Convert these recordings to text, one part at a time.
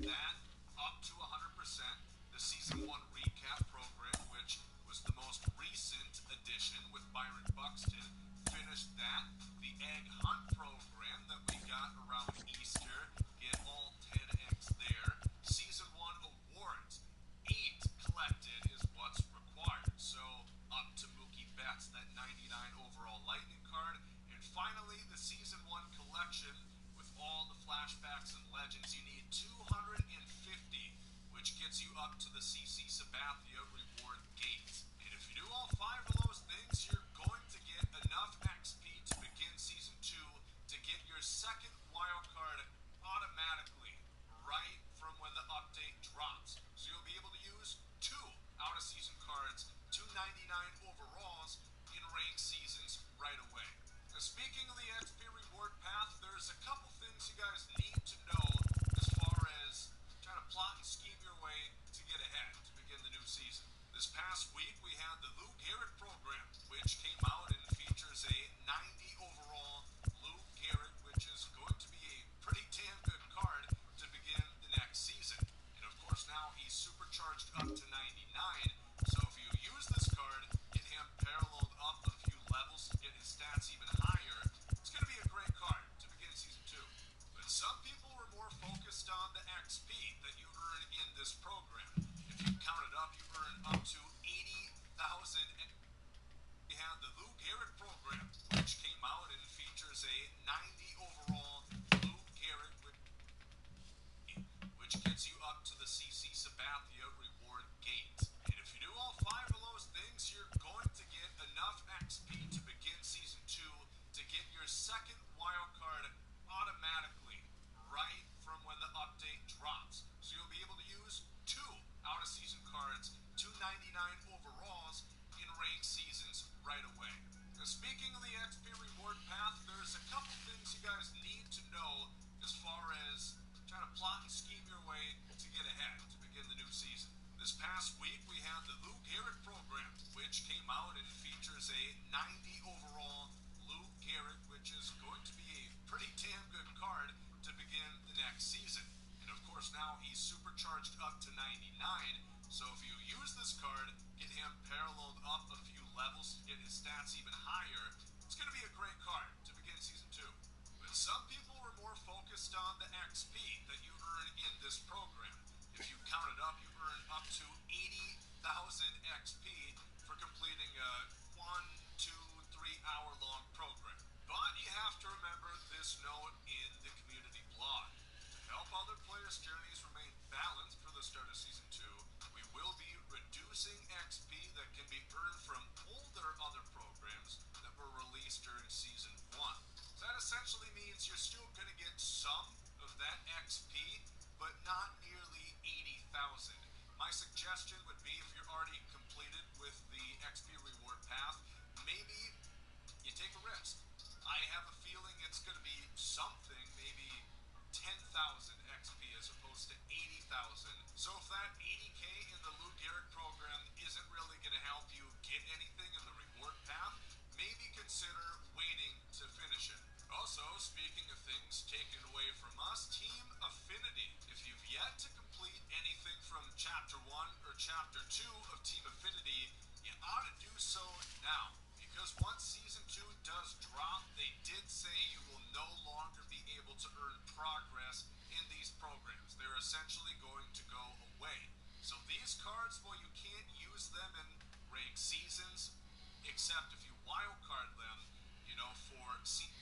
that up to 100%. The Season 1 recap program, which was the most recent addition with Byron Buxton, finished that. The Egg Hunt program that we got around Easter, get all 10 eggs there. Season 1 awards, 8 collected is what's required. So up to Mookie Betts, that 99 overall Lightning card. And finally, the Season 1 collection with all the flashbacks and legends. You need 250, which gets you up to the CC Sabathia reward gate. And if you do all 5 of those things, you're going to get enough XP to begin Season 2 to get your second wild card automatically right from when the update drops. So you'll be able to use 2 out of season cards, 299 overalls in ranked seasons right away. Now, speaking of the XP reward path, there's a couple things you guys need to know as far as trying to plot and scheme your way to get ahead to begin the new season. This past week we had the Lou Gehrig program, which came out and features a 90 overall Lou Gehrig, which is going to be a pretty damn good card to begin the next season. And of course now he's supercharged up to 99, so if you use this card, get him paralleled up a few levels to get his stats even higher, it's going to be a great card to begin Season 2. But some people were more focused on the XP that you earn in this program. If you count it up, you earn up to 80,000. We had the Lou Gehrig program, which came out and features a 90 overall Lou Gehrig, which gets you up to the CC Sabathia reward gate. And if you do all 5 of those things, you're going to get enough XP to begin Season 2 to get your second wild card automatically right from when the update drops. So you'll be able to use 2 out of season cards, 299 overalls in ranked seasons right away. Now, speaking of the XP reward path, there's a couple things you guys need to know as far as trying to plot and scheme your way to get ahead to begin the new season. This past week we had the Lou Gehrig program, which came out and features a 90 overall Lou Gehrig, which is going to be a pretty damn good card to begin the next season. And of course now he's supercharged up to 99, so if you use this card, get him paralleled up a few levels to get his stats even higher, it's going to be a great card to begin Season 2. But some people were more focused on the XP that you earn in this program. If you count it up, you earn up to 80,000 XP for completing a 1, 2, 3 hour long program. But you have to remember this note in the community blog. To help other players' journeys remain balanced for the start of Season 2, we will be reducing XP that can be earned from older other programs that were released during Season 1. So that essentially means you're still going to get some of that XP, but not nearly 80,000. My suggestion would be, if you're already completed with the XP reward path, maybe you take a risk. I have a feeling it's going to be something, maybe 10,000 XP as opposed to 80,000. So if that 80k in the Lou Gehrig program isn't really going to help you get anything in the reward path, maybe consider waiting to finish it. Also, speaking of things taken away from us, Team Affinity. If you've yet to complete anything from Chapter 1 or Chapter 2 of Team Affinity, you ought to do so now. Because once Season 2 does drop, they did say you will no longer be able to earn progress in these programs. They're essentially going to go away. So these cards, well, you can't use them in ranked seasons, except if you wildcard them, you know, for season.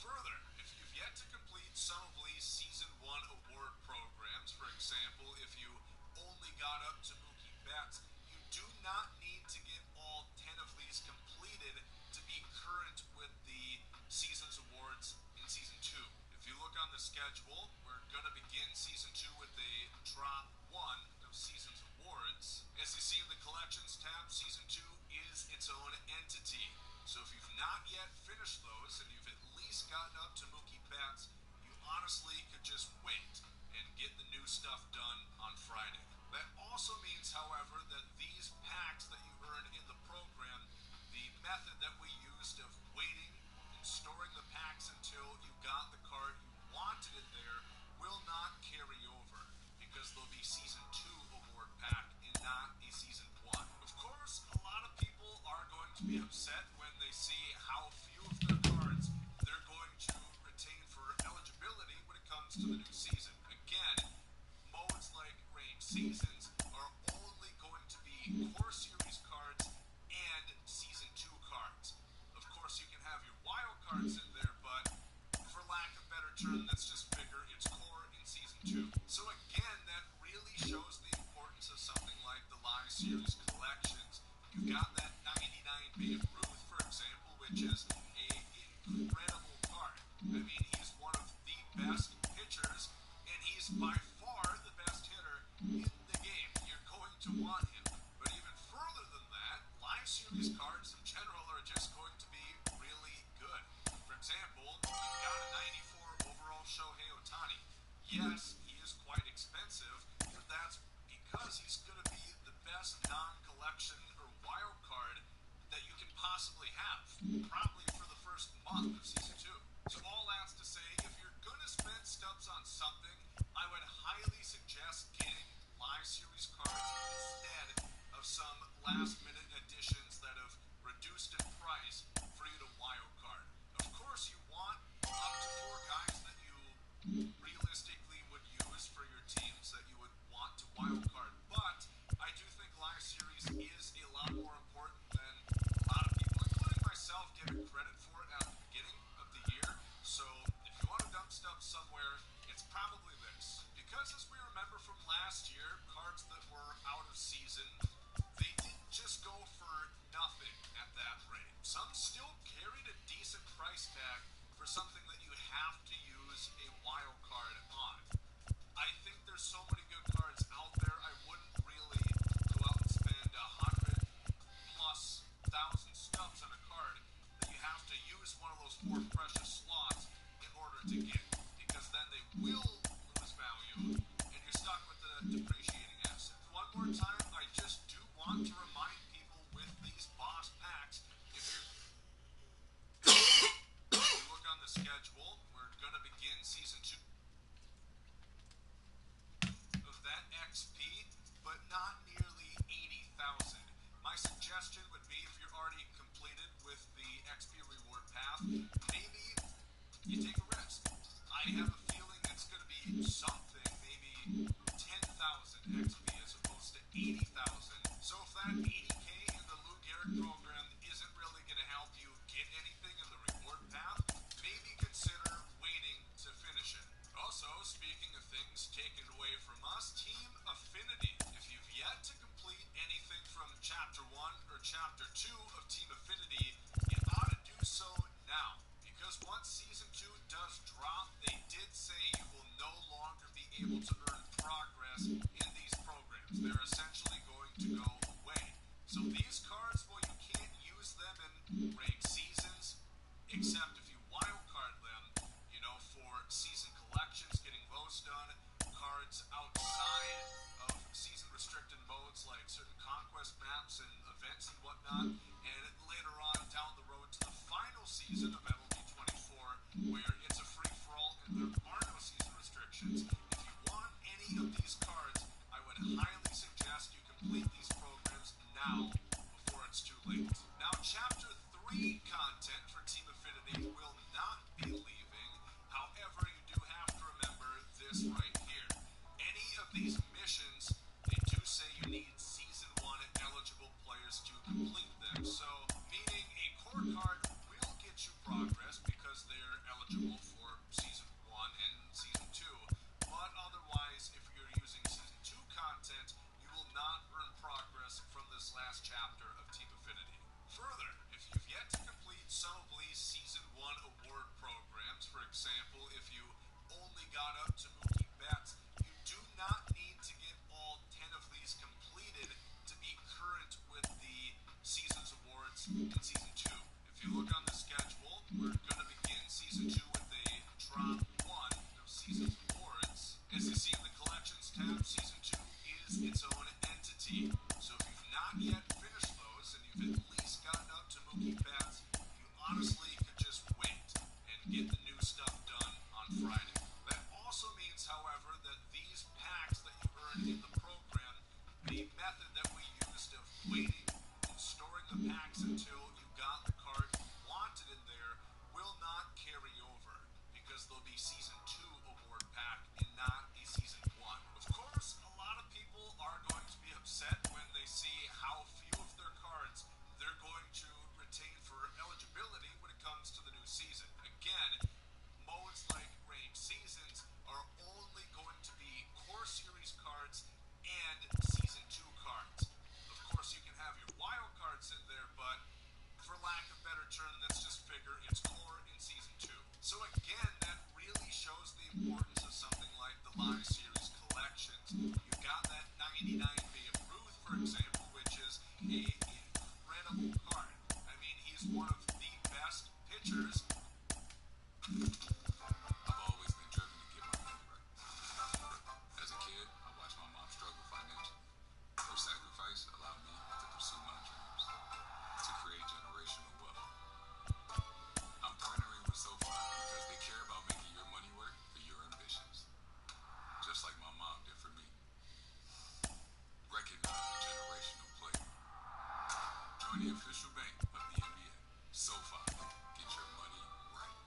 Further, if you've yet to complete some of Lee's Season 1 award programs, for example, if you only got up to Mookie Betts, you do not need to get all 10 of Lee's completed to be current with the season's awards in Season 2. If you look on the schedule, we're going to begin Season 2 with a drop 1 of Season's awards. As you see in the Collections tab, Season 2 is its own entity. So if you've not yet finished those, and you've at least gotten up to Mookie Betts, you honestly could just wait and get the new stuff done on Friday. That also means, however, that these packs that you earn in the program, the method that we used of waiting and storing the packs until you got the card you wanted it there, will not carry over, because there'll be Season 2 award pack and not a Season 1. Of course, a lot of people are going to be upset when they see how few of their cards they're going to retain for eligibility when it comes to the new season. Again, modes like Range Seasons are only going to be Core Series cards and Season 2 cards. Of course, you can have your wild cards in there, but for lack of better term, that's just bigger. It's Core in Season 2. So again, that really shows the importance of something like the Live Series collections. You've got that 99 Babe Ruth, for example, which is an incredible card. I mean, he's one of the best pitchers, and he's by far the best hitter in the game. You're going to want him. But even further than that, Live Series cards in general are just going to be really good. For example, you've got a 94 overall Shohei Ohtani. Yes, he is quite expensive, but that's because he's going to be the best non-collection or wild card that you can possibly have, probably for the first month of Season 2. So all that's to say, if you're going to spend stubs on something, I would highly suggest getting Live Series cards instead of some last-minute additions that have reduced in price for you to wild card. Of course, you want up to 4 guys that you realistically would use for your teams that you would want to wild card, but I do think Live Series is a lot more important than a lot of people, including myself, give it credit for at the beginning of the year. So if you want to dump stuff somewhere, it's probably this. Because as we remember from last year, cards that were out of season, they didn't just go for nothing at that rate. Some still carried a decent price tag for something that you have to use a wild card on. I think there's so many good cards out there, I wouldn't really go out and spend 100 plus thousand stubs on a card that you have to use one of those 4 precious slots in order to get, because then they will lose value and you're stuck with the depreciating asset. One more time, I just do want to remind people with these boss packs, if you look on the schedule, we're going to begin Season 2 of that XP, but not nearly 80,000. My suggestion would be, if you're already completed with the XP reward path, maybe you take a rest. I have a feeling it's going to be something, maybe 10,000 XP as opposed to 80,000. So if that 80k in the Lou Gehrig program isn't really going to help you get anything in the reward path, maybe consider waiting to finish it. Also, speaking of things taken away from us, Team Affinity. If you've yet to complete anything from Chapter 1 or Chapter 2 of Team Affinity, you ought to do so now. Because once Season 2 does drop, they did say you will no longer be able to earn progress in these programs. They're essentially going to go away. So these cards, well, you can't use them in Range Seasons, except if you wildcard them, you know, for season collections, getting those done, cards outside of season restricted modes like certain conquest maps and events and whatnot, and later on down the road to the final season of MLB 24, where it's a free-for-all and there are no season restrictions. If you want any of these cards, I would highly suggest you complete these programs now before it's too late. Now, Chapter 3 content for Team Affinity further, if you've yet to complete some of Lee's Season 1 award programs, for example, if you only got up to Mookie Betts, you do not need to get all 10 of these completed to be current with the Season's awards in Season 2. If you look on the schedule, we're going to begin Season 2 with a drop 1 of Season's awards. As you see in the Collections tab, Season 2 is its own entity. So if you've not yet finished those and you've at least gotten up to Mookie Betts, you honestly could just wait and get the new stuff done on Friday. That also means, however, that these packs that you earn in the program, the method that we used of waiting and storing the packs until you got the card you wanted in there, will not carry over because there'll be Season 2 award pack and not a Season 1. Of course, a lot of people are going to be upset when they see how few of their cards they're going to retain for eligibility when it comes to the new season. Again, modes like Range Seasons are only going to be Core Series cards and Season 2 cards. Of course, you can have your wild cards in there, but for lack of better term, let's just figure it's Core in Season 2. So again, that really shows the importance of something like the Live Series Collections. You've got that 99 Babe Ruth, for example, which is a incredible card. I mean, he's one of the best pitchers. I've always been driven to get my money right. As a kid, I watched my mom struggle financially. Her sacrifice allowed me to pursue my dreams, to create generational wealth. I'm partnering with SoFi because they care about making your money work for your ambitions, just like my mom did for me. Recognize a generational player. Join the official bank of the NBA. SoFi. Get your money right.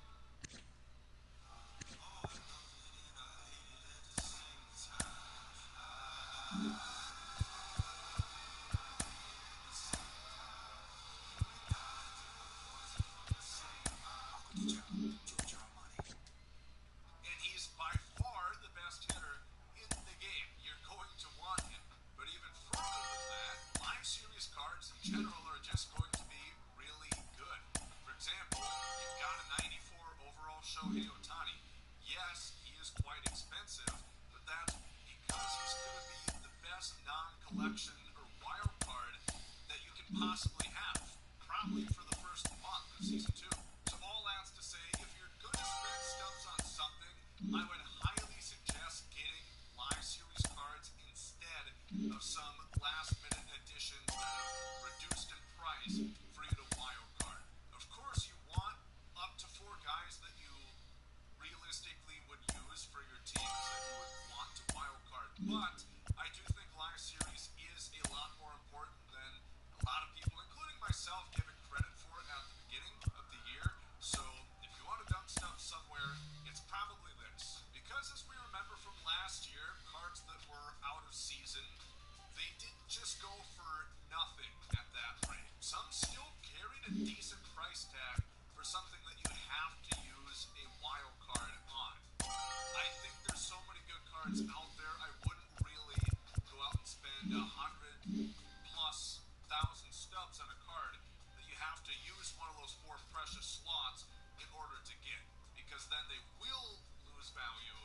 And he's by far the best hitter in the game. You're going to want him. But even further than that, Live Series cards in general are just going to be really good. For example, you've got a 94 overall Shohei Ohtani. Yes, he is quite expensive, but that's because he's going to be the best non-collection or wild card that you can possibly have, probably for the first month of Season 2. So all that's to say, if you're going to spend stubs on something, I would highly suggest getting Live Series cards instead of some last-minute additions that have reduced in price for you to wild card. Of course, you want up to 4 guys that you realistically would use for your teams that you would want to wild card. But I do think Live Series is a lot more important than a lot of people, including myself, give it credit for it at the beginning of the year. So if you want to dump stuff somewhere, it's probably this. Because as we remember from last year, cards that were out of season, they didn't just go for nothing at that rate. Some still carried a decent price tag for something that you have to use a wild card on. I think there's so many good cards out there, I wouldn't really go out and spend 100 plus thousand stubs on a card that you have to use one of those 4 precious slots in order to get, because then they will lose value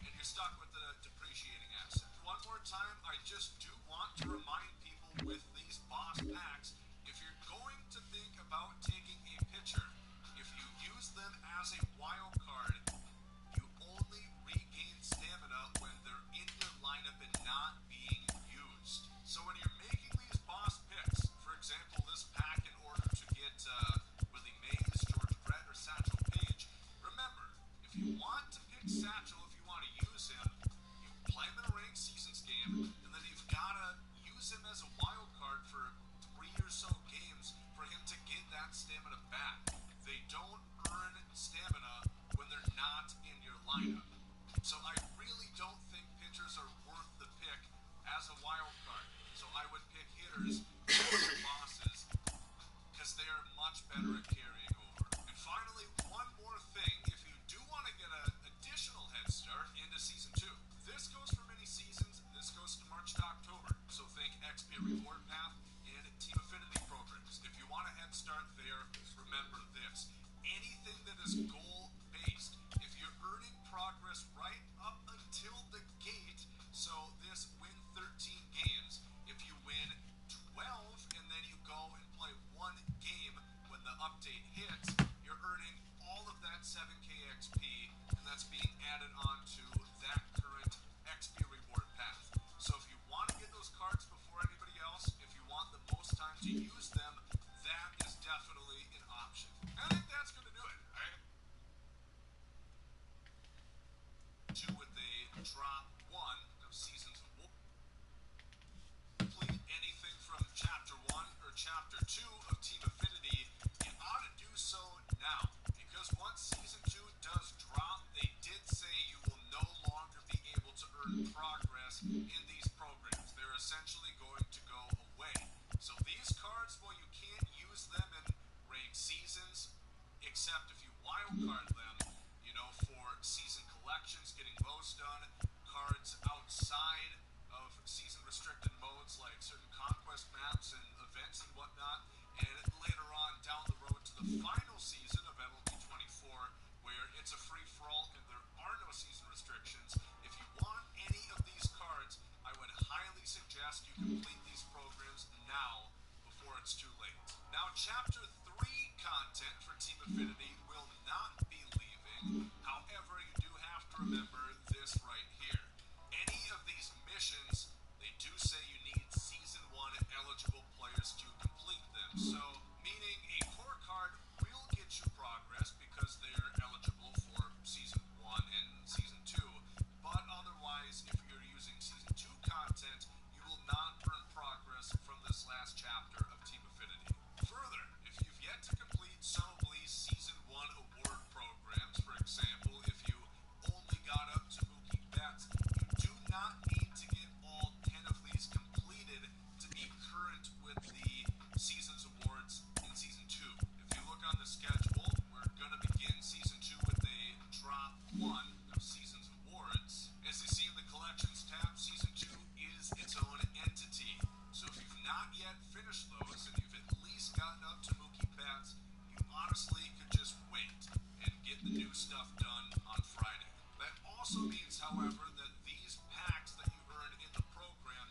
and you're stuck with the depreciating asset. One more time, I just do want to remind people with these boss packs, if you're going to think about taking a pitcher, if you use them as a wild card, you only regain stamina when they're in your lineup and not being used. So when you're making these boss picks, for example, this pack in order to get Willie Mays, George Brett, or Satchel Paige, remember, if you want to pick Satchel, if you want to use him, you play him in a ranked seasons game, and then you've got to use him as a wild card for 3 remember this. Anything that is goal-based, if you're earning progress right up until the gate, so this win 13 games, if you win 12 and then you go and play one game when the update hits, you're earning all of that 7K XP, and that's being added on to that current XP reward path. So if you want to get those cards before anybody else, if you want the most time to use them, that is definitely an option. And I think that's going to do it, right? Two with a drop 1 of Seasons of War. Complete anything from Chapter 1 or Chapter 2 of Team Affinity, you ought to do so now. Because once Season 2 does drop, they did say you will no longer be able to earn progress in these programs. They're essentially going to go away. So these cards, well, you can't use them in ranked seasons, except if you wildcard them, you know, for season collections, getting those done, cards outside of season restricted modes like certain conquest maps and events and whatnot, and later on down the road to the final season of MLB 24, where it's a free-for-all and there are no season restrictions. If you want any of these cards, I would highly suggest you complete these programs now before it's too late. Now, Chapter 3 content for Team Affinity will not be leaving. However, you do have to remember this right here. Any of these missions, they do say you need Season 1 eligible players to complete them. So, meaning a core card will get you progress because they're eligible for Season 1 and Season 2. But otherwise, if you're using Season 2 content, you will not earn progress from this last chapter of Team Affinity. Further, if you've yet to complete some of Lee's Season 1 award programs, for example, if you only got up to Mookie Betts, you do not need to get all 10 of these completed to be current with the Seasons Awards in Season 2. If you look on the schedule, we're going to begin Season 2 with a drop 1 of Seasons Awards. As you see in the Collections tab, Season 2 is its own entity. So if you've not yet finished those, and you've at least gotten up to Mookie Betts, you honestly could just wait and get the new stuff done on Friday. That also means, however, that these packs that you earn in the program,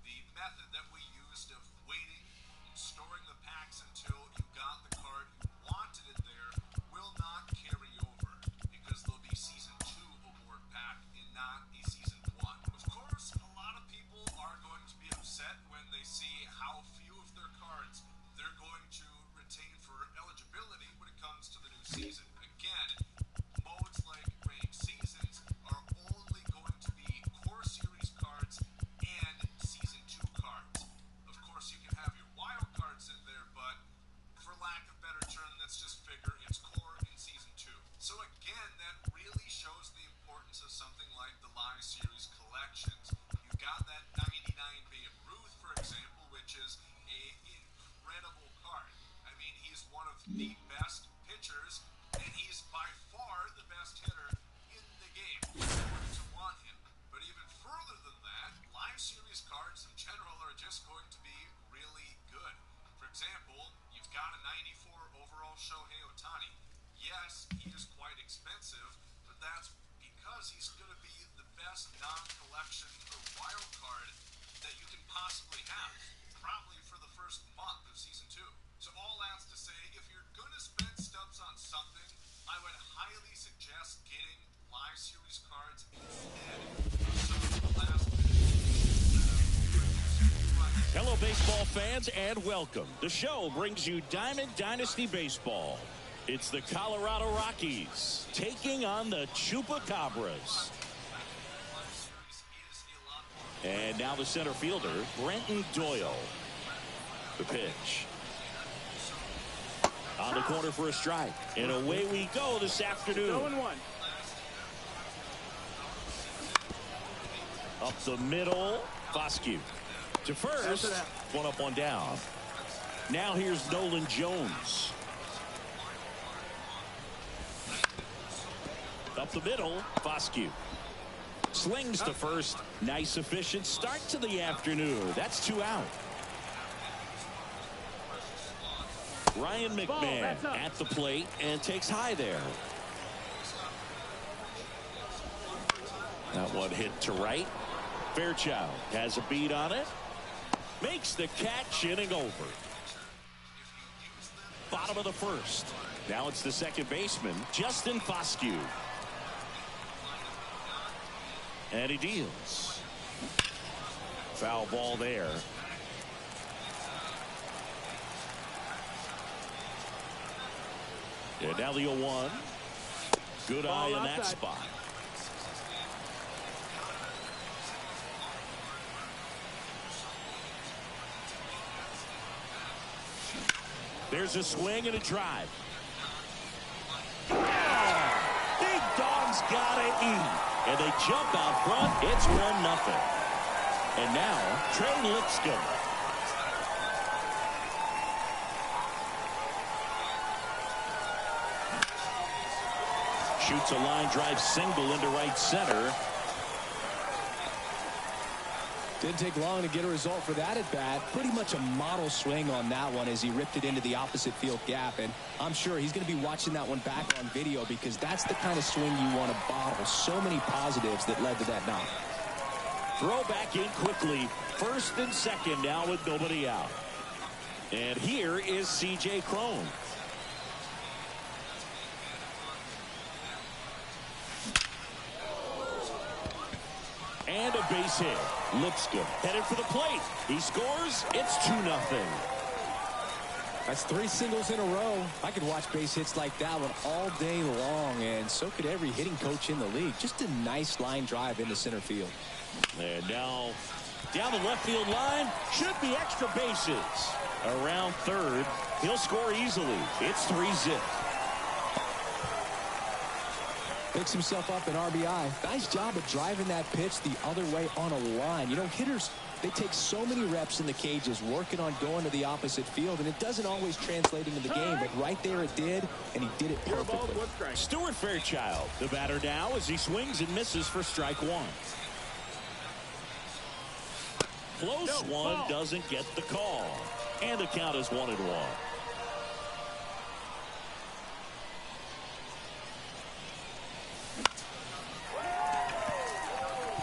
the method that we used of waiting and storing the packs until you got the card you wanted it there, will not carry over, because there'll be Season 2 award pack and not a Season 1. Of course, a lot of people are going to be upset when they see how few of their cards they're going to retain for eligibility when it comes to the new season. Again, modes like ranked seasons are only going to be core series cards and Season 2 cards. Of course, you can have your wild cards in there, but for lack of better term, let's just figure it's core in Season 2. So again, that really shows the importance of something like the Live Series collections. You've got that 99 Babe Ruth, for example, which is an incredible card. I mean, he's one of the best pitchers, and he's by far the best hitter in the game. You're going to want him. But even further than that, Live Series cards in general are just going to be really good. For example, you've got a 94 overall Shohei Ohtani. Yes, he is quite expensive, but that's because he's going to be the best non-collection or wild card that you can possibly have, probably for the first month of Season 2. So all that's to say, if you're going to spend stubs on something, I would highly suggest getting Live Series cards instead of some of the last Hello, baseball fans, and welcome. The show brings you Diamond Dynasty Baseball. It's the Colorado Rockies taking on the Chupacabras. And now the center fielder, Brenton Doyle. The pitch. On the corner for a strike. And away we go this afternoon. 0-1. Up the middle, Foscue. To first, one up, one down. Now here's Nolan Jones. Up the middle, Foscue. Slings to first. Nice, efficient start to the afternoon. That's 2 out. Ryan McMahon at the plate and takes high there. That one hit to right. Fairchild has a beat on it. Makes the catch, inning over. Bottom of the first. Now it's the second baseman, Justin Foscue. And he deals. Foul ball there. And now the 0-1. Good eye in that spot. There's a swing and a drive. Big Dog's gotta eat. And they jump out front. It's 1-0. And now Trey Lipscomb. Shoots a line drive single into right center. Didn't take long to get a result for that at bat. Pretty much a model swing on that one as he ripped it into the opposite field gap. And I'm sure he's going to be watching that one back on video because that's the kind of swing you want to bottle. So many positives that led to that knock. Throw back in quickly. First and second now with nobody out. And here is C.J. Cron. And a base hit. Lipscomb headed for the plate. He scores. It's 2-0. That's 3 singles in a row. I could watch base hits like that one all day long, and so could every hitting coach in the league. Just a nice line drive into center field. And now down the left field line. Should be extra bases. Around third. He'll score easily. It's 3-0. Picks himself up an RBI. Nice job of driving that pitch the other way on a line. You know, hitters, they take so many reps in the cages working on going to the opposite field, and it doesn't always translate into the game, but right there it did, and he did it perfectly. Stuart Fairchild, the batter now as he swings and misses for strike one. Close one, doesn't get the call. And the count is 1-1.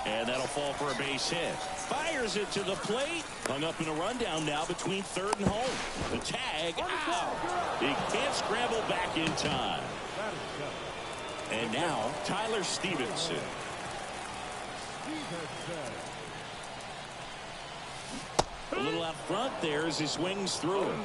And that'll fall for a base hit. Fires it to the plate. Hung up in a rundown now between third and home. The tag out. He can't scramble back in time. And now Tyler Stevenson. A little out front there as he swings through it.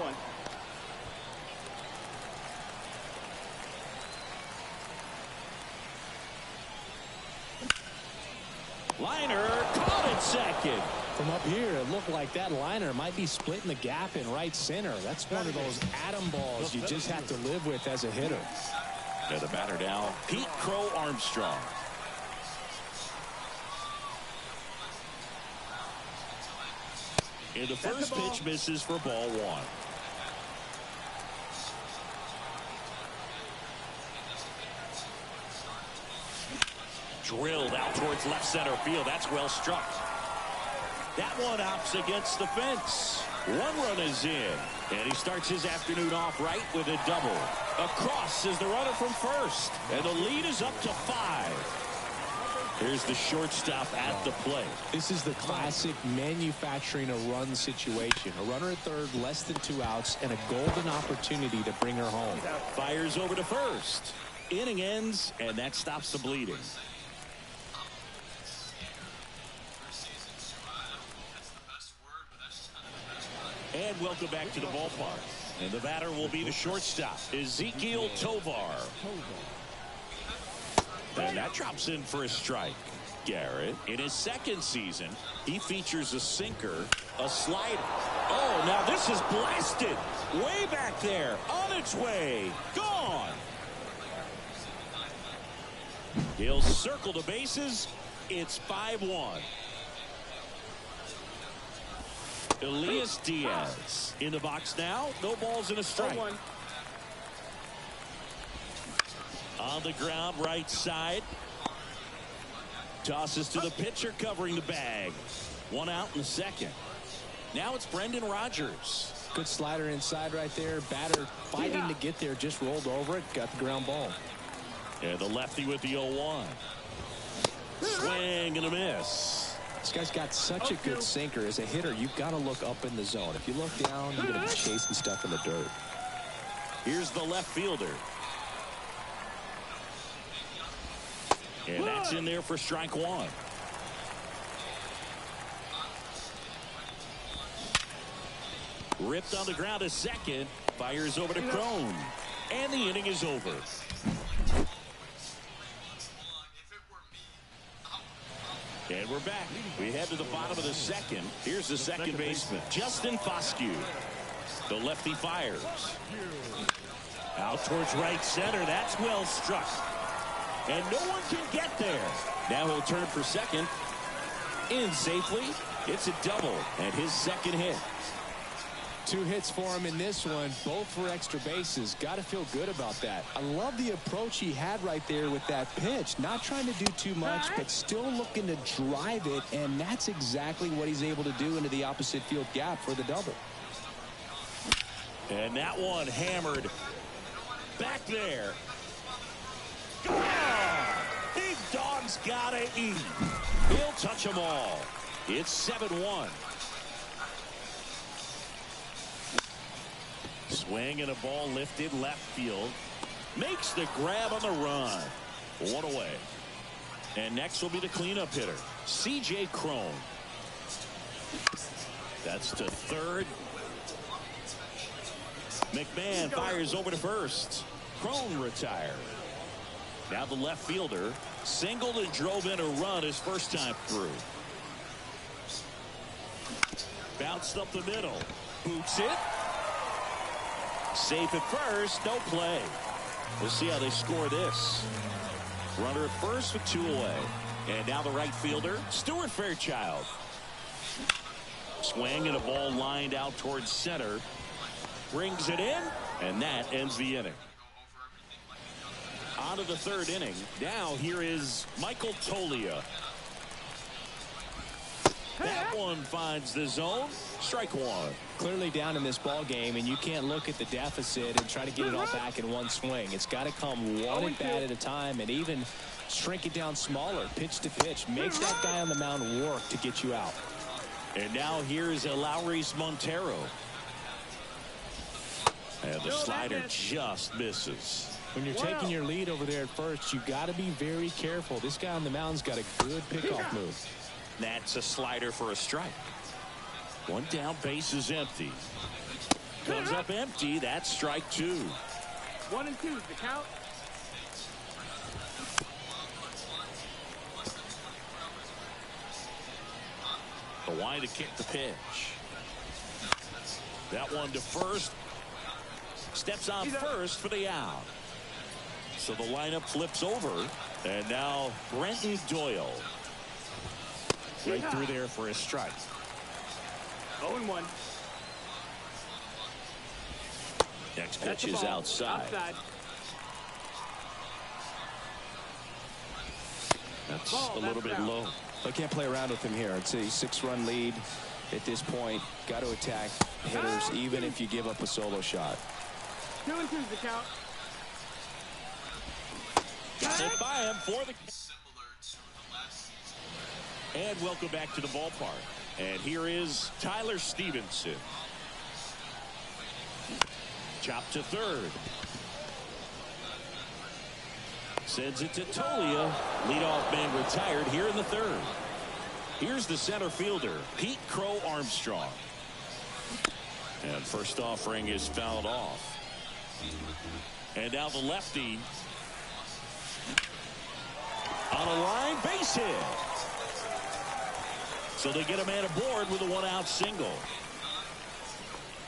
Liner caught at second. From up here, it looked like that liner might be splitting the gap in right center. That's one of those atom balls you just have to live with as a hitter. And the batter now, Pete Crow Armstrong. And the first pitch misses for ball one. Drilled out towards left center field. That's well struck. That one hops against the fence. 1 run is in. And he starts his afternoon off right with a double. Across is the runner from first. And the lead is up to 5. Here's the shortstop at the plate. This is the classic manufacturing a run situation. A runner at third, less than 2 outs, and a golden opportunity to bring her home. Fires over to first. Inning ends, and that stops the bleeding. And welcome back to the ballpark. And the batter will be the shortstop, Ezequiel Tovar. And that drops in for a strike. Garrett, in his second season, he features a sinker, a slider. Oh, now this is blasted. Way back there, on its way, gone. He'll circle the bases. It's 5-1. Elias Diaz in the box now. No balls and a strike. On the ground, right side. Tosses to the pitcher covering the bag. 1 out in the second. Now it's Brendan Rodgers. Good slider inside right there. Batter fighting to get there, just rolled over it, got the ground ball. And the lefty with the 0-1. Swing and a miss. This guy's got such a good sinker. As a hitter, you've got to look up in the zone. If you look down, you're going to be chasing stuff in the dirt. Here's the left fielder. And that's in there for strike one. Ripped on the ground to second. Fires over to Crone. And the inning is over. And we're back. We head to the bottom of the second. Here's the second baseman, Justin Foscue. The lefty fires. Out towards right center. That's well struck. And no one can get there. Now he'll turn for second. In safely. It's a double. And his second hit. 2 hits for him in this one, both for extra bases. Got to feel good about that. I love the approach he had right there with that pitch. Not trying to do too much, but still looking to drive it, and that's exactly what he's able to do into the opposite field gap for the double. And that one hammered back there. Oh, big dog's gotta eat. He'll touch them all. It's 7-1. Swing and a ball lifted left field. Makes the grab on the run. 1 away. And next will be the cleanup hitter, C.J. Crone. That's to third. McMahon fires over to first. Crone retired. Now the left fielder singled and drove in a run his first time through. Bounced up the middle. Boots it. Safe at first, no play. We'll see how they score this. Runner at first with 2 away. And now the right fielder, Stuart Fairchild. Swing and a ball lined out towards center. Brings it in, and that ends the inning. On to the third inning. Now here is Michael Toglia. That one finds the zone. Strike one. Clearly down in this ball game, and you can't look at the deficit and try to get it all back in one swing. It's got to come one at bat at a time, and even shrink it down smaller, pitch to pitch. Make that guy on the mound work to get you out. And now here's Lowrys Montero. And the slider just misses. When you're taking your lead over there at first, you've got to be very careful. This guy on the mound's got a good pickoff move. That's a slider for a strike. One down, base is empty. Comes up empty. That's strike 2. 1 and 2 is the count. The line to kick the pitch. That one to first. Steps on first for the out. So the lineup flips over. And now Brenton Doyle. Right through there for a strike. 0-1. Next pitch is outside. That's a little bit low. They can't play around with him here. It's a 6-run lead at this point. Got to attack hitters even if you give up a solo shot. 2 and 2 is the count. Got it by him for the... And welcome back to the ballpark. And here is Tyler Stevenson. Chop to third. Sends it to Toglia. Leadoff man retired here in the third. Here's the center fielder, Pete Crow Armstrong. And first offering is fouled off. And now the lefty. On a line, base hit. So they get a man aboard with a 1-out single.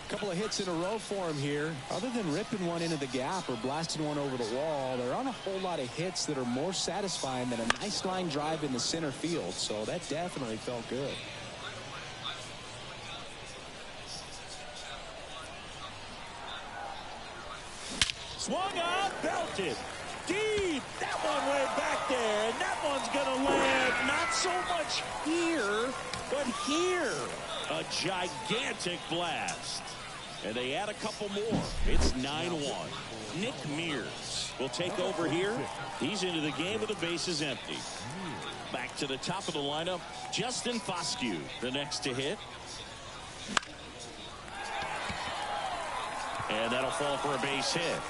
Couple of hits in a row for him here. Other than ripping one into the gap or blasting one over the wall, there aren't a whole lot of hits that are more satisfying than a nice line drive in the center field. So that definitely felt good. Swung on, belted. Deep. That one way back there. And that one's going to land not so much here, but here. A gigantic blast. And they add a couple more. It's 9-1. Nick Mears will take over here. He's into the game with the bases empty. Back to the top of the lineup, Justin Foscue, the next to hit. And that'll fall for a base hit.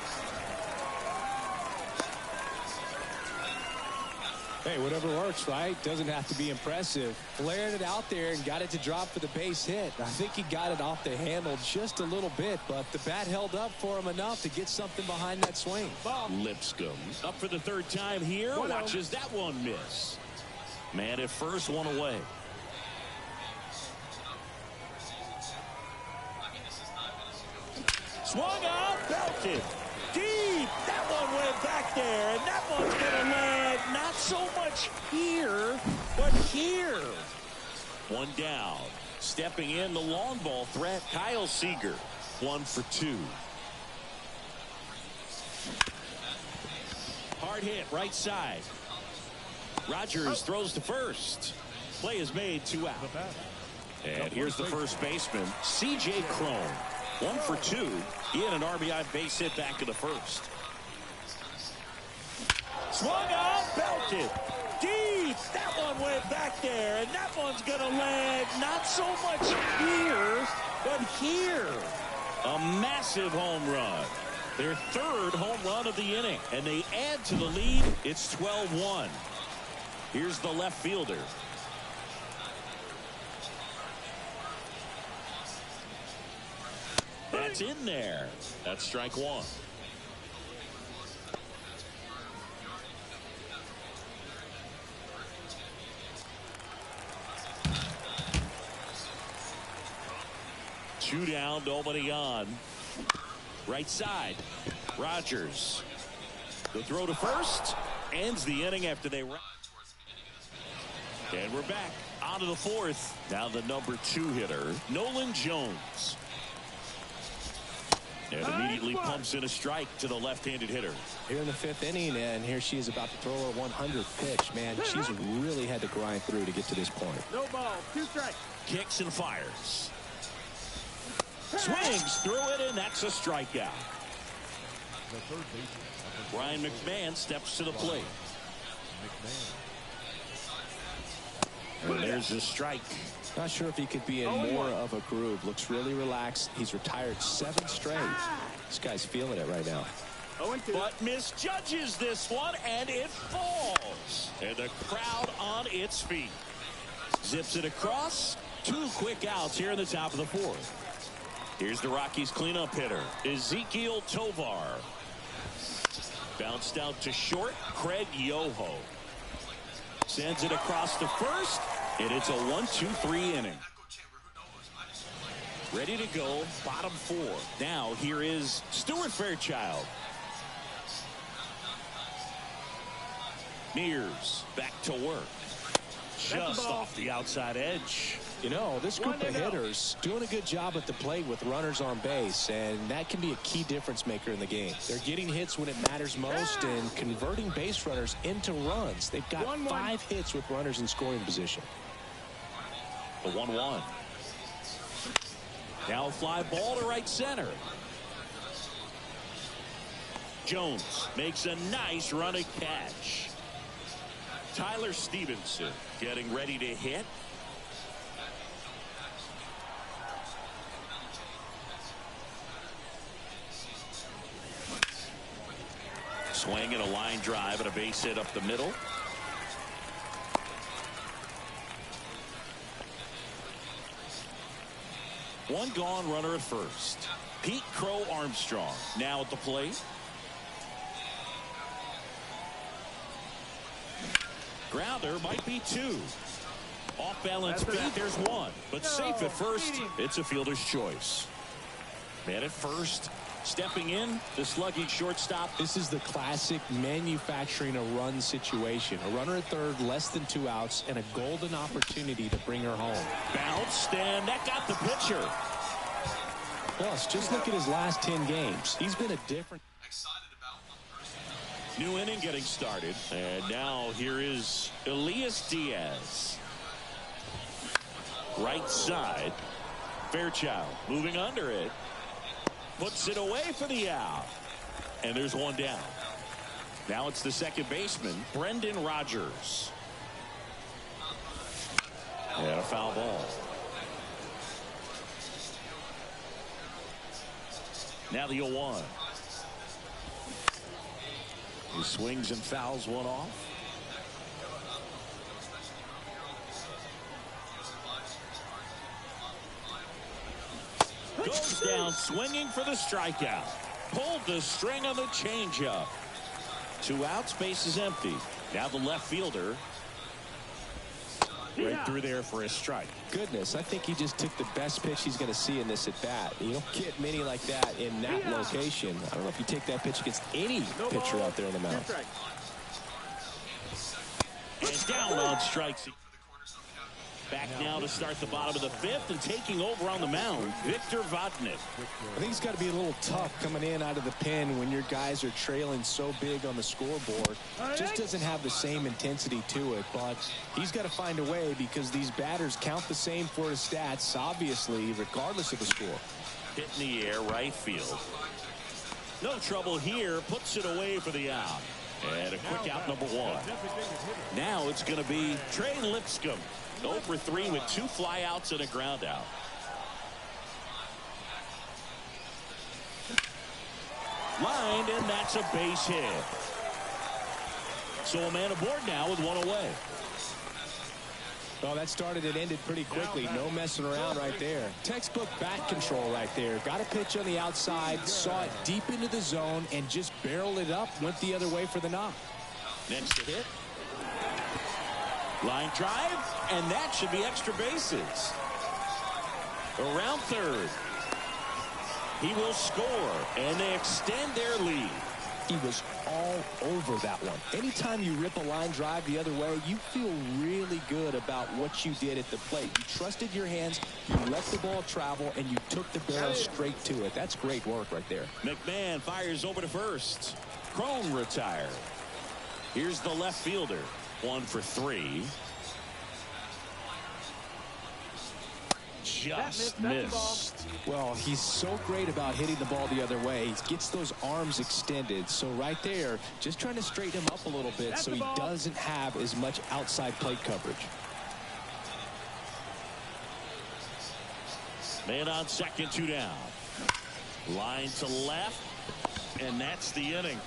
Hey, whatever works, right? Doesn't have to be impressive. Flared it out there and got it to drop for the base hit. I think he got it off the handle just a little bit, but the bat held up for him enough to get something behind that swing. Lipscomb up for the third time here. Watches that one miss. Man at first, one away. Swung out, belted. Deep. That one went back there, and that one's going to land not so much here, but here. One down. Stepping in, the long ball threat, Kyle Seager. 1 for 2. Hard hit, right side. Rogers throws to first. Play is made, 2 out. And here's the first baseman, C.J. Cron. 1 for 2. He had an RBI base hit back in the first. Swung out, belted. Deep. That one went back there, and that one's going to land not so much here, but here. A massive home run. Their third home run of the inning, and they add to the lead. It's 12-1. Here's the left fielder. That's in there. That's strike 1. Two down, nobody on. Right side. Rogers. The throw to first. Ends the inning after they run. And we're back on to the fourth. Now the number 2 hitter, Nolan Jones. And immediately pumps in a strike to the left-handed hitter. Here in the 5th inning, and here she is about to throw her 100th pitch. Man, she's really had to grind through to get to this point. No ball, 2 strikes. Kicks and fires. Swings through it, and that's a strikeout. Brian McMahon steps to the plate. And there's a strike. Not sure if he could be in more of a groove. Looks really relaxed. He's retired 7 straight. This guy's feeling it right now. 0-2. But misjudges this one, and it falls. And the crowd on its feet. Zips it across. 2 quick outs here in the top of the 4th. Here's the Rockies cleanup hitter, Ezequiel Tovar. Bounced out to short, Craig Yoho. Sends it across to first, and it's a 1-2-3 inning. Ready to go, bottom 4. Now here is Stuart Fairchild. Mears back to work. Just off the outside edge. You know, this group of hitters doing a good job at the plate with runners on base, and that can be a key difference maker in the game. They're getting hits when it matters most and converting base runners into runs. They've got 5 hits with runners in scoring position. The 1-1. Now a fly ball to right center. Jones makes a nice running catch. Tyler Stevenson getting ready to hit. Swing and a line drive and a base hit up the middle. One gone, runner at first. Pete Crow Armstrong now at the plate. Grounder might be 2. Off balance beat, there's 1. But safe at first, it's a fielder's choice. Man at first. Stepping in, the sluggy shortstop. This is the classic manufacturing a run situation. A runner at third, less than 2 outs, and a golden opportunity to bring her home. Bounced, and that got the pitcher. Plus, just look at his last 10 games. He's been a different. New inning getting started. And now here is Elias Diaz. Right side. Fairchild moving under it. Puts it away for the out. And there's one down. Now it's the second baseman, Brendan Rodgers. And a foul ball. Now the 0-1. He swings and fouls one off. Goes down swinging for the strikeout. Pulled the string on the changeup. 2 outs, base is empty. Now the left fielder. Right through there for a strike. Goodness, I think he just took the best pitch he's going to see in this at bat. You don't get many like that in that location. I don't know if you take that pitch against any pitcher out there on the mound. And down on strikes. Back now to start the bottom of the 5th and taking over on the mound, Victor Vodnik. I think it's got to be a little tough coming in out of the pen when your guys are trailing so big on the scoreboard. Just doesn't have the same intensity to it, but he's got to find a way because these batters count the same for his stats, obviously, regardless of the score. Hit in the air, right field. No trouble here, puts it away for the out. And a quick out, number 1. Now it's going to be Trey Lipscomb. 0 for 3 with 2 flyouts and a ground out. Lined, and that's a base hit. So a man aboard now with 1 away. Well, that started and ended pretty quickly. No messing around right there. Textbook bat control right there. Got a pitch on the outside, saw it deep into the zone, and just barreled it up, went the other way for the knock. Next to hit. Line drive, and that should be extra bases. Around third. He will score, and they extend their lead. He was all over that one. Anytime you rip a line drive the other way, you feel really good about what you did at the plate. You trusted your hands, you let the ball travel, and you took the barrel straight to it. That's great work right there. McMahon fires over to first. Cron retired. Here's the left fielder. 1 for 3. Just missed. Well, he's so great about hitting the ball the other way. He gets those arms extended. So right there, just trying to straighten him up a little bit so he doesn't have as much outside plate coverage. Man on second, 2 down. Line to left, and that's the inning.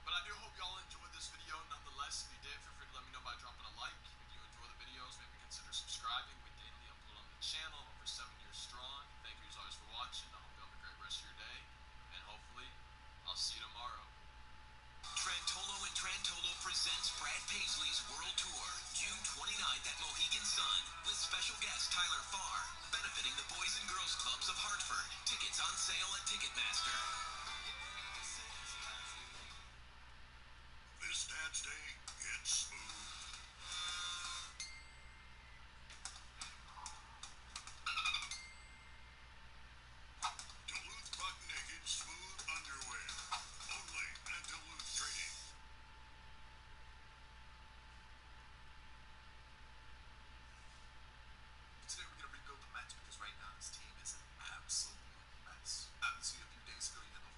But I do hope y'all enjoyed this video. Nonetheless, if you did, feel free to let me know by dropping a like. If you Tyler Farr, benefiting the Boys and Girls Clubs of Hartford. Tickets on sale at Ticketmaster. This Dad's Day, get smooth. Duluth Buck Naked Smooth Underwear. Only at Duluth Trading. Today we're going to rebuild the Mets because right now this team is an absolute mess. See, a few days ago you had the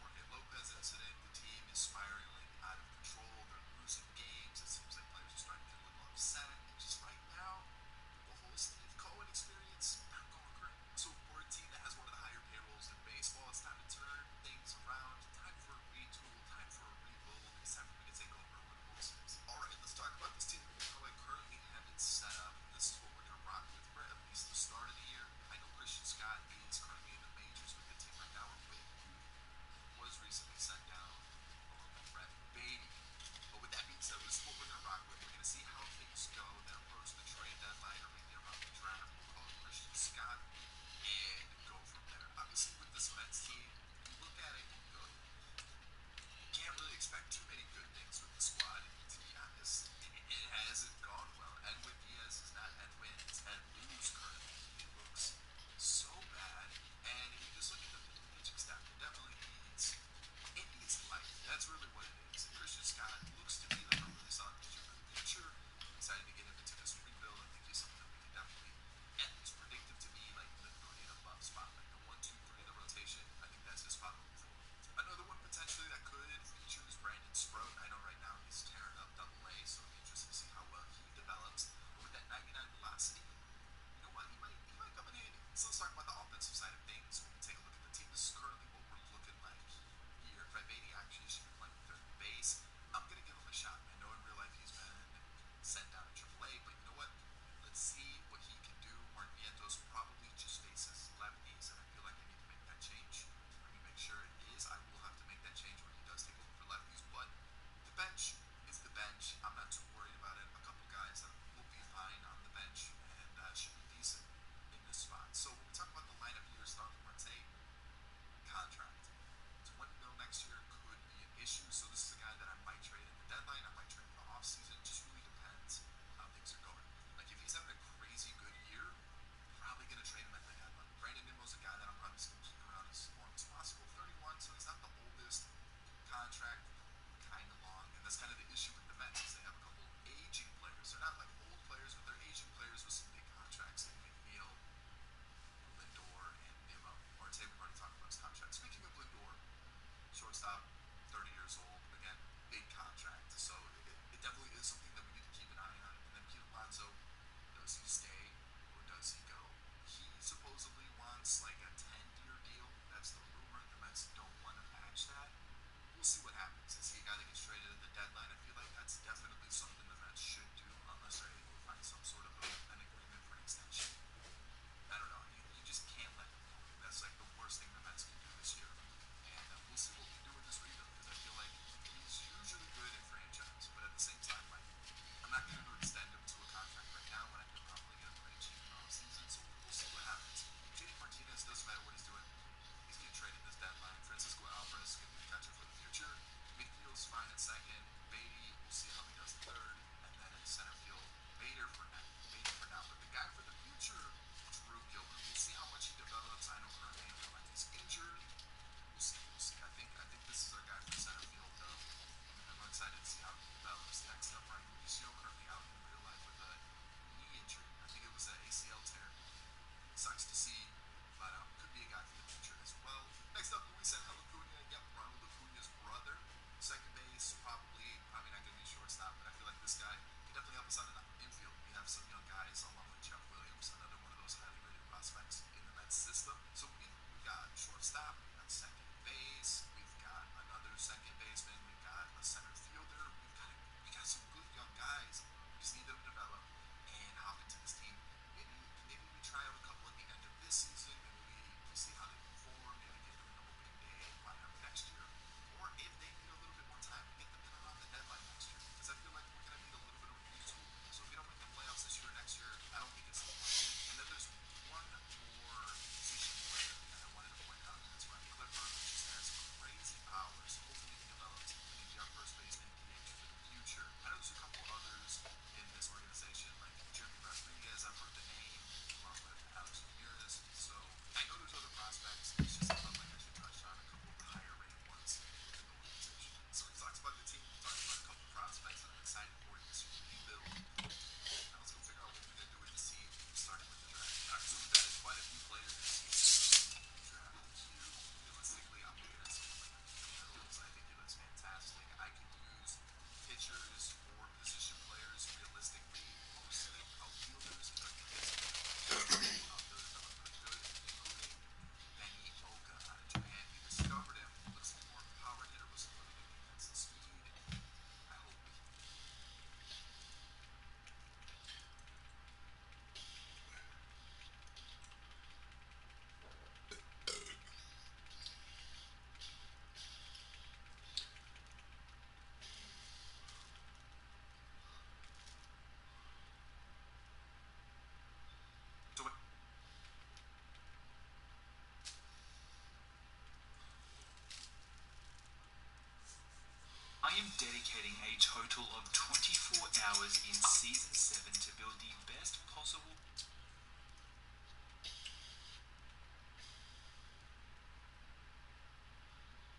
dedicating a total of 24 hours in Season 7 to build the best possible...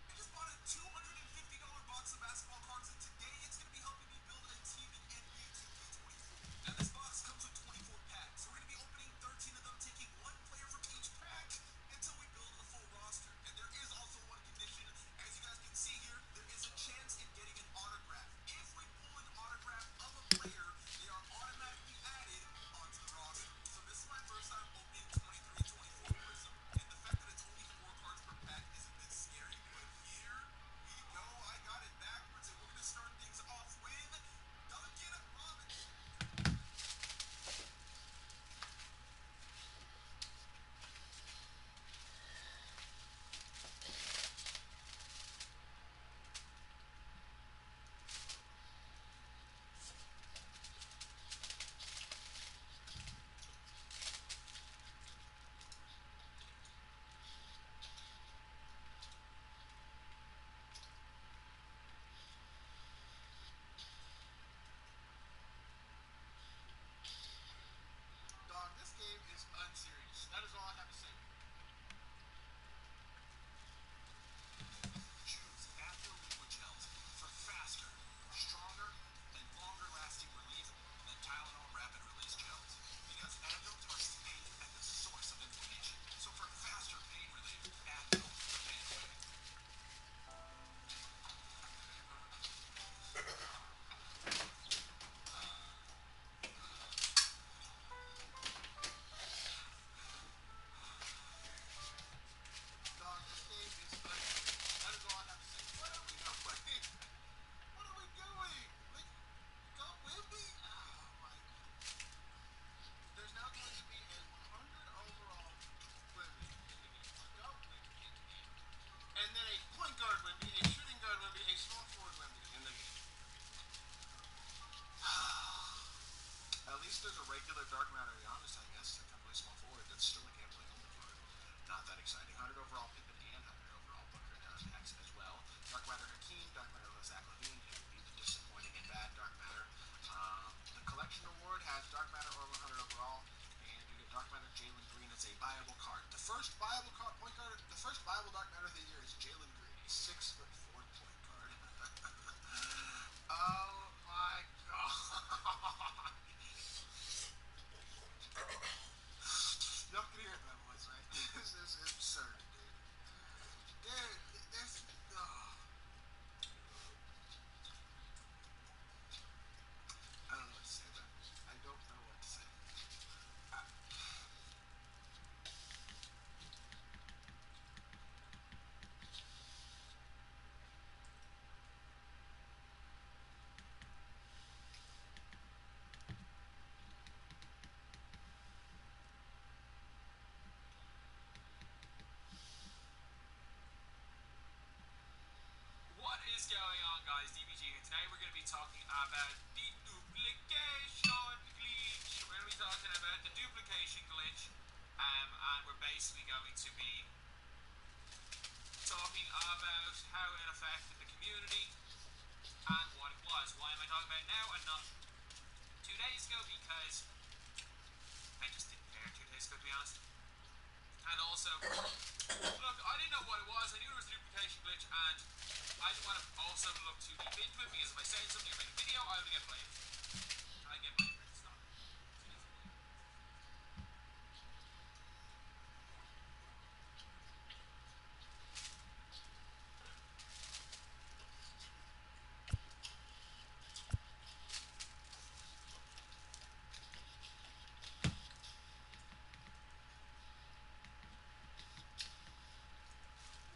I just bought a $250 box of basketball cards, and today it's going to be helping me build a team in NBA 2K24. Now, this box comes with 24 packs. We're going to be opening 13 of them, taking one player from each pack until we build a full roster. And there is also one condition. As you guys can see here, there is a chance in getting an autograph. If we pull an autograph of a player, they are automatically added onto the roster. So this is my first time opening 23 and 24 Prism. And the fact that it's only 4 cards per pack is a bit scary. But here we go. I got it backwards, and we're going to start things off with Duncan Robinson. Dog, this game is unserious. That is all I have to say. Choose Advil Liquid Gels for faster, stronger, and longer-lasting relief than Tylenol Rapid Release Gels. Because Advil targets pain at the source of inflammation. So for faster pain relief, Advil, the pain away. Dog, this game is unserious. That is all I have to say. What are we doing? What are we doing? Like, go with me? Oh my God. There's now going to be a 100 overall Wemby in the game. Go Wemby in the game. And then a point guard Wemby, a shooting guard Wemby, a small forward Wemby in the game. At least there's a regular Dark Matter Giannis, I guess, that can play small forward. That's still a gambling only card. Not that exciting. 100 overall Pippen and 100 overall Booker packs as well. Dark Matter Hakeem, Dark Matter Zach LaVine, who would be the disappointing and bad Dark Matter. The collection award has Dark Matter or 100 overall, and you get Dark Matter Jalen Green as a viable card. The first viable card, point guard, the first viable Dark Matter of the year is Jalen Green, a 6'4" point guard. Oh my God. Y'all can hear my voice, right? This is absurd, dude. There's I don't know what to say about it. I don't know what to say. What is going on, guys? DBG here. Today we're going to be talking about the duplication glitch. We're going to be talking about the duplication glitch, and we're basically going to be talking about how it affected the community and what it was. Why am I talking about it now and not 2 days ago? Because I just didn't care 2 days ago, to be honest. And also, look, I didn't know what it was. I knew it was a duplication glitch, and I didn't want to also look too deep into it, because if I say something or make a video, I would get blamed. I get blamed for this stuff.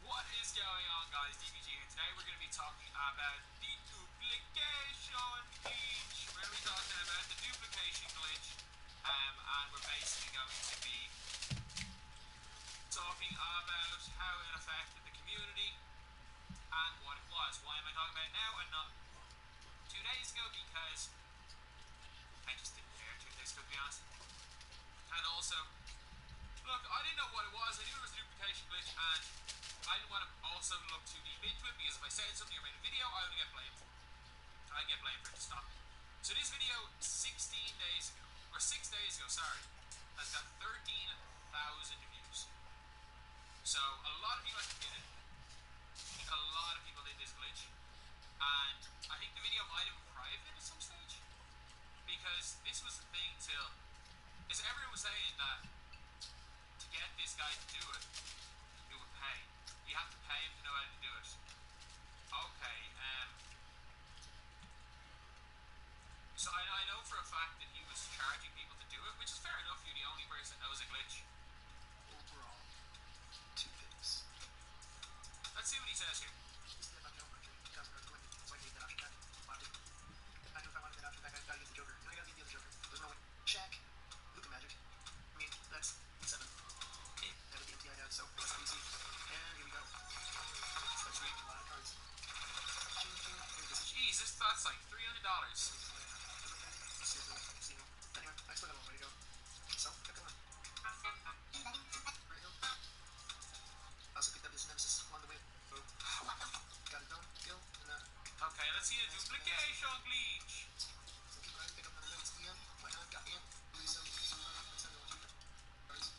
What is going on, guys? DBG here. Today we're going to be talking about the duplication glitch. We're going to be talking about the duplication glitch, and we're basically going to be talking about how it affected the community and what it was. Why am I talking about it now and not 2 days ago? Because I just didn't care 2 days ago, to be honest. And also, look, I didn't know what it was. I knew it was a duplication glitch, and I didn't want to also look too deep into it, because if I said something or made a video, I would get blamed. I get blamed for it to stop me. So this video 16 days ago, or 6 days ago, sorry, has got 13,000 views. So a lot of people have did it. I think a lot of people did this glitch. And I think the video might have been private at some stage. Because this was the thing till... Because everyone was saying that to get this guy to do it, it would pay. You have to pay him to know how to do it. Okay, so I know for a fact that he was charging people to do it, which is fair enough. You're the only person that knows a glitch. Overall, 2 picks. Let's see what he says here. Shaq, Luka Magic. I mean, that's 7. Okay, that was the MTI out, so that's easy. And here we go. That's a lot of cards. Jesus, that's like $300. Anyway, I still got a long way to go. So, kept going. Right hill. Also picked up this Nemesis along the way. Oh. Got it done. Kill. And Okay, let's see the duplication glitch. so keep going. Pick up another notes. Ian. Why not? Got Ian. Release them. Let's send them on you. Cards.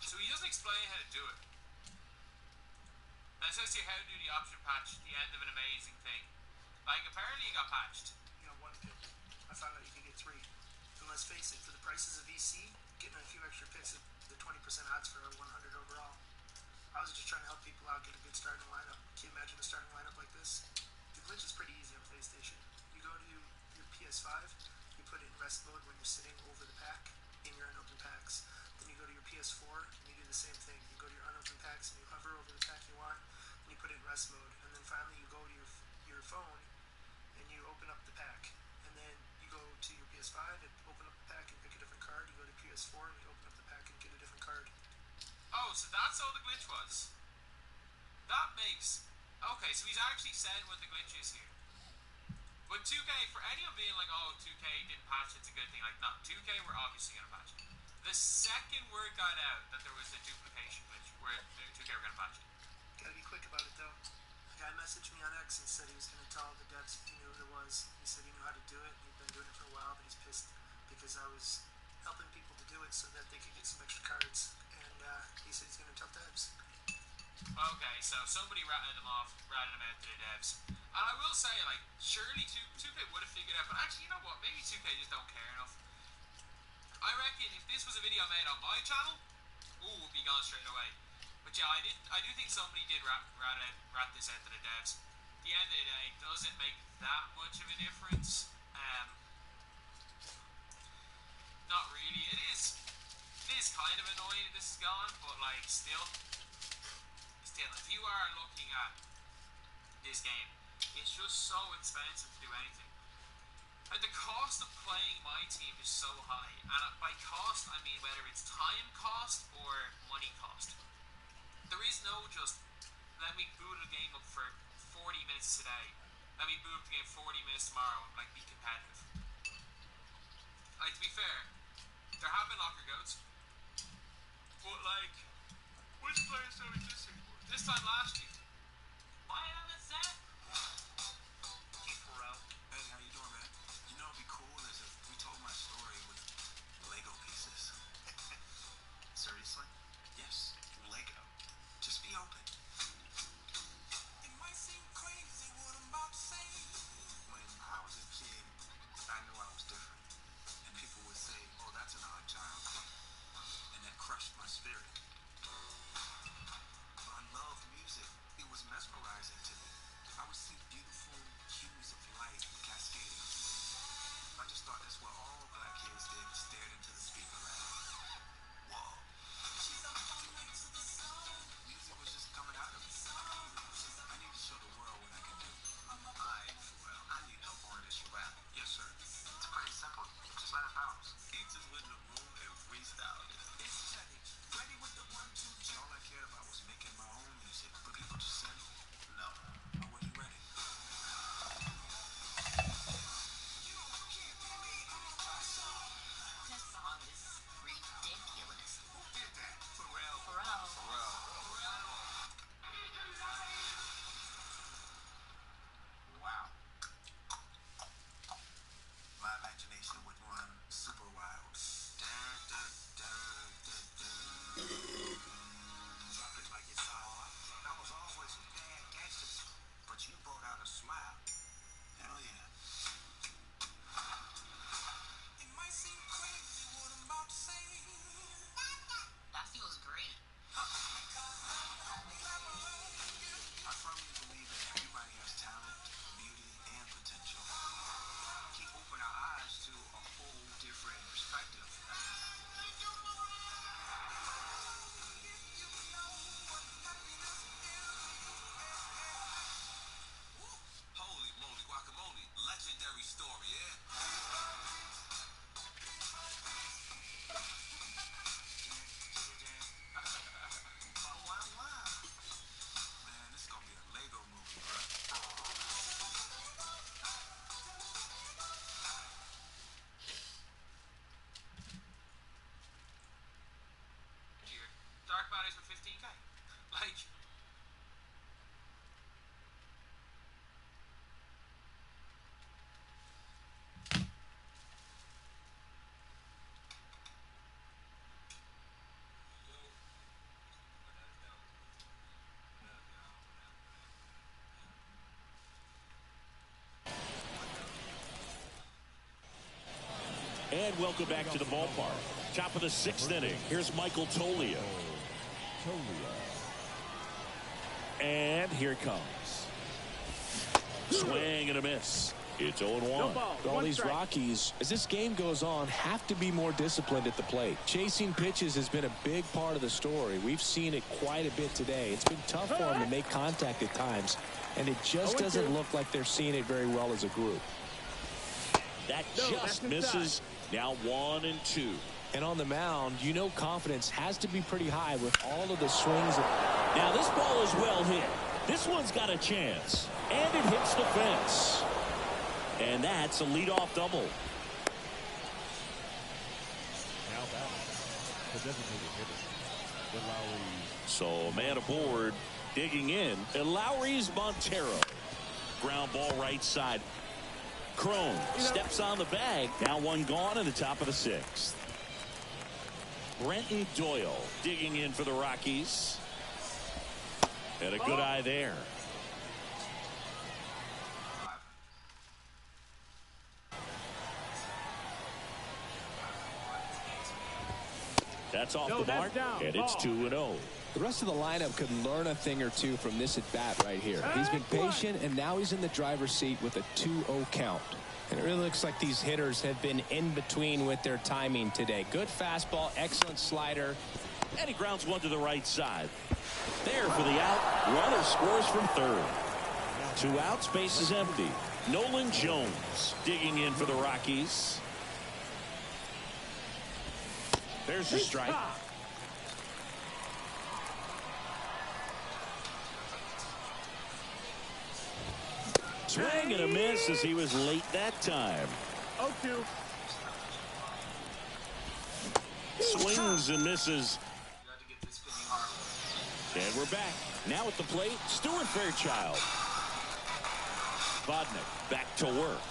So he doesn't explain how to do it. And it says here how to do the option patch, the end of an amazing thing. Like, apparently it got patched. You know, 1 pick. I found out you can get 3. And let's face it, for the prices of VC, getting a few extra picks at the 20% odds for a 100 overall. I was just trying to help people out, get a good starting lineup. Can you imagine a starting lineup like this? The glitch is pretty easy on PlayStation. You go to your PS5, you put it in rest mode when you're sitting over the pack in your unopened packs. Then you go to your PS4 and you do the same thing. You go to your unopened packs and you hover over the pack you want and you put it in rest mode. And then finally you go to your phone and you open up the pack. And then you go to your PS5 and open up the pack and pick a different card. You go to PS4 and you open up the pack and get a different card. Oh, so that's all the glitch was. That makes... Okay, so he's actually said what the glitch is here. But 2K, for anyone being like, oh, 2K didn't patch, it's a good thing. Like, no, 2K were obviously going to patch it. The second word got out that there was a duplication glitch, where 2K were going to patch it. Gotta be quick about it though. A guy messaged me on X and said he was gonna tell the devs he knew what it was. He said he knew how to do it. He'd been doing it for a while, but he's pissed because I was helping people to do it so that they could get some extra cards. And he said he's gonna tell devs. Okay, so somebody ratted them out to the devs. And I will say, like, surely 2K would have figured out, but actually, you know what? Maybe 2K just don't care enough. I reckon if this was a video made on my channel, ooh, would be gone straight away. But yeah, I do think somebody did rat this out to the devs. At the end of the day, does it make that much of a difference? Not really. It is kind of annoying that this is gone, but like still, if you are looking at this game, it's just so expensive to do anything. Like, the cost of playing my team is so high, and by cost I mean whether it's time cost or money cost. There is no just let me boot a game up for 40 minutes today, let me boot up the game 40 minutes tomorrow and like be competitive. Like, to be fair, there have been locker goats, but like, which players don't exist anymore? This time last year, why haven't that? Keith Burrell. Hey, how you doing, man? You know, it'd be cool as if we told my story with Lego pieces. Seriously? Yes, Lego. just be open. It might seem crazy what I'm about to say. When I was a kid, I knew I was different. And people would say, oh, that's an odd child. And that crushed my spirit. But I love music. And welcome back to the ballpark. Top of the 6th inning. Here's Michael Toglia. And here it comes. Swing and a miss. It's 0-1. All these Rockies, as this game goes on, have to be more disciplined at the plate. Chasing pitches has been a big part of the story. We've seen it quite a bit today. It's been tough for them to make contact at times, and it just doesn't look like they're seeing it very well as a group. That just misses. Now 1-2. And on the mound, you know confidence has to be pretty high with all of the swings. Now this ball is well hit. This one's got a chance. And it hits the fence. And that's a leadoff double. Now back. The designated hitter. So man aboard, digging in. Lowry's Montero. Ground ball right side. Crone steps on the bag. Now one gone in the top of the 6th. Brenton Doyle digging in for the Rockies. And a good eye there. That's off the mark, and it's 2-0. The rest of the lineup could learn a thing or two from this at-bat right here. He's been patient, and now he's in the driver's seat with a 2-0 count. And it really looks like these hitters have been in between with their timing today. Good fastball, excellent slider. And he grounds one to the right side. There for the out. Runner scores from third. 2 outs, base is empty. Nolan Jones digging in for the Rockies. There's the strike. Swing and a miss as he was late that time. 0-2. Swings and misses. And we're back. Now at the plate, Stuart Fairchild. Vodnik back to work.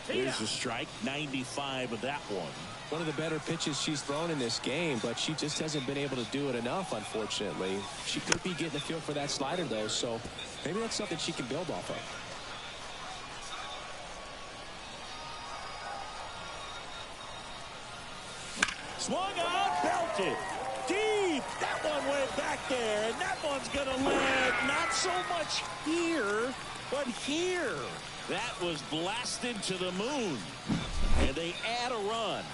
There's a strike. 95 of that one. One of the better pitches she's thrown in this game, but she just hasn't been able to do it enough, unfortunately. She could be getting a feel for that slider, though, so maybe that's something she can build off of. Swung out, belted. Deep. That one went back there, and that one's going to land not so much here, but here. That was blasted to the moon, and they add a run.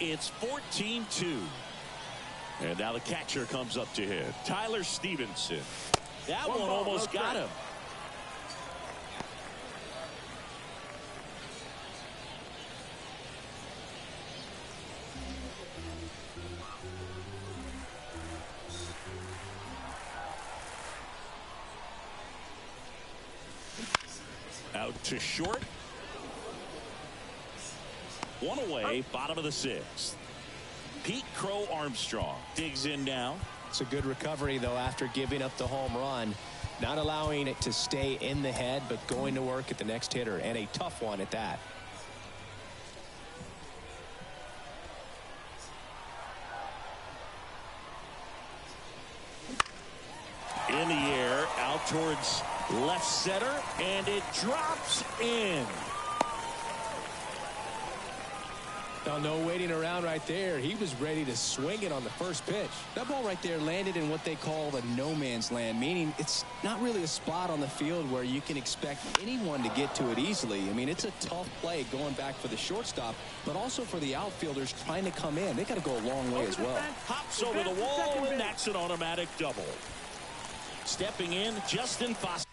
It's 14-2. And now the catcher comes up to hit. Tyler Stevenson. That one almost got him. Out to short. One away, bottom of the 6th. Pete Crow Armstrong digs in now. It's a good recovery, though, after giving up the home run. Not allowing it to stay in the head, but going to work at the next hitter, and a tough one at that. In the air, out towards left center, and it drops in. Now, no waiting around right there. He was ready to swing it on the first pitch. That ball right there landed in what they call the no man's land, meaning it's not really a spot on the field where you can expect anyone to get to it easily. I mean, it's a tough play going back for the shortstop, but also for the outfielders trying to come in. They got to go a long way as well. Hops over the wall, and that's an automatic double. Stepping in, Justin Foster.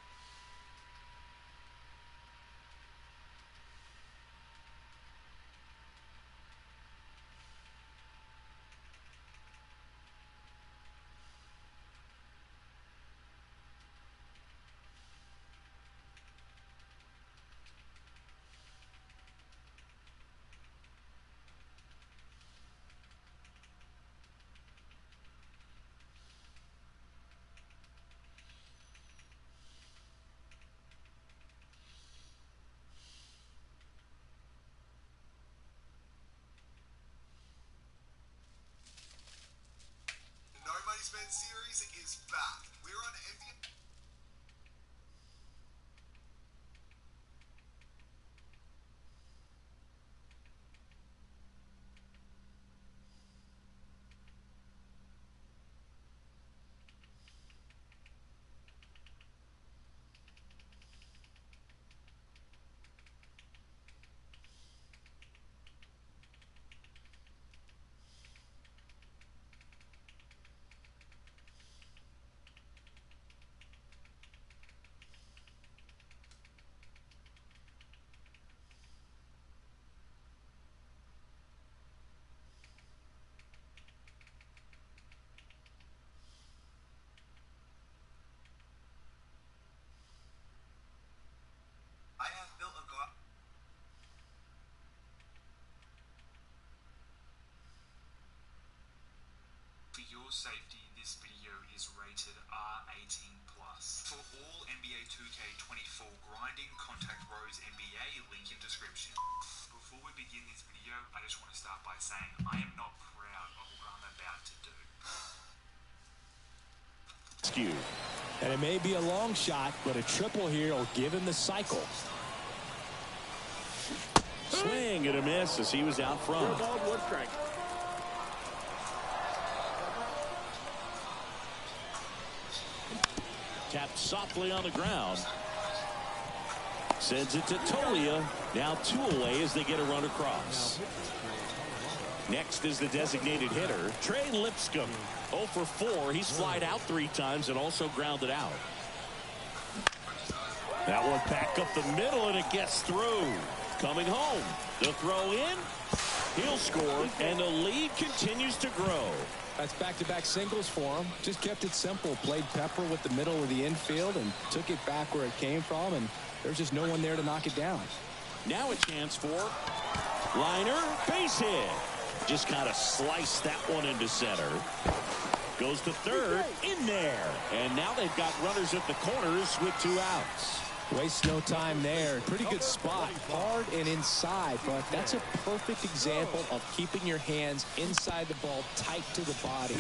Spend series is back. We're on NBA. I have built a God. For your safety, this video is rated R18+. For all NBA 2K24 grinding, contact Rose NBA, link in description. Before we begin this video, I just want to start by saying I am not proud of what I'm about to do. And it may be a long shot, but a triple here will give him the cycle. Swing and a miss as he was out front. Ball, one strike. Tapped softly on the ground. Sends it to Tolia. Now 2 away as they get a run across. Next is the designated hitter, Trey Lipscomb. 0 for 4. He's flied out 3 times and also grounded out. That one back up the middle, and it gets through. Coming home. The throw in. He'll score, and the lead continues to grow. That's back-to-back singles for him. Just kept it simple. Played pepper with the middle of the infield and took it back where it came from, and there's just no one there to knock it down. Now a chance for liner, base hit. Just kind of sliced that one into center. Goes to third, in there. And now they've got runners at the corners with 2 outs. Waste no time there. Pretty good spot. Hard and inside, but that's a perfect example of keeping your hands inside the ball, tight to the body.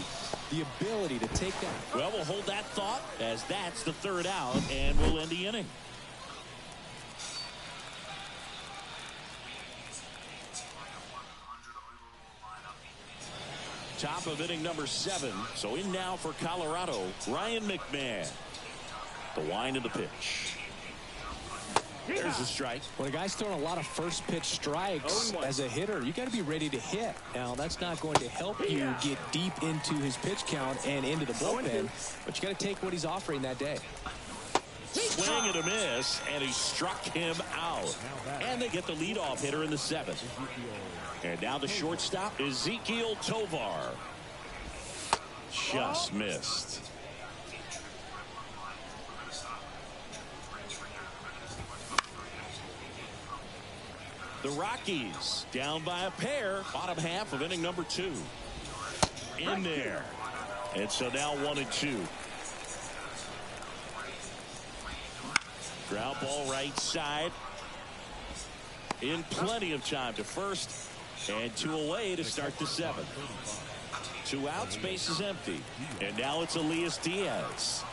The ability to take that. Well, we'll hold that thought as that's the 3rd out, and we'll end the inning. Top of inning number 7. So in now for Colorado, Ryan McMahon. The wind of the pitch. There's a strike. When a guy's throwing a lot of first pitch strikes as a hitter, you got to be ready to hit. Now, that's not going to help you get deep into his pitch count and into the bullpen, but you got to take what he's offering that day. Swing and a miss, and he struck him out. And they get the leadoff hitter in the 7th. And now the shortstop, Ezekiel Tovar. Just missed. The Rockies down by a pair, bottom half of inning number 2. In there. And so now 1-2. Ground ball right side. In plenty of time to first. And 2 away to start the 7th. 2 outs, base is empty. And now it's Elias Diaz.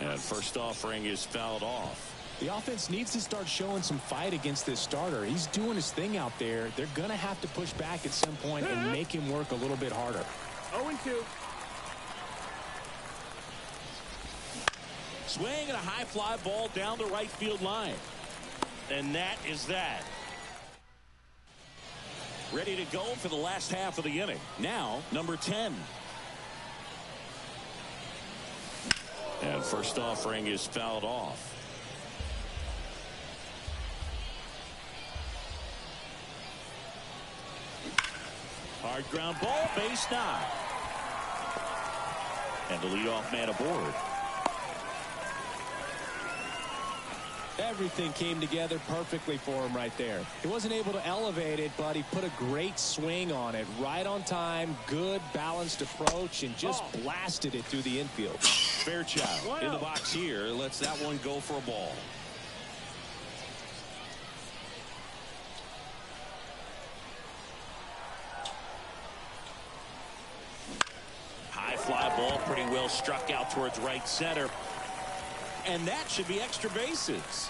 And first offering is fouled off. The offense needs to start showing some fight against this starter. He's doing his thing out there. They're going to have to push back at some point and make him work a little bit harder. 0-2. Swing and a high fly ball down the right field line. And that is that. Ready to go for the last half of the inning. Now, number 10. And first offering is fouled off. Hard ground ball, base knock. And the leadoff man aboard. Everything came together perfectly for him right there. He wasn't able to elevate it, but he put a great swing on it. Right on time, good balanced approach, and just blasted it through the infield. Fairchild in the box here lets that one go for a ball. High fly ball, pretty well struck out towards right center. And that should be extra bases.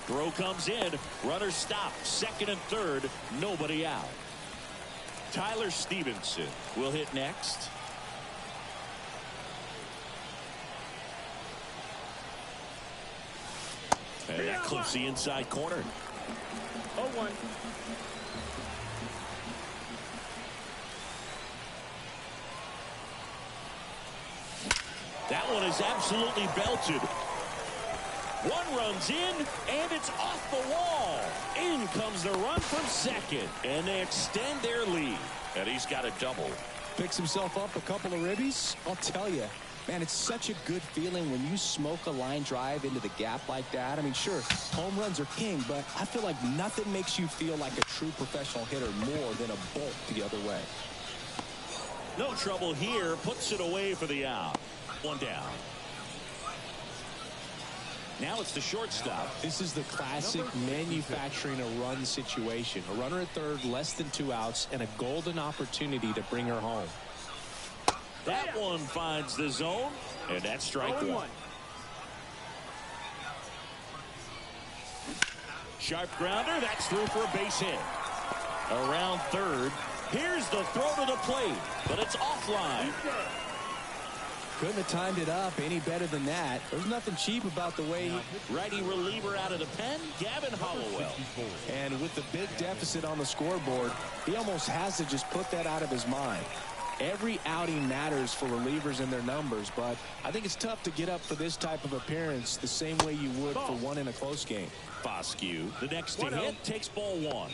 Throw comes in. Runner stopped. Second and third. Nobody out. Tyler Stevenson will hit next. And that clips the inside corner. 0-1. That one is absolutely belted. One runs in, and it's off the wall. In comes the run from second, and they extend their lead. And he's got a double. Picks himself up a couple of ribbies. I'll tell you, man, it's such a good feeling when you smoke a line drive into the gap like that. I mean, sure, home runs are king, but I feel like nothing makes you feel like a true professional hitter more than a bolt the other way. No trouble here. Puts it away for the out. One down. Now it's the shortstop. This is the classic manufacturing a run situation. A runner at third, less than 2 outs, and a golden opportunity to bring her home. That one finds the zone, and that's strike one. Sharp grounder. That's through for a base hit. Around third. Here's the throw to the plate, but it's offline. Couldn't have timed it up any better than that. There's nothing cheap about the way Righty reliever out of the pen, Gavin Hollowell. And with the big deficit on the scoreboard, he almost has to just put that out of his mind. Every outing matters for relievers and their numbers, but I think it's tough to get up for this type of appearance the same way you would for one in a close game. Foscue, the next to hit, takes ball one.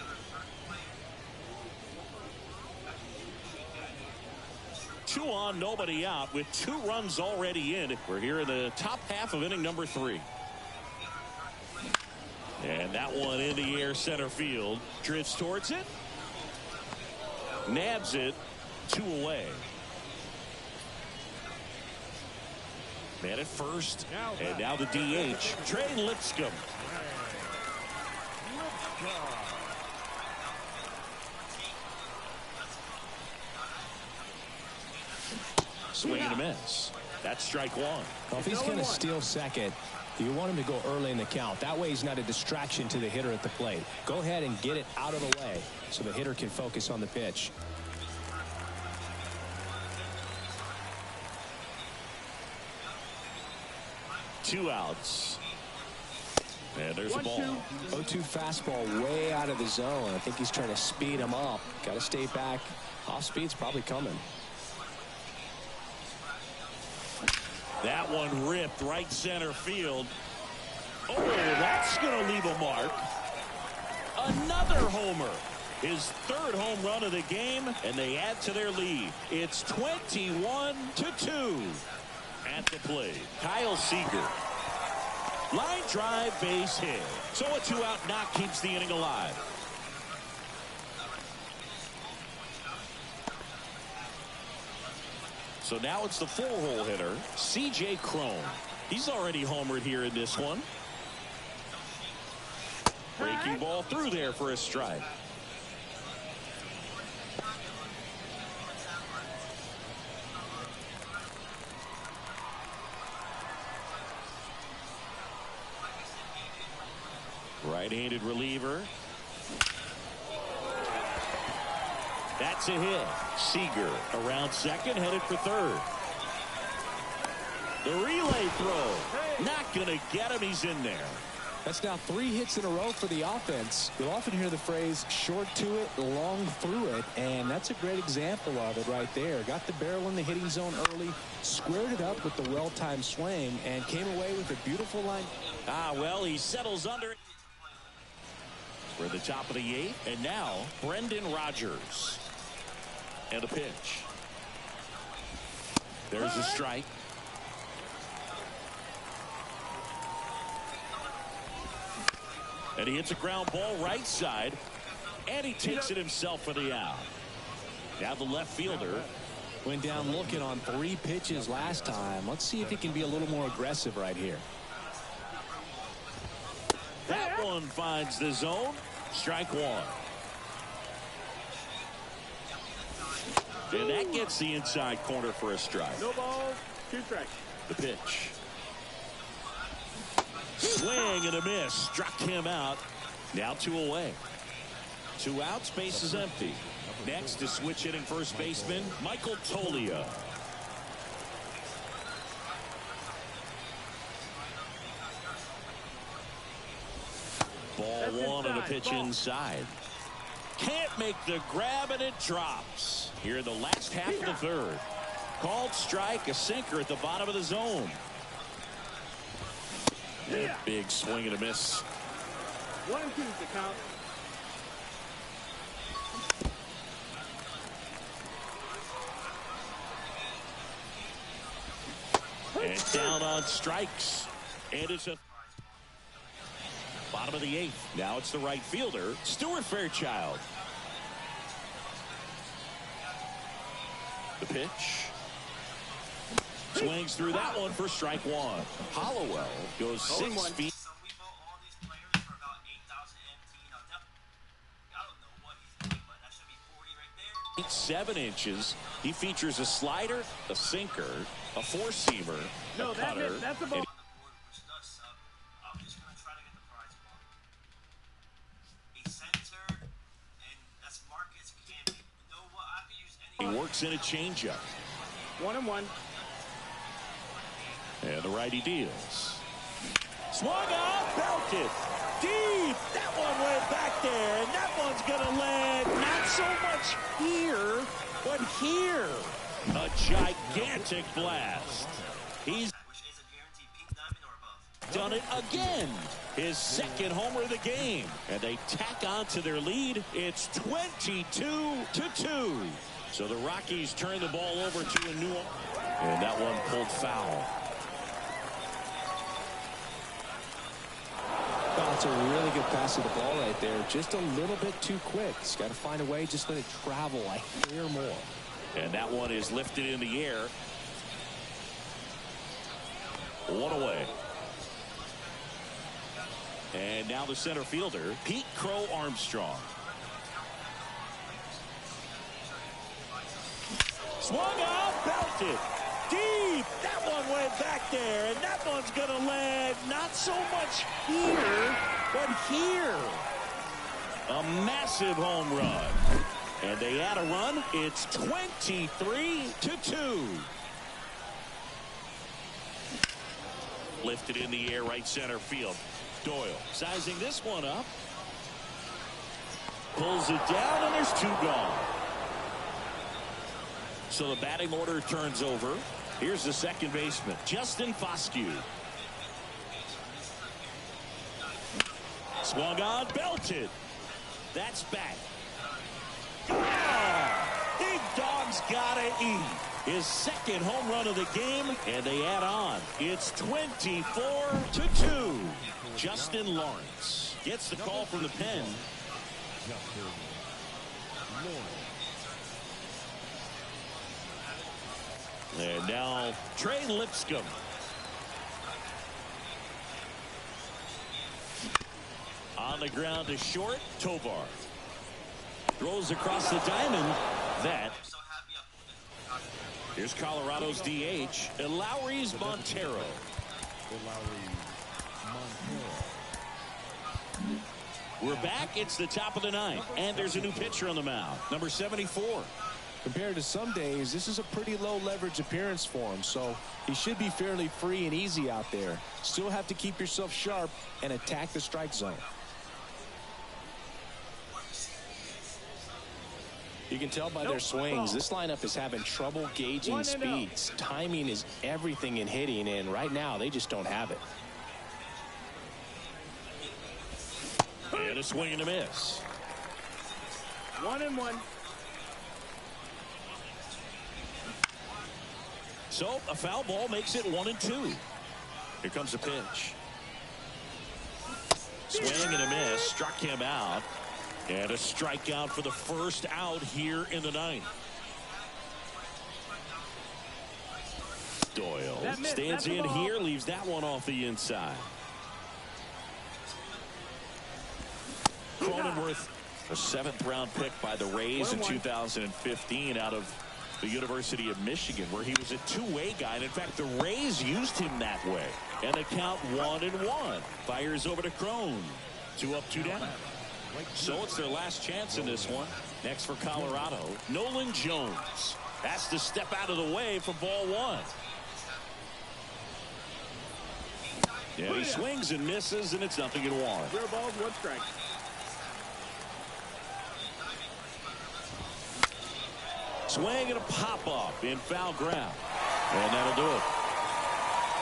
Two on, nobody out with 2 runs already in. We're here in the top half of inning number 3. And that one in the air center field. Drifts towards it. Nabs it. 2 away. Man at first. And now the DH. Trey Lipscomb. Swing and a miss. That's strike one. Well, if he's going to steal second, you want him to go early in the count. That way he's not a distraction to the hitter at the plate. Go ahead and get it out of the way so the hitter can focus on the pitch. Two outs. And there's a ball. 0-2 fastball way out of the zone. I think he's trying to speed him up. Got to stay back. Off speed's probably coming. That one ripped right center field. Oh, that's going to leave a mark. Another homer. His 3rd home run of the game, and they add to their lead. It's 21-2 at the plate. Kyle Seager. Line drive, base hit. So a 2-out knock keeps the inning alive. So now it's the 4-hole hitter, C.J. Cron. He's already homered here in this one. Breaking ball through there for a strike. Right-handed reliever. That's a hit. Seager around second, headed for third. The relay throw. Not going to get him. He's in there. That's now 3 hits in a row for the offense. You'll often hear the phrase short to it, long through it, and that's a great example of it right there. Got the barrel in the hitting zone early, squared it up with the well-timed swing, and came away with a beautiful line. Well, he settles under it. We're at the top of the 8th, and now Brendan Rodgers. And a pitch. There's a strike. And he hits a ground ball right side, and he takes it himself for the out. Now the left fielder went down looking on 3 pitches last time. Let's see if he can be a little more aggressive right here. That one finds the zone. Strike 1. And that gets the inside corner for a strike. No balls, 2 strikes. The pitch. Swing and a miss. Struck him out. Now 2 away. 2 outs. Base is empty. Next is switch hitting first baseman Michael Toglia. Ball 1 and a pitch inside. Can't make the grab, and it drops. Here in the last half of the 3rd. Called strike, a sinker at the bottom of the zone. And big swing and a miss. 1 and 2 is the count. And down on strikes. And it's a bottom of the 8th. Now it's the right fielder, Stuart Fairchild. The pitch. Swings through that one for strike 1. Hollowell goes 6 feet. So we bought all these players for about 8,000 MT. I don't know what he's doing, but that should be 40 right there. 7 inches. He features a slider, a sinker, a 4-seamer, a cutter. That's a ball. I'm just going to try to get the prize ball. A center, and that's Marcus Camby. You know what? I could use any. He works in a changeup. 1 and 1. And the righty deals. Swung out, belted. Deep. That one went back there, and that one's going to land not so much here, but here. A gigantic blast. He's Which is a guaranteed pink diamond or above. done it again. His 2nd homer of the game. And they tack on to their lead. It's 22-2. So the Rockies turn the ball over to a new. And that one pulled foul. That's a really good pass of the ball right there. Just a little bit too quick. He's got to find a way. Just let it travel a hair more. And that one is lifted in the air. 1 away. And now the center fielder, Pete Crow Armstrong. Swung out, belted. Deep. That one went back there, and that one's going to land not so much here, but here. A massive home run. And they add a run. It's 23-2. Lifted in the air, right center field. Doyle sizing this one up. Pulls it down, and there's 2 gone. So the batting order turns over. Here's the second baseman, Justin Foscue. Swung on, belted. That's back. Big Dog's gotta eat. His 2nd home run of the game, and they add on. It's 24-2. Justin Lawrence gets the call from the pen. And now Trey Lipscomb. On the ground to short, Tovar. Throws across the diamond. That. Here's Colorado's DH, Eleuris Montero. We're back. It's the top of the ninth, and there's a new pitcher on the mound, number 74. Compared to some days, this is a pretty low leverage appearance for him, so he should be fairly free and easy out there. Still have to keep yourself sharp and attack the strike zone. You can tell by their swings, this lineup is having trouble gauging speeds. Timing is everything in hitting, and right now they just don't have it. And a swing and a miss. 1-1. So a foul ball makes it 1-2. Here comes the pitch. Swing and a miss. Struck him out. And a strikeout for the first out here in the ninth. Doyle stands in here, leaves that one off the inside. Cronenworth, a 7th-round pick by the Rays in 2015 out of the University of Michigan, where he was a two-way guy. And in fact, the Rays used him that way. And the count 1-1. Fires over to Crone. 2 up, 2 down. So it's their last chance in this one. Next for Colorado, Nolan Jones has to step out of the way for ball 1. Yeah, he swings and misses, and it's 0-1. 0 balls, 1 strike. Swing and a pop-up in foul ground. And that'll do it.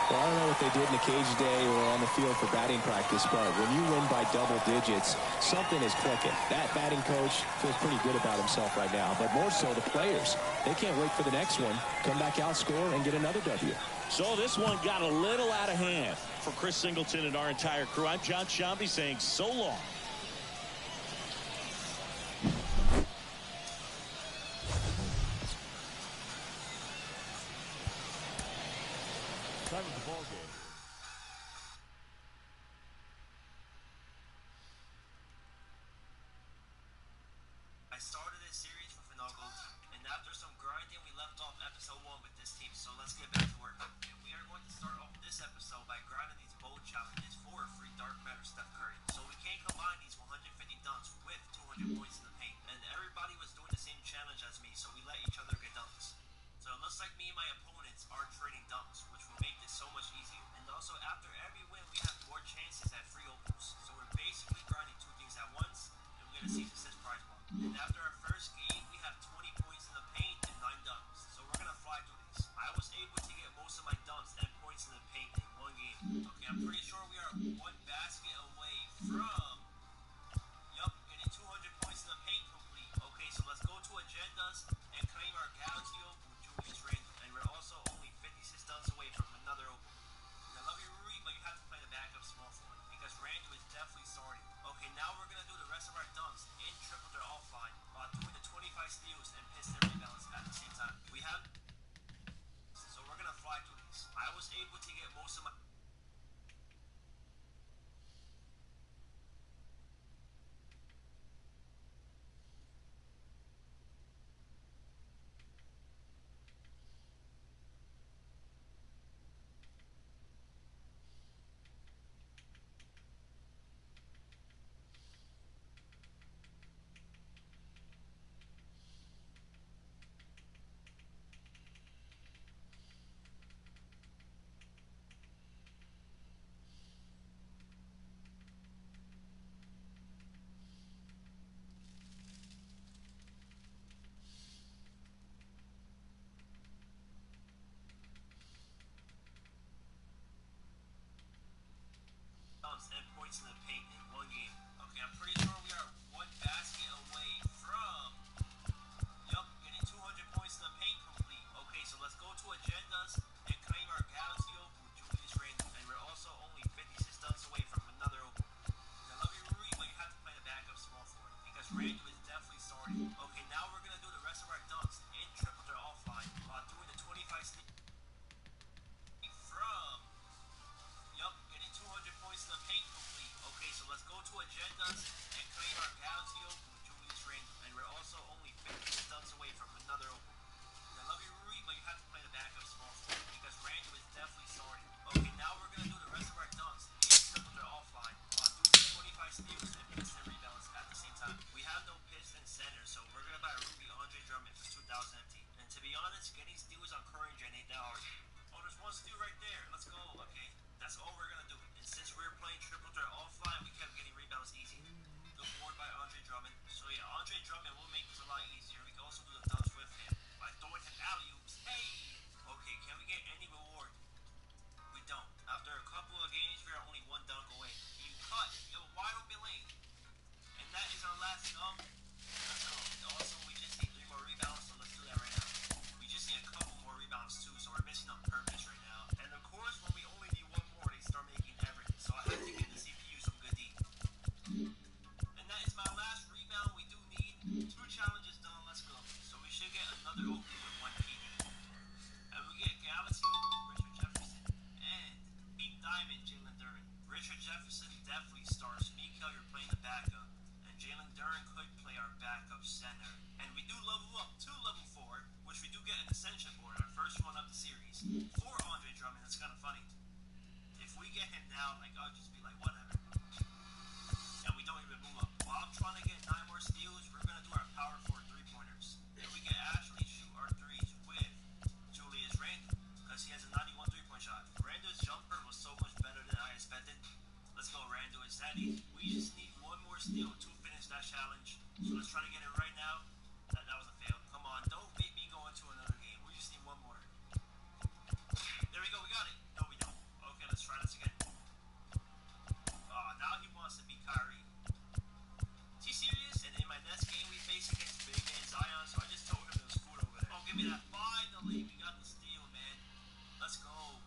Well, I don't know what they did in the cage day or on the field for batting practice, but when you win by double digits, something is clicking. That batting coach feels pretty good about himself right now, but more so the players. They can't wait for the next one, come back out, score, and get another W. So this one got a little out of hand for Chris Singleton and our entire crew. I'm John Sciambi saying so long. Time of the ball game. I started this series with an all-gold team, and after some grinding, we left off episode 1 with this team, so let's get back to work. And we are going to start off this episode by grinding these bold challenges for a free dark matter Steph Curry. So we can't combine these 150 dunks with 200 points in the paint, and everybody was doing the same challenge as me, so we let each other get dunks. So it looks like me and my opponents are trading dunks, which will make this so much easier. And also, after every win, we have more chances at free opens. So we're basically grinding 2 things at once, and we're going to see if it says prize ball. And after our first game, we have 20 points in the paint and 9 dunks. So we're going to fly through these. I was able to get most of my dunks and points in the paint in 1 game. Okay, I'm pretty sure we are 1 basket away from, getting 200 points in the paint complete. Okay, so let's go to agendas and claim our Galaxy Open with Julius Randle. And we're also only 56 dunks away from another open. And I love you, Rui, but you have to play the backup small forward because Randle is definitely starting. Okay, now we're going to do the rest of our dunks in triple their offline while doing the 25 steals and piston rebounds at the same time. We have, so we're going to fly through these. I was able to get most of my and points in the paint in 1 game. Okay, I'm pretty sure we are 1 basket away from, getting 200 points in the paint complete. Okay, so let's go to agendas and claim our Galaxy Open with Julius Randle. And we're also only 56 dunks away from another open. I love you, Rui, but you have to play the backup small forward because Randle is definitely starting. Okay, now we're going to do the rest of our dunks in triple their offline while doing the 25 sneak from, getting 200 points in the paint complete. Okay, so let's go to agendas and getting steals on Curry and Jay ain't that hard. Oh, there's one steal right there. Let's go. Okay, that's all we're gonna do. And since we're playing triple threat offline, we kept getting rebounds easy. Good board by Andre Drummond. So yeah, Andre Drummond will make this a lot easier. We can also do the dunks with him by throwing him alley-oops. Hey! Okay, can we get any reward? We don't. After a couple of games, we are only one dunk away. You cut. You have a wide open lane. And that is our last dunk. Let's go. Also, we just need 3 more rebounds, so let's do that right now. We just need a couple more rebounds too, so we're missing on purpose right now. And of course, when we only need one more, they start making everything. So I have to give the CPU some good D. And that is my last rebound. We do need 2 challenges done. Let's go. So we should get another open with 1 PD. And we get Galaxy open, Richard Jefferson, and Pete Diamond, Jalen Duren. Richard Jefferson definitely starts. Mikael, you're playing the backup. And Jalen Duren could play our backup center. And we do level up to level 4, which we do get an ascension board, our first one of the series, for Andre Drummond. That's kind of funny. If we get him now, like, I'll just be like, whatever. And we don't even move up. While I'm trying to get 9 more steals, we're going to do our power 4 3-pointers. And we can actually shoot our threes with Julius Randle, because he has a 91 3-point shot. Randle's jumper was so much better than I expected. Let's go, Randle and Sadie. We just need 1 more steal to finish that challenge. So let's try to get it right now. That was a fail. Come on, don't make me go into another game. We just need 1 more. There we go, we got it. No, we don't. Okay, let's try this again. Now he wants to be Kyrie. Is he serious? And in my next game we face against Big Man Zion, so I just told him to scoot over there. Oh, give me that. Finally, we got the steal, man. Let's go.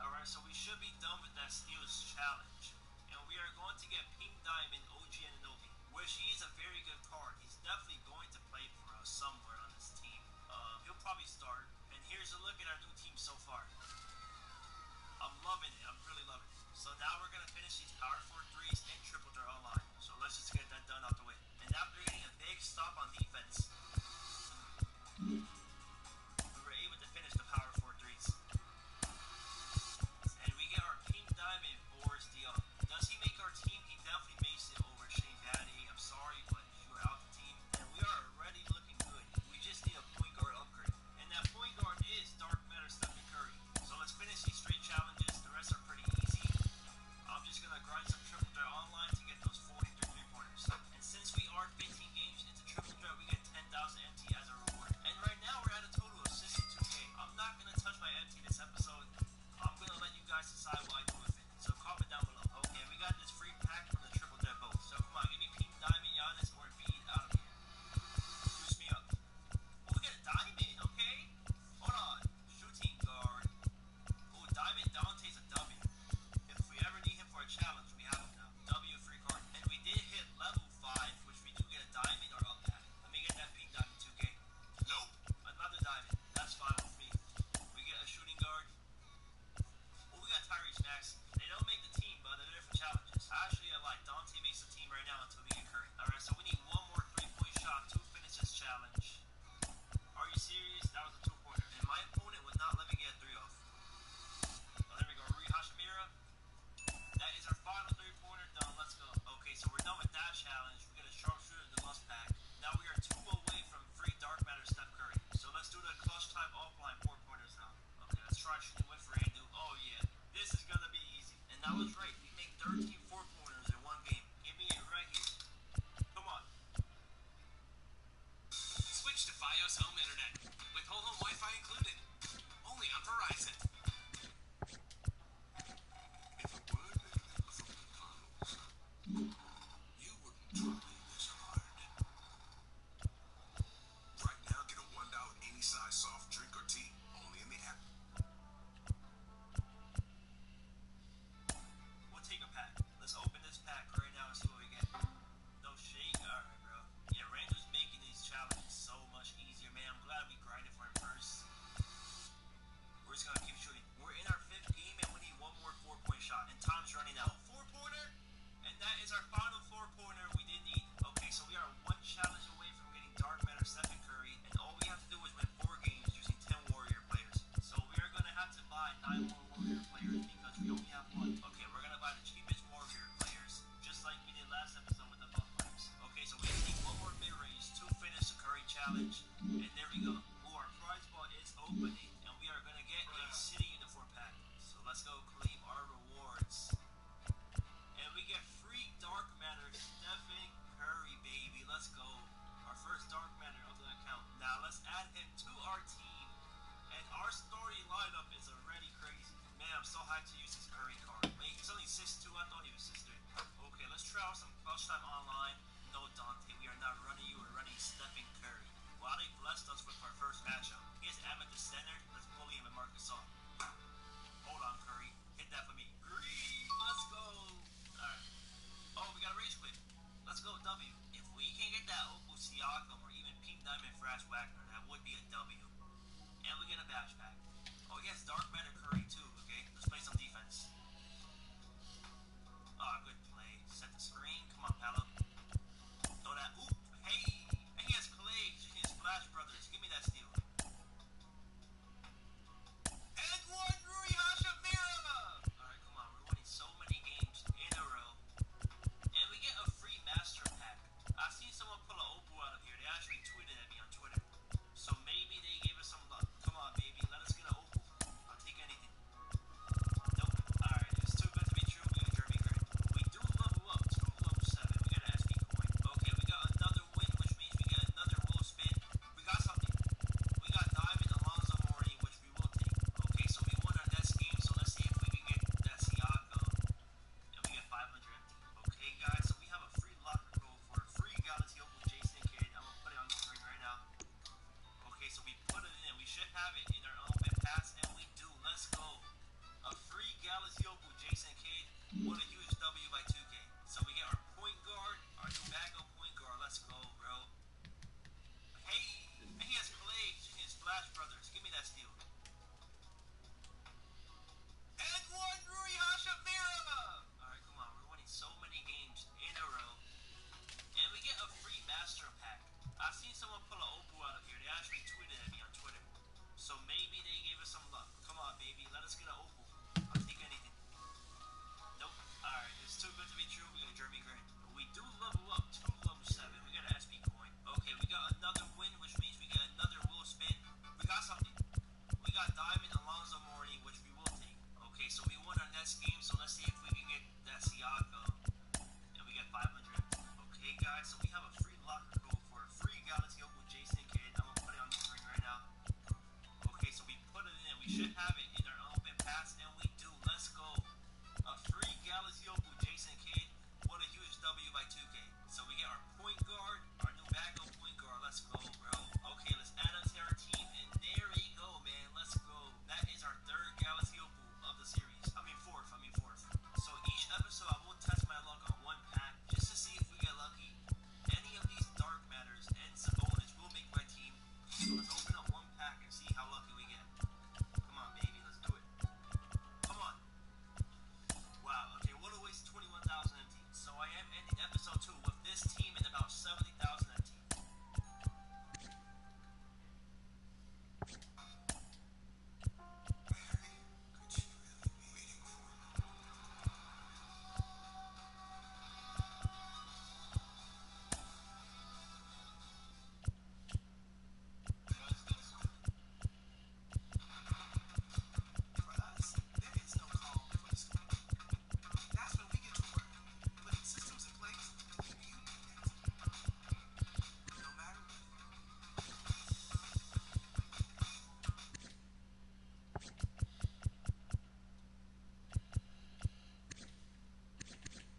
Alright, so we should be done with that steals challenge. And we are going to get Pink Diamond, OG Anunoby, which he is a very good card. He's definitely going to play for us somewhere on this team. He'll probably start. And here's a look at our new team so far. I'm loving it. I'm really loving it. So now we're going to finish these power 4 threes and triple threat online. So let's just get that done out the way. And after getting a big stop on defense, we were able to finish the power 4 threes. And we get our Pink Diamond, Boris Diaw. Does he make our team? He definitely makes it over Shane Battier. I'm sorry, but you are out the team. And we are already looking good. We just need a point guard upgrade. And that point guard is Dark Matter Stephen Curry. So let's finish these straight challenges. The rest are pretty easy. I'm just going to grind some triple lineup is already crazy. Man, I'm so hyped to use this Curry card. Wait, he's only 6'2". I thought he was 6'3". Okay, let's try out some clutch time online. No, Dante, we are not running you. We're running Stephen Curry. Wow, they blessed us with our first matchup. He has Am at the center. Let's bully him and Marcus off. Hold on, Curry. Hit that for me. Green. Let's go. Alright. Oh, we got a rage quit. Let's go, W. If we can get that Opal Siakam or even Pink Diamond Frash Wagner, that would be a W. And we get a bash pack. Oh, he has Dark Matter Curry too, okay? Let's play some defense. Ah, good play. Set the screen. Come on, Paolo. Throw that. Oop. Hey. And he has Clay. His Splash Brothers. Give me that steal. And one Rui Hachimura. Alright, come on. We're winning so many games in a row. And we get a free master pack. I seen someone pull an Opal out of here. They actually tweeted at me on Twitter. So maybe they gave us some luck. Come on, baby. Let us get an Opal. I'll take anything. Nope. Alright, it's too good to be true. We got Jeremy Grant. We do level up to level 7. We got an SP coin. Okay, we got another win, which means we get another will spin. We got something. We got Diamond Alonzo Mourning, which we will take. Okay, so we won our next game, so let's see if we can get that Siakam. And we get 500 empty. Okay, guys, so we have a free locker code for a free Galaxy Opal Jason Kidd. I'm gonna put it on the screen right now. Okay, so we put it in. We should have it in our open pass, and we do. Let's go. A free Galaxy Opal Jason Kidd. What a huge W by 2K. So we get our point guard, our new backup point guard. Let's go, bro. Hey, and he has Clay, his Splash Brothers. Give me that steal. And one Rui Hachimura. Alright, come on. We're winning so many games in a row. And we get a free master pack. I seen someone pull an Opal out of here. They actually tweeted at me on Twitter. So maybe they gave us some luck. Come on, baby. Let us get an Opal. I'll take anything. Nope. Alright, it's too good to be true. We got Jeremy Grant. We do level up to level 7. We got an SP coin. Okay, we got another win, which means we get another will spin. We got something. We got Diamond Alonzo Mourning, which we will take. Okay, so we won our next game, so let's see if we can get that Siakam. And we get 500. Okay, guys, so we have a free locker code for a free Galaxy Opal Jason Kidd. I'm gonna put it on the screen right now. Okay, so we put it in. We should have it in our open pass, and we do. Let's go. A free Galaxy Opal Jason Kidd. What a huge W by 2K. So we get our point guard, our new backup point guard. Let's go, bro. Okay, let's add us to our team, and there we go, man. Let's go. That is our third Galaxy Opal of the series. I mean fourth. So each episode, I will test my luck on one pack just to see if we get lucky. Any of these Dark Matters and Sabonis will make my team. So let's open up one pack and see how lucky we get. Come on, baby. Let's do it. Come on. Wow. Okay, what a waste. 21,000 empty. So I am ending episode 2 with this team in about 70,000 empty.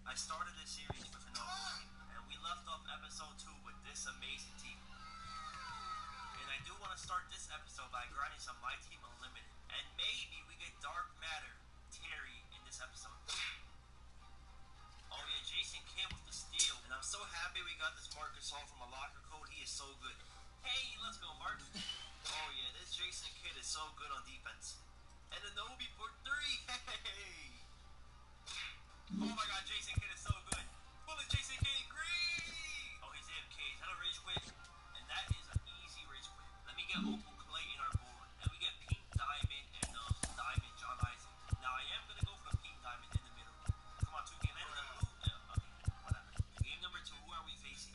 I started this series with an old team, and we left off episode 2 with this amazing team. And I do want to start this episode by grinding some My Team Unlimited, and maybe we get Dark Matter Terry in this episode. Oh yeah, Jason Kidd with the steal, and I'm so happy we got this Marcus Hall from a locker code. He is so good. Hey, let's go, Mark. Oh yeah, this Jason Kidd is so good on defense. And Anobi for 3. Hey. Oh my god, Jason Kidd is so good. Pull it, Jason Kidd. Green! Oh, he's AFK. Is that a rage quit? And that is an easy rage quit. Let me get Opal Clay in our board. And we get Pink Diamond and Diamond John Isaac. Now, I am going to go for the Pink Diamond in the middle. Come on, 2 game. And the blue. Yeah, okay, whatever. Game number 2, who are we facing?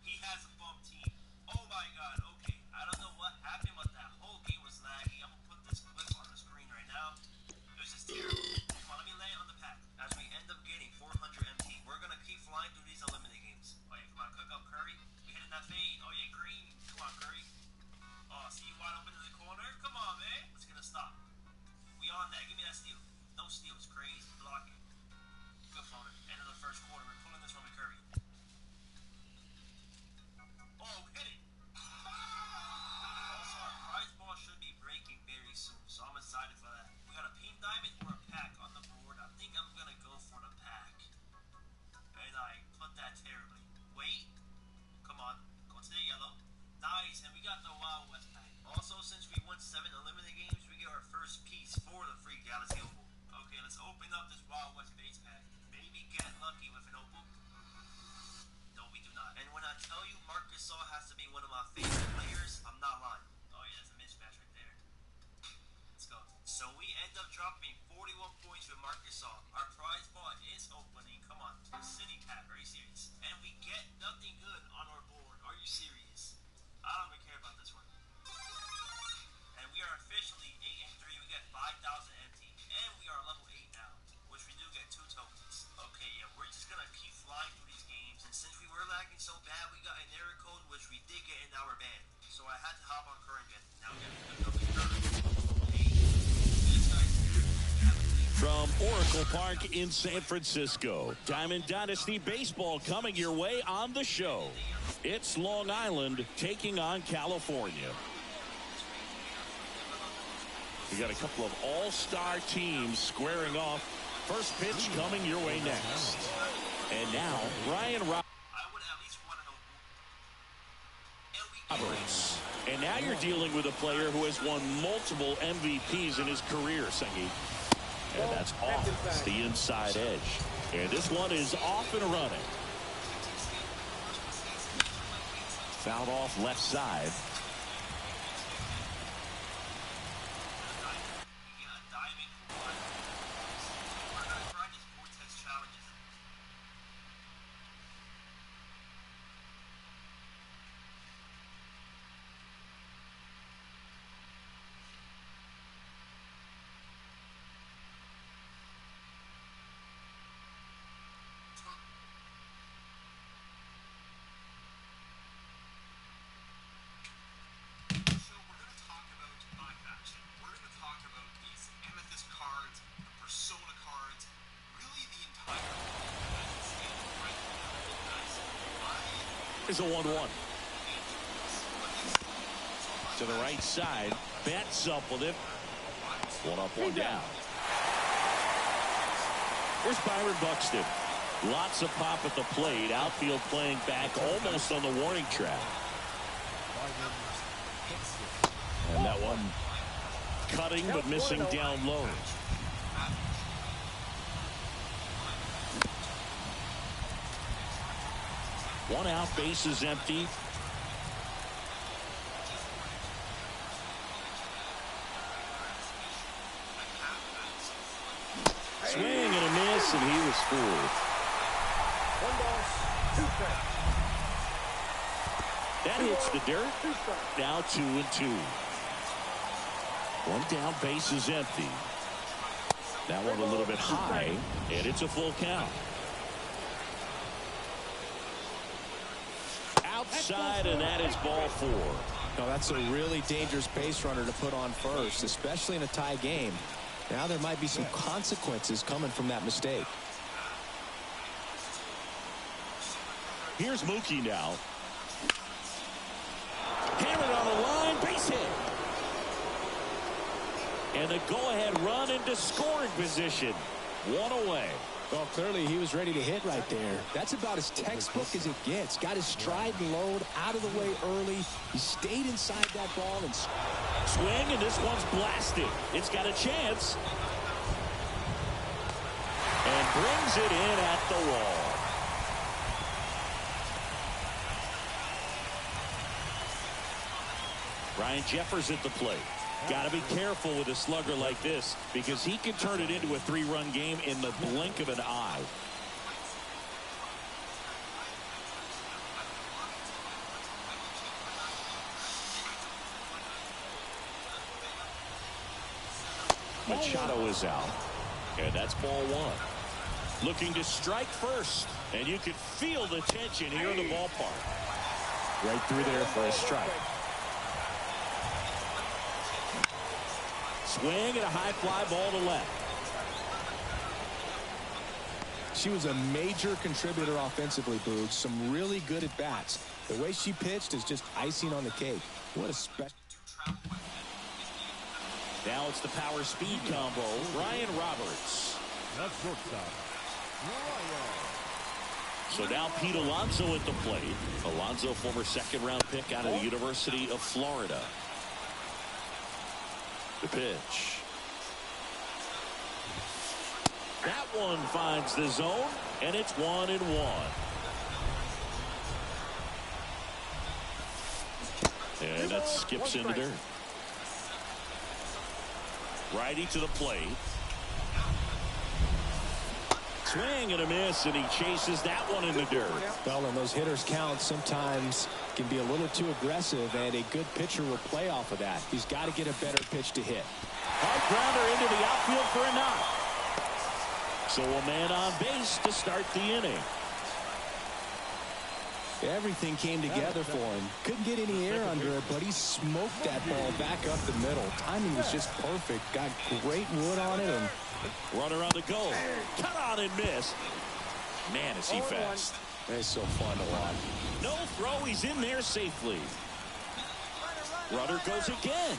He has a bump team. Oh my god, okay. I don't know what happened, but that whole game was laggy. I'm going to put this clip on the screen right now. It was just terrible. Come on, let me lay it on the pack. As we end up getting 400 that steal. No steals. Crazy. Blocking. Good floater. End of the first quarter. We're pulling this from McCurry. Oh, hit it. Also, our prize ball should be breaking very soon, so I'm excited for that. We got a pink diamond or a pack on the board. I think I'm going to go for the pack. And I put that terribly. Wait. Come on. Go to the yellow. Nice. And we got the Wild West pack. Also, since we won 7 eliminated games, we get our first piece for the free Galaxy Opal. Okay, let's open up this Wild West base pack. Maybe get lucky with an Opal. No, we do not. And when I tell you Marc Gasol has to be one of my favorite players, I'm not lying. Oh yeah, that's a mismatch right there. Let's go. So we end up dropping 41 points with Marc Gasol. Our prize ball is opening. Come on. City pack. Are you serious? And we get nothing good on our board. Are you serious? I don't even care about this one. And we are officially 8-3. We get 5,000 empty. And we are level 8 now, which we do get 2 tokens. Okay, yeah, we're just going to keep flying through these games. And since we were lagging so bad, we got an error code, which we did get in our band. So I had to hop on current gen. Now we have to go From Oracle Park in San Francisco, Diamond Dynasty Baseball coming your way on the show. It's Long Island taking on California. We got a couple of all-star teams squaring off. First pitch coming your way next. And now, Brian Roberts. And now you're dealing with a player who has won multiple MVPs in his career, Sengi. And that's off. It's the inside edge. And this one is off and running. Fouled off left side. Is a 1-1. To the right side. Bats up with it. 1 up, 1 down. Here's Byron Buxton. Lots of pop at the plate. Outfield playing back almost on the warning track. And that one cutting but missing down low. One out, base is empty. Swing and a miss, and he was fooled. That hits the dirt. Now 2-2. One down, base is empty. That one a little bit high, and it's a full count. Outside, and that is ball 4. No, that's a really dangerous base runner to put on first, especially in a tie game. Now there might be some consequences coming from that mistake. Here's Mookie now. Hammered on the line, base hit. And a go-ahead run into scoring position. 1 away. Well, clearly he was ready to hit right there. That's about as textbook as it gets. Got his stride and load out of the way early. He stayed inside that ball and swing, and this one's blasted. It's got a chance. And brings it in at the wall. Ryan Jeffers at the plate. Got to be careful with a slugger like this because he can turn it into a 3-run game in the blink of an eye. Machado is out. And that's ball 1. Looking to strike first. And you can feel the tension here in the ballpark. Right through there for a strike. Swing and a high fly ball to left. She was a major contributor offensively, Boog. Some really good at-bats. The way she pitched is just icing on the cake. What a special... Now it's the power speed combo. Ryan Roberts. That's shortstop. So now Pete Alonso at the plate. Alonso, former second-round pick out of the University of Florida. The pitch. That one finds the zone, and it's 1-1. And that skips into dirt. Righty to the plate. Swing and a miss, and he chases that one in the dirt. Well, and those hitters count sometimes can be a little too aggressive, and a good pitcher will play off of that. He's got to get a better pitch to hit. Hard grounder into the outfield for a knock. So a man on base to start the inning. Everything came together for him. Couldn't get any air under it, but he smoked that ball back up the middle. Timing was just perfect. Got great wood on it. And runner on the go. Cut on and miss. Man, is he fast. It's so fun to watch. No throw. He's in there safely. Runner goes again.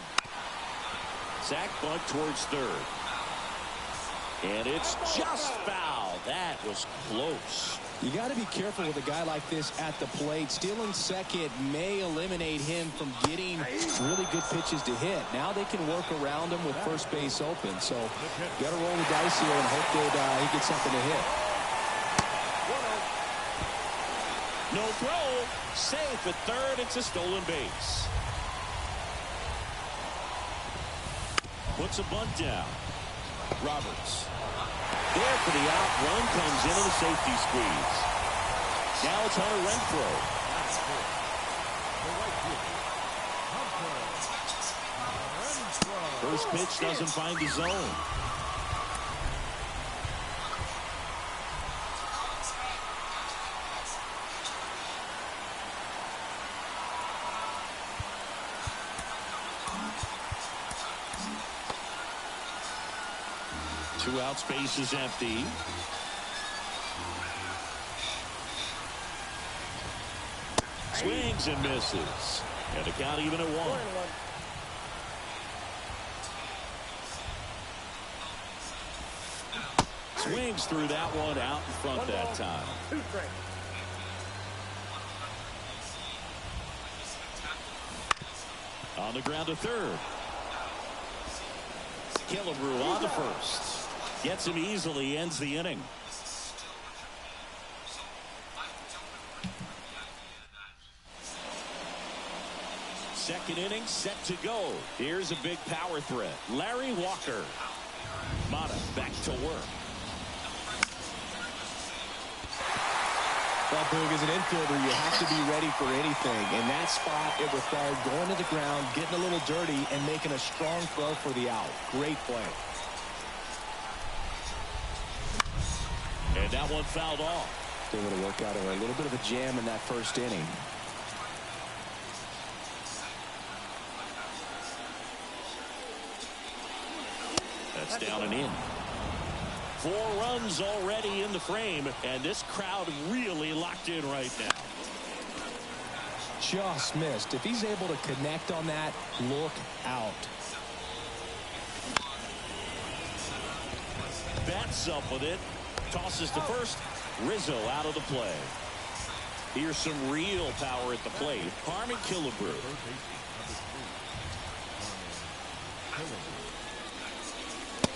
Sack bunt towards third. And it's just foul. That was close. You got to be careful with a guy like this at the plate. Stealing second may eliminate him from getting really good pitches to hit. Now they can work around him with first base open. So got to roll the dice here and hope that he gets something to hit. No throw. Safe at third. It's a stolen base. Puts a bunt down. Roberts. There for the out. Run comes into the safety squeeze. Now it's Hunter Renfroe. First pitch doesn't find the zone. Two out, space is empty. Swings and misses. And the count even at 1. Swings through that one out in front that time. On the ground to third. Killebrew on the first. Gets him easily, ends the inning. Second inning set to go. Here's a big power threat. Larry Walker. Mata back to work. Well, Boog, as an infielder, you have to be ready for anything. In that spot, it required going to the ground, getting a little dirty, and making a strong throw for the out. Great play. And that one fouled off. They would have worked out a little bit of a jam in that first inning. That's down and in. 4 runs already in the frame, and this crowd really locked in right now. Just missed. If he's able to connect on that, look out. Bats up with it. Tosses to first. Rizzo out of the play. Here's some real power at the plate. Harmon Killebrew.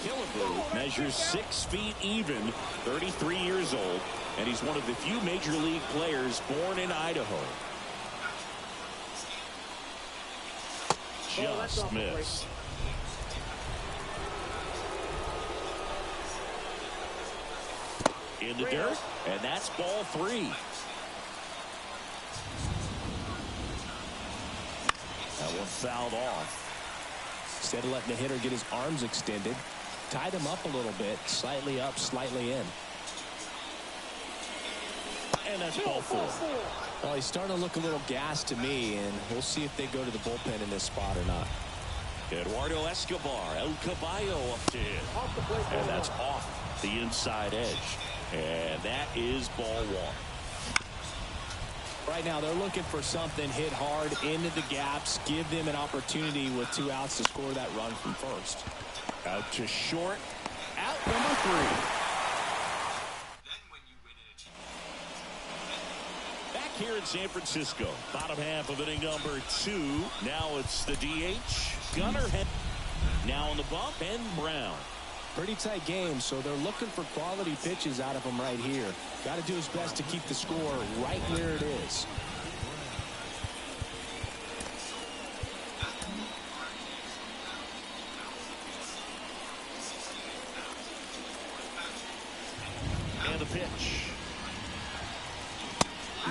Killebrew measures 6 feet even, 33 years old, and he's one of the few major league players born in Idaho. Just missed. In the dirt, and that's ball 3. That one fouled off. Instead of letting the hitter get his arms extended, tied him up a little bit, slightly up, slightly in. And that's ball 4. Well, he's starting to look a little gassed to me, and we'll see if they go to the bullpen in this spot or not. Eduardo Escobar, El Caballo up to hit. And that's off the inside edge. And that is ball one. Right now, they're looking for something, hit hard into the gaps, give them an opportunity with 2 outs to score that run from first. Out to short. Out number 3. Back here in San Francisco, bottom half of inning number 2. Now it's the DH, Gunnar Henderson. Now on the bump, and Brown. Pretty tight game, so they're looking for quality pitches out of him right here. Got to do his best to keep the score right where it is. And the pitch.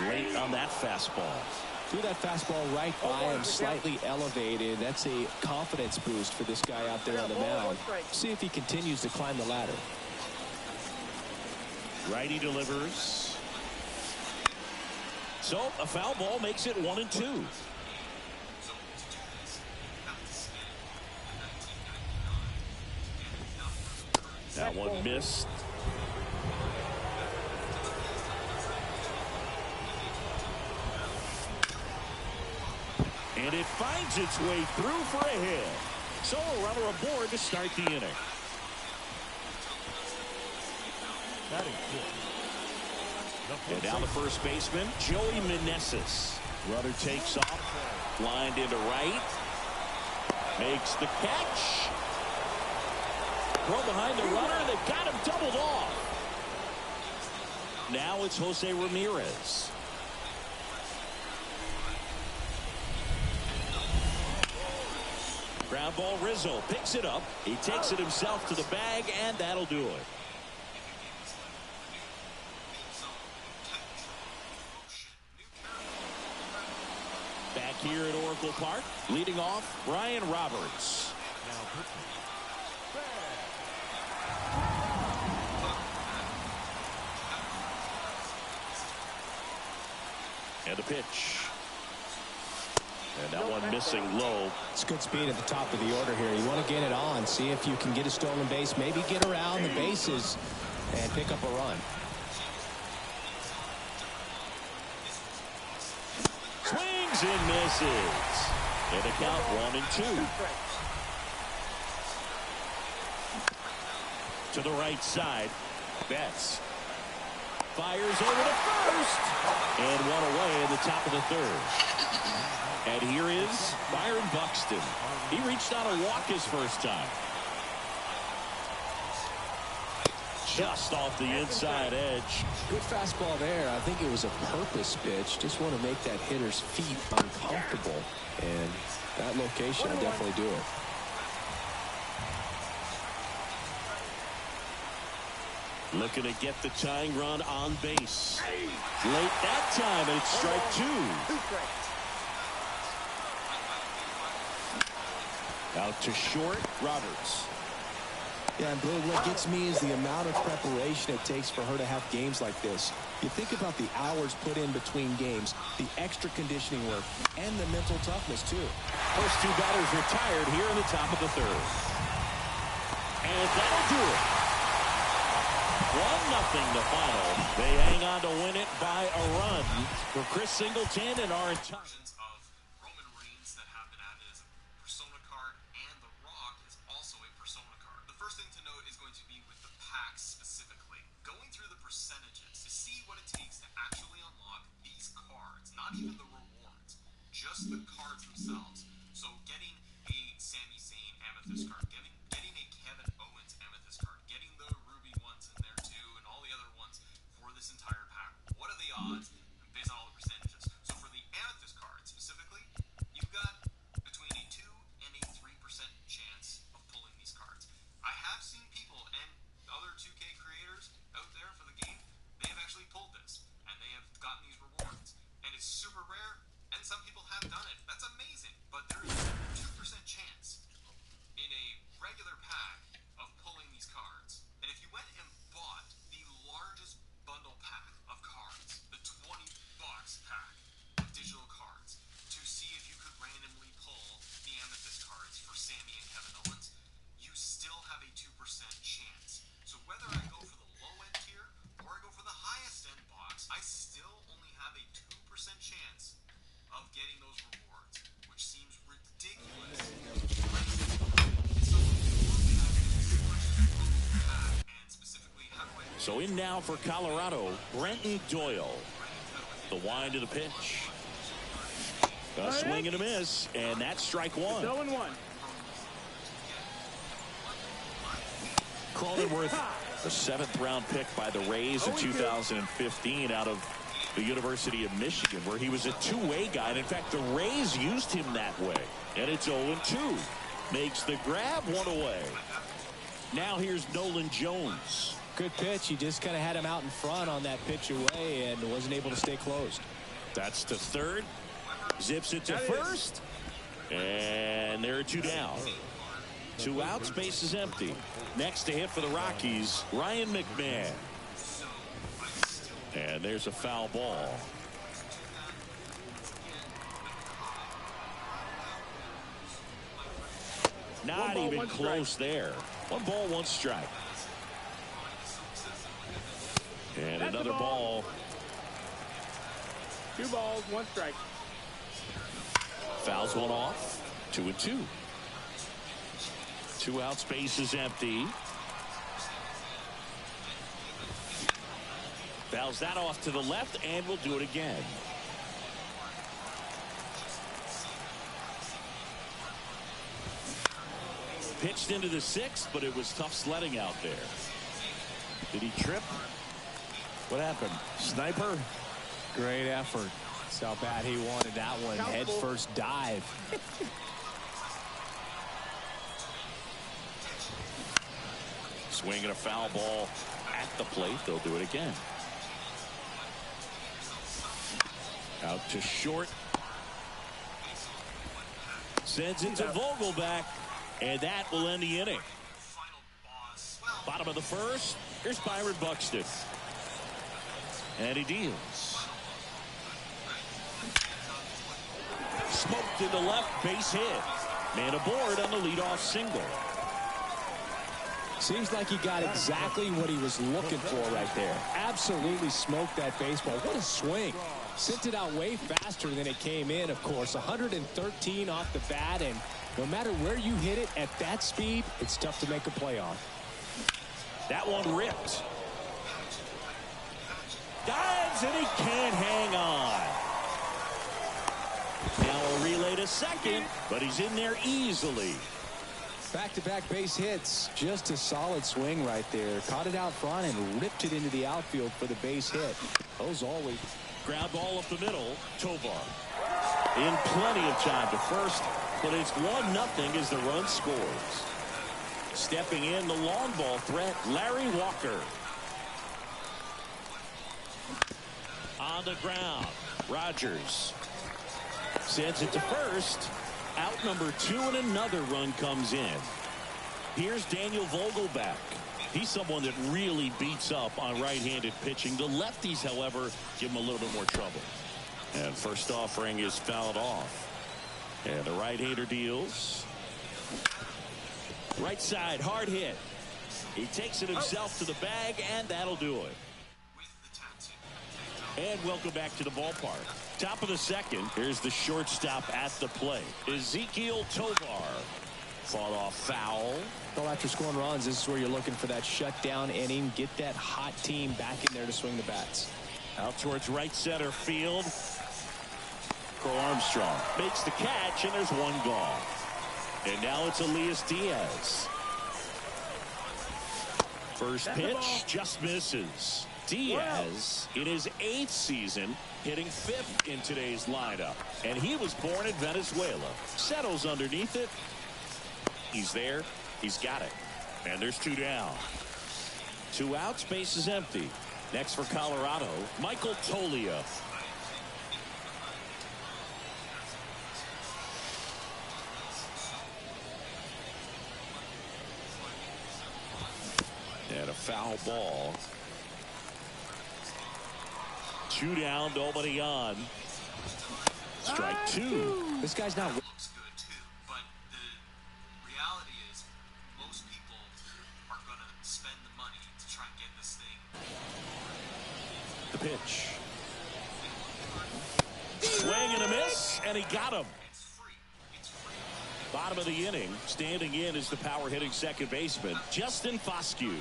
Late on that fastball. Threw that fastball right by him, slightly elevated. That's a confidence boost for this guy out there on the mound. See if he continues to climb the ladder. Righty delivers. So a foul ball makes it 1-2. That one missed. And it finds its way through for a hit. So a runner aboard to start the inning. And now the first baseman, Joey Meneses. Runner takes off. Lined into right. Makes the catch. Throw behind the runner. They've got him doubled off. Now it's Jose Ramirez. Ground ball, Rizzo picks it up. He takes it himself to the bag, and that'll do it. Back here at Oracle Park, leading off, Brian Roberts. And a pitch. And that one missing low. It's good speed at the top of the order here. You want to get it on, see if you can get a stolen base, maybe get around the bases and pick up a run. Swings and misses. And a count 1-2. To the right side, Betts fires over to first. And one away in the top of the third. And here is Byron Buxton. He reached out and walked his first time. Just off the inside edge. Good fastball there. I think it was a purpose pitch. Just want to make that hitter's feet uncomfortable. And that location will definitely do it. Looking to get the tying run on base. Late that time, and it's strike 2. Out to short, Roberts. Yeah, and Blue, what gets me is the amount of preparation it takes for her to have games like this. You think about the hours put in between games, the extra conditioning work, and the mental toughness, too. First 2 batters retired here in the top of the third. And that'll do it. 1-0 the final. They hang on to win it by a run. For Chris Singleton and our entire... Not even the rewards, just the cards themselves. So getting a Sami Zayn Amethyst card, getting a Kevin Owens Amethyst card, getting the Ruby ones in there too, and all the other ones for this entire pack. What are the odds based on all the percentages? So for the Amethyst cards, So in now for Colorado, Brenton Doyle. The wind of the pitch. A swing and a miss, and that's strike one. 0-1. Cronenworth, the 7th round pick by the Rays in 2015 out of the University of Michigan, where he was a two-way guy. And in fact, the Rays used him that way. And it's 0-2. Makes the grab, one away. Now here's Nolan Jones. Good pitch. He just kind of had him out in front on that pitch away and wasn't able to stay closed. That's to third. Zips it to first. And there are 2 down. 2 outs, base is empty. Next to hit for the Rockies, Ryan McMahon. And there's a foul ball. Not even close there. 1 ball, 1 strike. And another ball. 2 balls, 1 strike. Fouls one off. 2-2. 2 outs, base is empty. Fouls that off to the left, and we'll do it again. Pitched into the 6th, but it was tough sledding out there. Did he trip? What happened? Sniper? Great effort. That's how bad he wanted that one. Head first dive. Swinging a foul ball at the plate. They'll do it again. Out to short. Sends it to Vogelback. And that will end the inning. Bottom of the 1st. Here's Byron Buxton. And he deals. Smoked into left, base hit. Man aboard on the leadoff single. Seems like he got exactly what he was looking for right there. Absolutely smoked that baseball. What a swing. Sent it out way faster than it came in, of course. 113 off the bat, and no matter where you hit it at that speed, it's tough to make a play on. That one ripped. Dives, and he can't hang on. Now a relay to second, but he's in there easily. Back-to-back base hits. Just a solid swing right there. Caught it out front and ripped it into the outfield for the base hit. Those always. Ground ball up the middle. Tovar in plenty of time to first, but it's 1-0 as the run scores. Stepping in the long ball threat, Larry Walker. On the ground, Rogers sends it to first. Out number 2, and another run comes in. Here's Daniel Vogelback. He's someone that really beats up on right-handed pitching. The lefties, however, give him a little bit more trouble. And first offering is fouled off. And the right-hander deals. Right side, hard hit. He takes it himself to the bag, and that'll do it. And welcome back to the ballpark. Top of the 2nd. Here's the shortstop at the plate. Ezequiel Tovar. Fought off foul. Well, after scoring runs, this is where you're looking for that shutdown inning. Get that hot team back in there to swing the bats. Out towards right center field. Crow Armstrong makes the catch, and there's 1 gone. And now it's Elias Diaz. First pitch just misses. Diaz in his 8th season, hitting 5th in today's lineup. And he was born in Venezuela. Settles underneath it. He's there. He's got it. And there's 2 down. 2 outs, base is empty. Next for Colorado, Michael Toglia. And a foul ball. 2 down, nobody on. Strike 2. This guy's not. Looks good too, but the reality is most people are going to spend the money to try and get this thing. The pitch. Swing and a miss, and he got him. It's free. It's free. Bottom of the inning, standing in is the power hitting second baseman, Justin Foscue.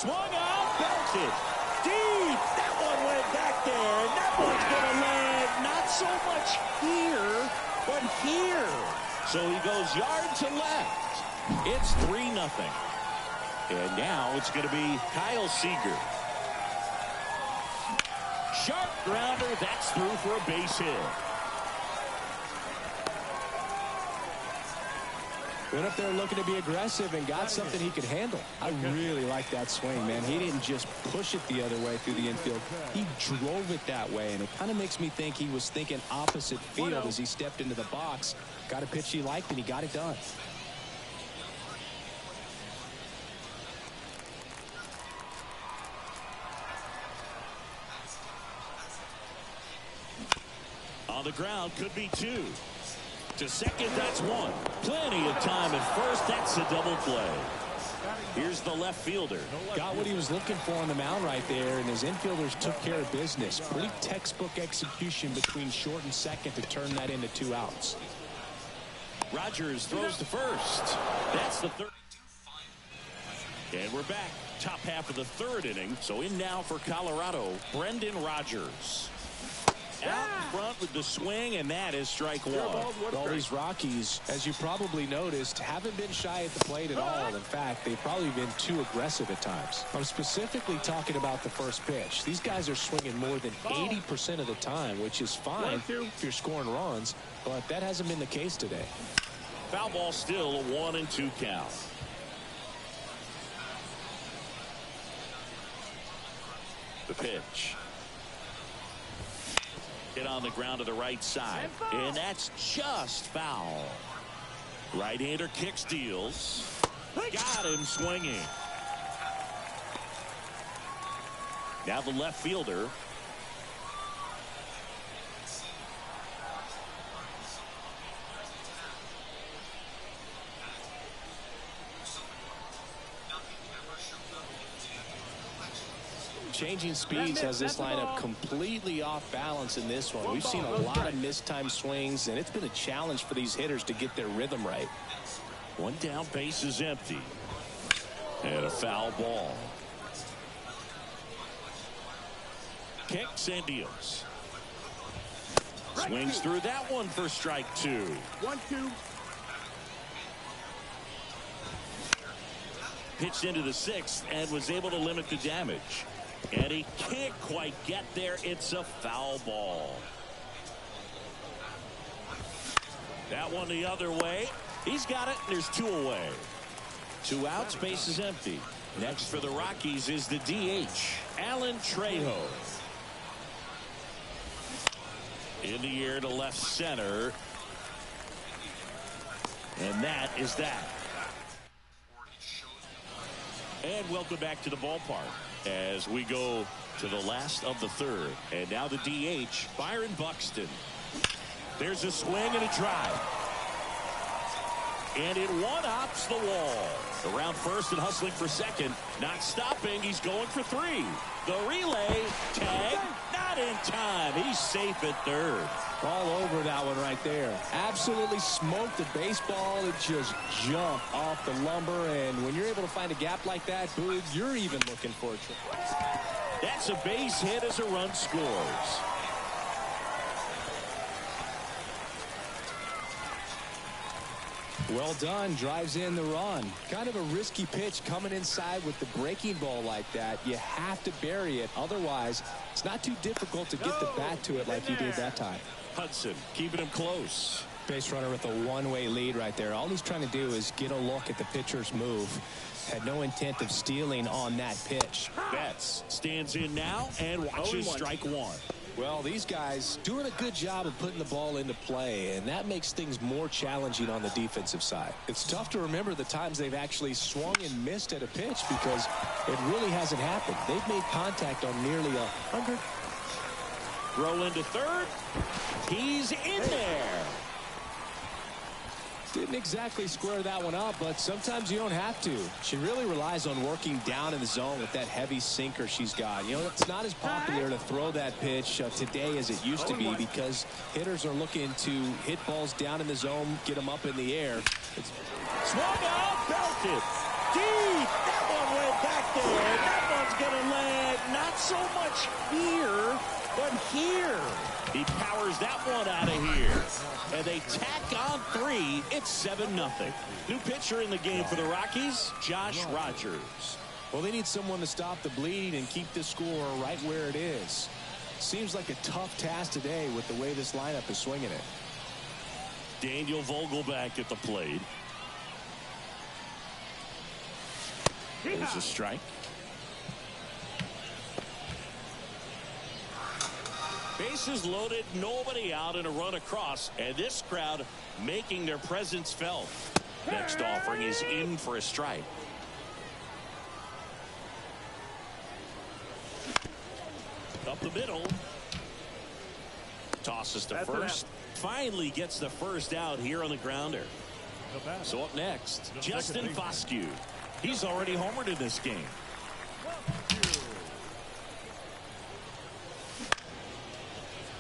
Swung on, belted. Deep. That one went back there. And that one's going to land not so much here, but here. So he goes yard to left. It's 3-0. And now it's going to be Kyle Seager. Sharp grounder. That's through for a base hit. Went up there looking to be aggressive and got something he could handle. I really like that swing, man. He didn't just push it the other way through the infield. He drove it that way, and it kind of makes me think he was thinking opposite field as he stepped into the box. Got a pitch he liked, and he got it done. On the ground, could be 2. To second, that's 1. Plenty of time at first. That's a double play. Here's the left fielder. Got what he was looking for on the mound right there, and his infielders took care of business. Pretty textbook execution between short and second to turn that into 2 outs. Rogers throws to first. That's the third. And we're back. Top half of the 3rd inning. So in now for Colorado, Brendan Rodgers. Out in front with the swing, and that is strike 1. All these Rockies, as you probably noticed, haven't been shy at the plate at all. In fact, they've probably been too aggressive at times. I'm specifically talking about the first pitch. These guys are swinging more than 80% of the time, which is fine if you're scoring runs, but that hasn't been the case today. Foul ball still, a 1-2 count. The pitch. Hit on the ground to the right side, and that's just foul. Right-hander kicks, deals. Got him swinging. Now the left fielder. Changing speeds has this lineup completely off balance in this one. We've seen a lot of mistimed swings, and it's been a challenge for these hitters to get their rhythm right. 1 down, base is empty. And a foul ball. Kicks and deals. Swings through that one for strike 2. 1-2. Pitched into the 6th and was able to limit the damage. And he can't quite get there. It's a foul ball. That one the other way. He's got it. There's 2 away. 2 outs. Base is empty. Next for the Rockies is the DH, Alan Trejo. In the air to left center. And that is that. And welcome back to the ballpark as we go to the last of the 3rd. And now the DH, Byron Buxton. There's a swing and a drive. And it one-hops the wall. Around first and hustling for second. Not stopping. He's going for 3. The relay. Tag. Not in time. He's safe at 3rd. All over that one right there. Absolutely smoked the baseball. It just jumped off the lumber. And when you're able to find a gap like that, Boog, you're even looking for it. That's a base hit as a run scores. Well done. Drives in the run. Kind of a risky pitch coming inside with the breaking ball like that. You have to bury it. Otherwise, it's not too difficult to get the bat to it like he did that time. Hudson keeping him close. Base runner with a one-way lead right there. All he's trying to do is get a look at the pitcher's move. Had no intent of stealing on that pitch. Betts stands in now and watches strike 1. Well, these guys doing a good job of putting the ball into play, and that makes things more challenging on the defensive side. It's tough to remember the times they've actually swung and missed at a pitch because it really hasn't happened. They've made contact on nearly 100. Throw into 3rd. He's in there. Didn't exactly square that one up, but sometimes you don't have to. She really relies on working down in the zone with that heavy sinker she's got. You know, it's not as popular to throw that pitch today as it used to be because hitters are looking to hit balls down in the zone, get them up in the air. Swung out, belted. deep. That one went back there. That one's going to land not so much here, but here. He powers that one out of here. And they tack on 3. It's 7-0. New pitcher in the game for the Rockies, Josh Rogers. Well, they need someone to stop the bleed and keep the score right where it is. Seems like a tough task today with the way this lineup is swinging it. Daniel Vogelbach at the plate. There's a strike. Bases loaded, nobody out, and a run across. And this crowd making their presence felt. Next offering is in for a strike. Up the middle. Tosses to first. Finally gets the first out here on the grounder. So up next, Justin Foscue. He's already homered in this game.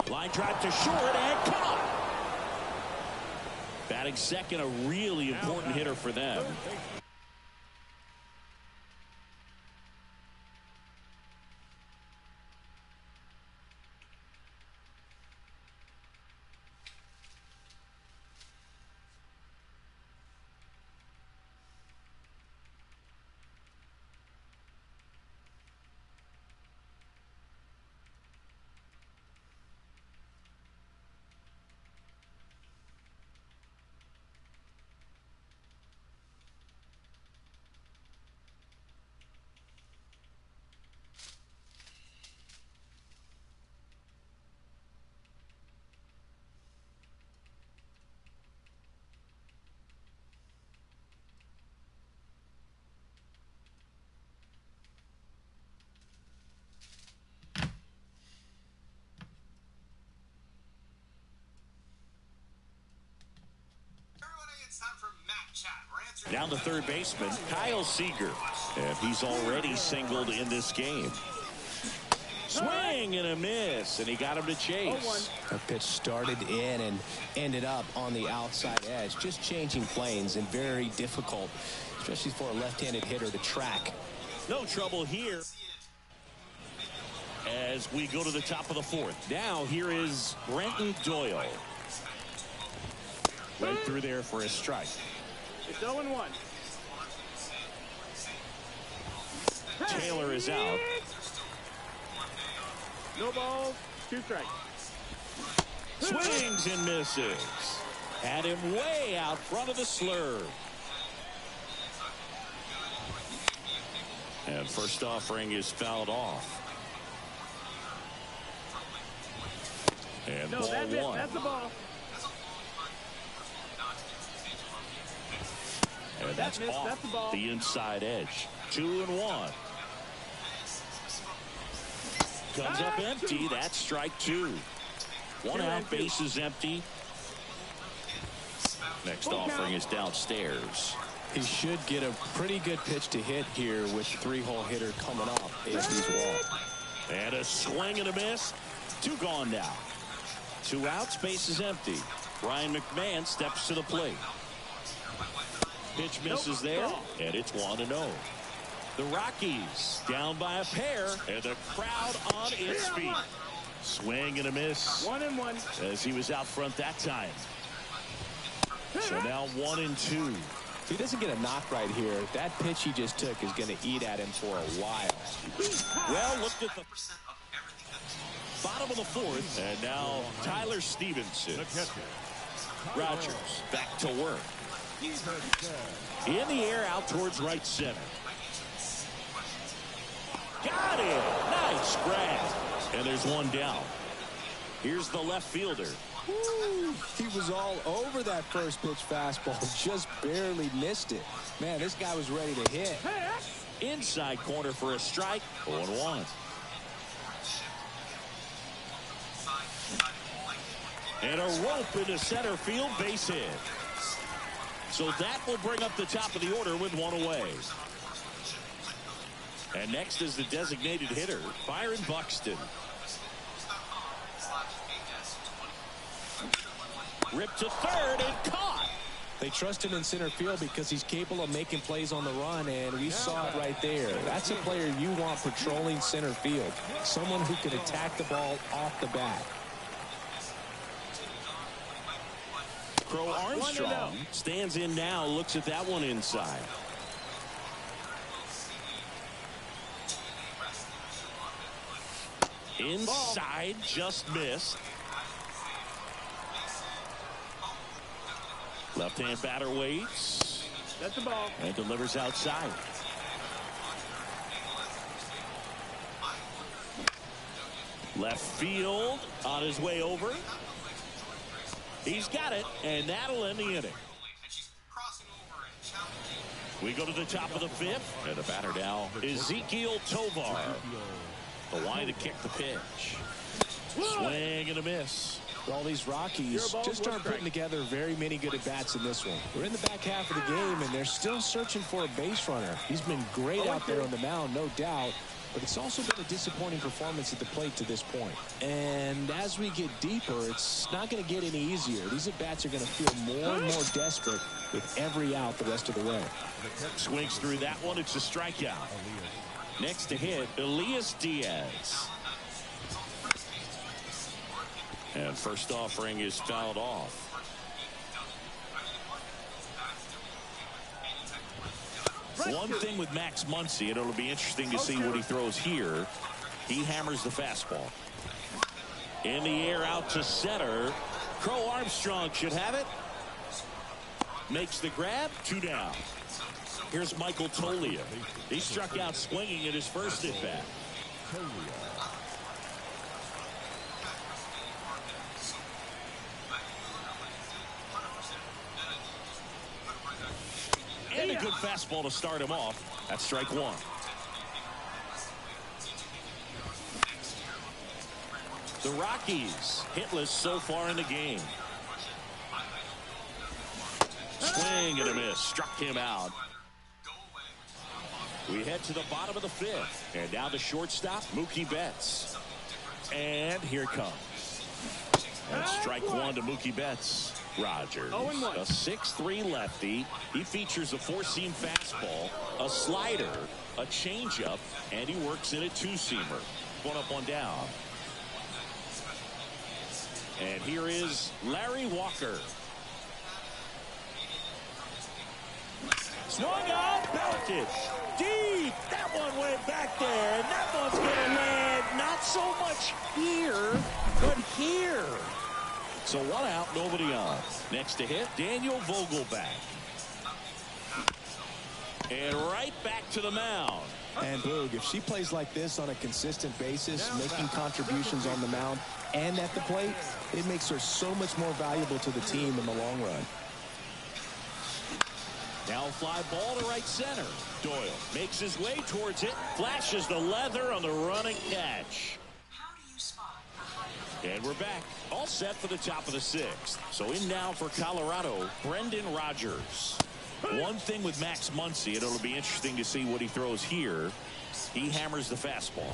Line drive to short and caught. Batting second, a really important hitter for them. Down the third baseman, Kyle Seager. And he's already singled in this game. Swing and a miss, and he got him to chase. A pitch started in and ended up on the outside edge. Just changing planes and very difficult, especially for a left-handed hitter to track. No trouble here as we go to the top of the fourth. Now here is Brenton Doyle. Right through there for a strike. It's 0-1. Taylor is out. No balls, 2 strikes. Swings and misses. Had him way out front of the slurve. And first offering is fouled off. And No, ball that's it. one. That's the ball. And that's missed. off That's the ball. the inside edge. 2-1. Comes up empty. That's strike 2. 1 out, base is empty. Next offering is downstairs. He should get a pretty good pitch to hit here with 3-hole hitter coming up if he's walked. And a swing and a miss. 2 gone now. 2 outs, base is empty. Ryan McMahon steps to the plate. Pitch misses there, and it's 1-0. The Rockies down by a pair, and the crowd on its feet. Swing and a miss. 1-1. As he was out front that time. So now 1-2. If he doesn't get a knock right here, that pitch he just took is going to eat at him for a while. Well, looked at the bottom of the fourth, and now Tyler Stevenson. Rogers back to work. In the air out towards right center. Got it. Nice grab. And there's 1 down. Here's the left fielder. Woo, he was all over that first pitch fastball. Just barely missed it. Man, this guy was ready to hit. Inside corner for a strike. 0-1. And a rope into center field, base hit. So that will bring up the top of the order with 1 away. And next is the designated hitter, Byron Buxton. Ripped to third and caught. They trust him in center field because he's capable of making plays on the run, and we saw it right there. That's a player you want patrolling center field, someone who can attack the ball off the bat. Crow Armstrong stands in now, looks at that one inside. Inside, just missed. Left-hand batter waits. That's the ball. And delivers outside. Left field on his way over. He's got it, and that'll end the inning. We go to the top of the fifth, and the batter now, Ezequiel Tovar. The line to kick the pitch. Swing and a miss. Well, these Rockies just aren't putting together very many good at-bats in this one. We're in the back half of the game, and they're still searching for a base runner. He's been great out there on the mound, no doubt, but it's also been a disappointing performance at the plate to this point. And as we get deeper, it's not going to get any easier. These at-bats are going to feel more and more desperate with every out the rest of the way. Swings through that one. It's a strikeout. Next to hit, Elias Diaz. And first offering is fouled off. One thing with Max Muncy, and it'll be interesting to see what he throws here. He hammers the fastball. In the air out to center. Crow Armstrong should have it. Makes the grab. 2 down. Here's Michael Toglia. He struck out swinging at his first at bat. And a good fastball to start him off. That's strike one. The Rockies hitless so far in the game. Swing and a miss. Struck him out. We head to the bottom of the fifth. And now the shortstop, Mookie Betts. And here it comes. And strike one to Mookie Betts. Rogers, a 6'3" lefty. He features a 4-seam fastball, a slider, a changeup, and he works in a 2-seamer. One up, one down. And here is Larry Walker. Swung out, belted deep. That one went back there, and that one's going to land not so much here, but here. So 1 out, nobody on. Next to hit, Daniel Vogelbach. And right back to the mound. And Boog, if she plays like this on a consistent basis, making contributions on the mound and at the plate, it makes her so much more valuable to the team in the long run. Now fly ball to right center. Doyle makes his way towards it, flashes the leather on the running catch. And we're back, all set for the top of the sixth. So in now for Colorado, Brendan Rodgers. One thing with Max Muncy, and it'll be interesting to see what he throws here. He hammers the fastball.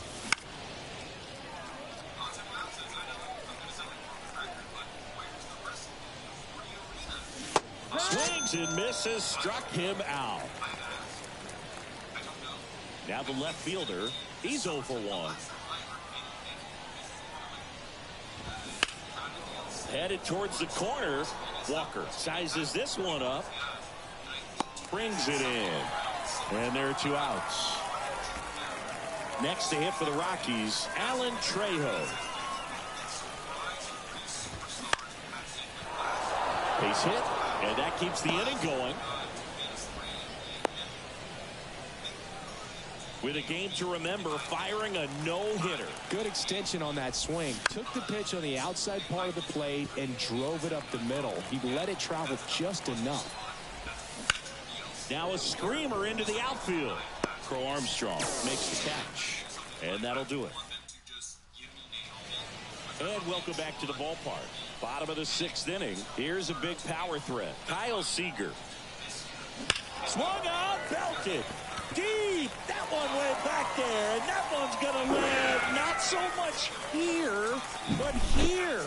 Swings and misses, struck him out. Now the left fielder, he's 0 for 1. Headed towards the corner. Walker sizes this one up. Brings it in. And there are 2 outs. Next to hit for the Rockies, Alan Trejo. Base hit, and that keeps the inning going. With a game to remember, firing a no-hitter. Good extension on that swing. Took the pitch on the outside part of the plate and drove it up the middle. He let it travel just enough. Now a screamer into the outfield. Crow Armstrong makes the catch. And that'll do it. And welcome back to the ballpark. Bottom of the 6th inning. Here's a big power threat. Kyle Seager. Swung out, belted. Deep. That one went back there, and that one's going to land not so much here, but here.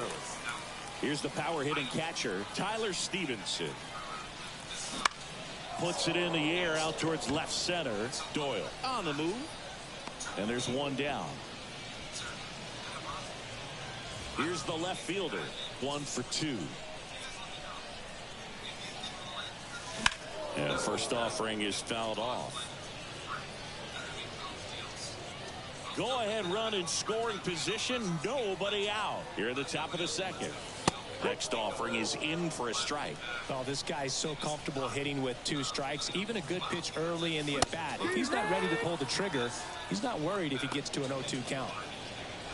Here's the power hitting catcher, Tyler Stevenson. puts it in the air out towards left center. Doyle on the move. And there's one down. Here's the left fielder. 1 for 2. And first offering is fouled off. Go ahead run in scoring position. Nobody out. Here at the top of the second. Next offering is in for a strike. Oh, this guy's so comfortable hitting with 2 strikes. Even a good pitch early in the at-bat. If he's not ready to pull the trigger, he's not worried if he gets to an 0-2 count.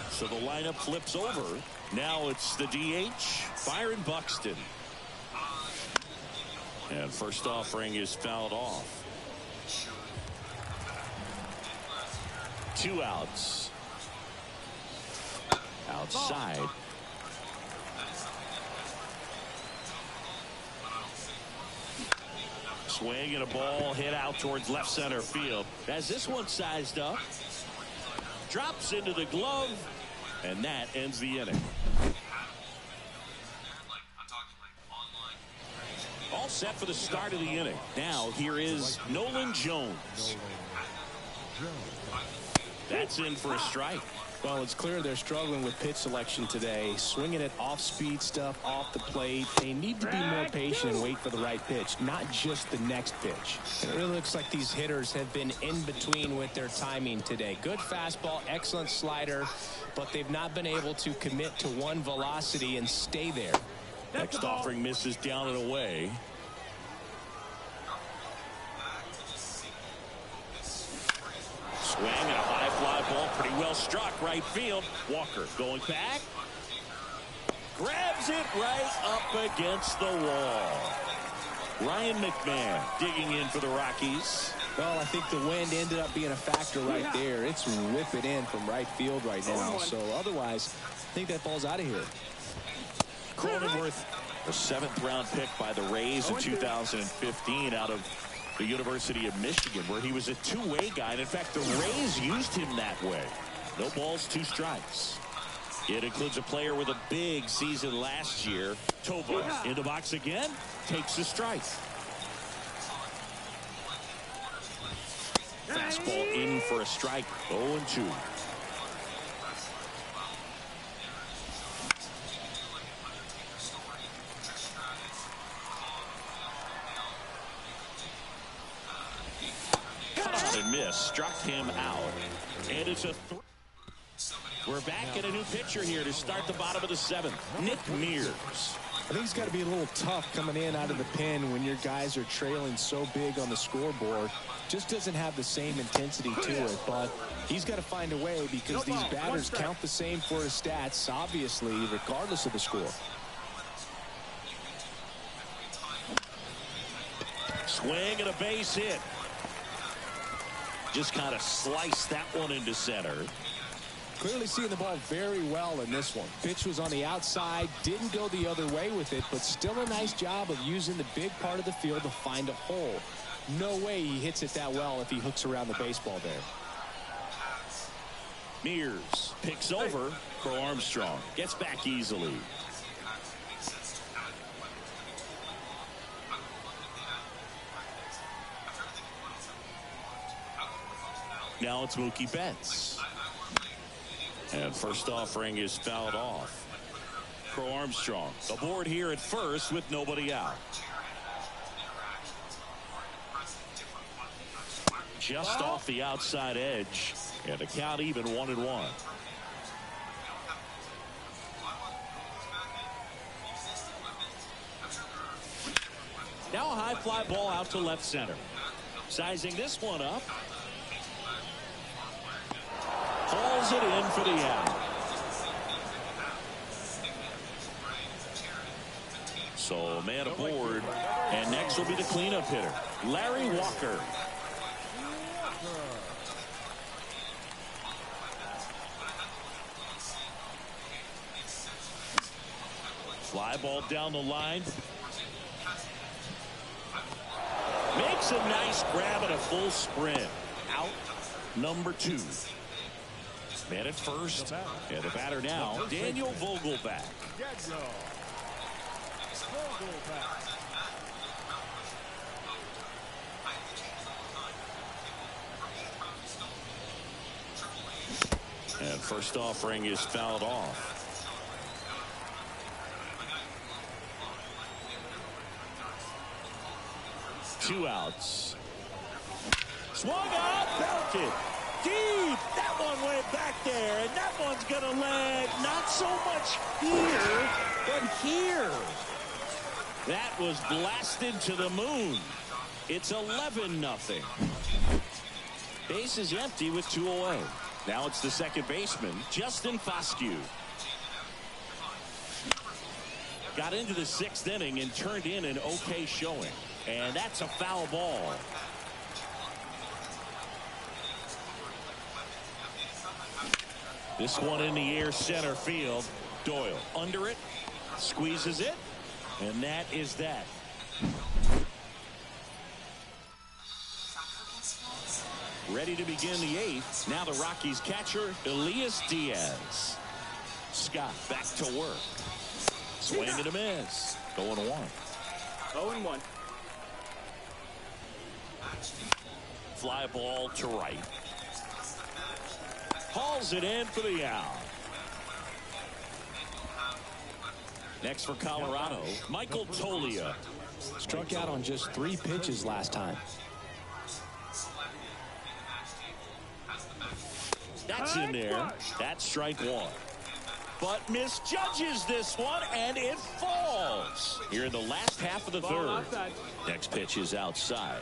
So the lineup flips over. Now it's the DH, Byron Buxton. And first offering is fouled off. 2 outs. Outside. Swing and a ball hit out towards left center field. As this one sized up. Drops into the glove. And that ends the inning. All set for the start of the inning. Now here is Nolan Jones. That's in for a strike. Well, it's clear they're struggling with pitch selection today. Swinging at off-speed stuff off the plate. They need to be more patient and wait for the right pitch, not just the next pitch. It really looks like these hitters have been in between with their timing today. Good fastball, excellent slider, but they've not been able to commit to one velocity and stay there. Next offering misses down and away. Swing and a high fly ball, pretty well struck right field. Walker going back. Grabs it right up against the wall. Ryan McMahon digging in for the Rockies. Well, I think the wind ended up being a factor right there. It's ripping in from right field right now. So otherwise, I think that ball's out of here. Cronenworth, a 7th round pick by the Rays in 2015 out of the University of Michigan, where he was a two-way guy. And in fact, the Rays used him that way. No balls, 2 strikes. It includes a player with a big season last year. Tova in the box again, takes a strike. Fastball in for a strike, 0-2. And miss, struck him out, and it's a we're back in a new pitcher here to start the bottom of the 7th. Nick Mears. I think it's got to be a little tough coming in out of the pen when your guys are trailing so big on the scoreboard. Just doesn't have the same intensity to it, but he's got to find a way because these batters count the same for his stats, obviously, regardless of the score. Swing and a base hit. Just kind of sliced that one into center. Clearly seeing the ball very well in this one. Pitch was on the outside, didn't go the other way with it, but still a nice job of using the big part of the field to find a hole. No way he hits it that well if he hooks around the baseball there. Mears picks over. Crow Armstrong gets back easily. Now it's Mookie Betts. And first offering is fouled off. Crow Armstrong aboard here at first with nobody out. Just off the outside edge. And the count even 1-1. Now a high fly ball out to left center. Sizing this one up. Hauls it in for the out. So man aboard, and next will be the cleanup hitter, Larry Walker. Fly ball down the line. Makes a nice grab and a full sprint. Out number 2. Man at first, and the batter now, Daniel Vogelbach. And first offering is fouled off. 2 outs. Swung out, belted. Deep. That one went back there, and that one's going to land not so much here, but here. That was blasted to the moon. It's 11-0. Base is empty with 2 away. Now it's the second baseman, Justin Foscue. Got into the 6th inning and turned in an okay showing. And that's a foul ball. This one in the air, center field. Doyle under it, squeezes it, and that is that. Ready to begin the 8th. Now the Rockies catcher, Elias Diaz. Scott back to work. Swing and a miss. 0-1. 0-1. Fly ball to right. Hauls it in for the out. Next for Colorado, Michael Toglia. Struck out on just 3 pitches last time. That's in there. That's strike 1. But misjudges this one, and it falls. Here in the last half of the 3rd. Next pitch is outside.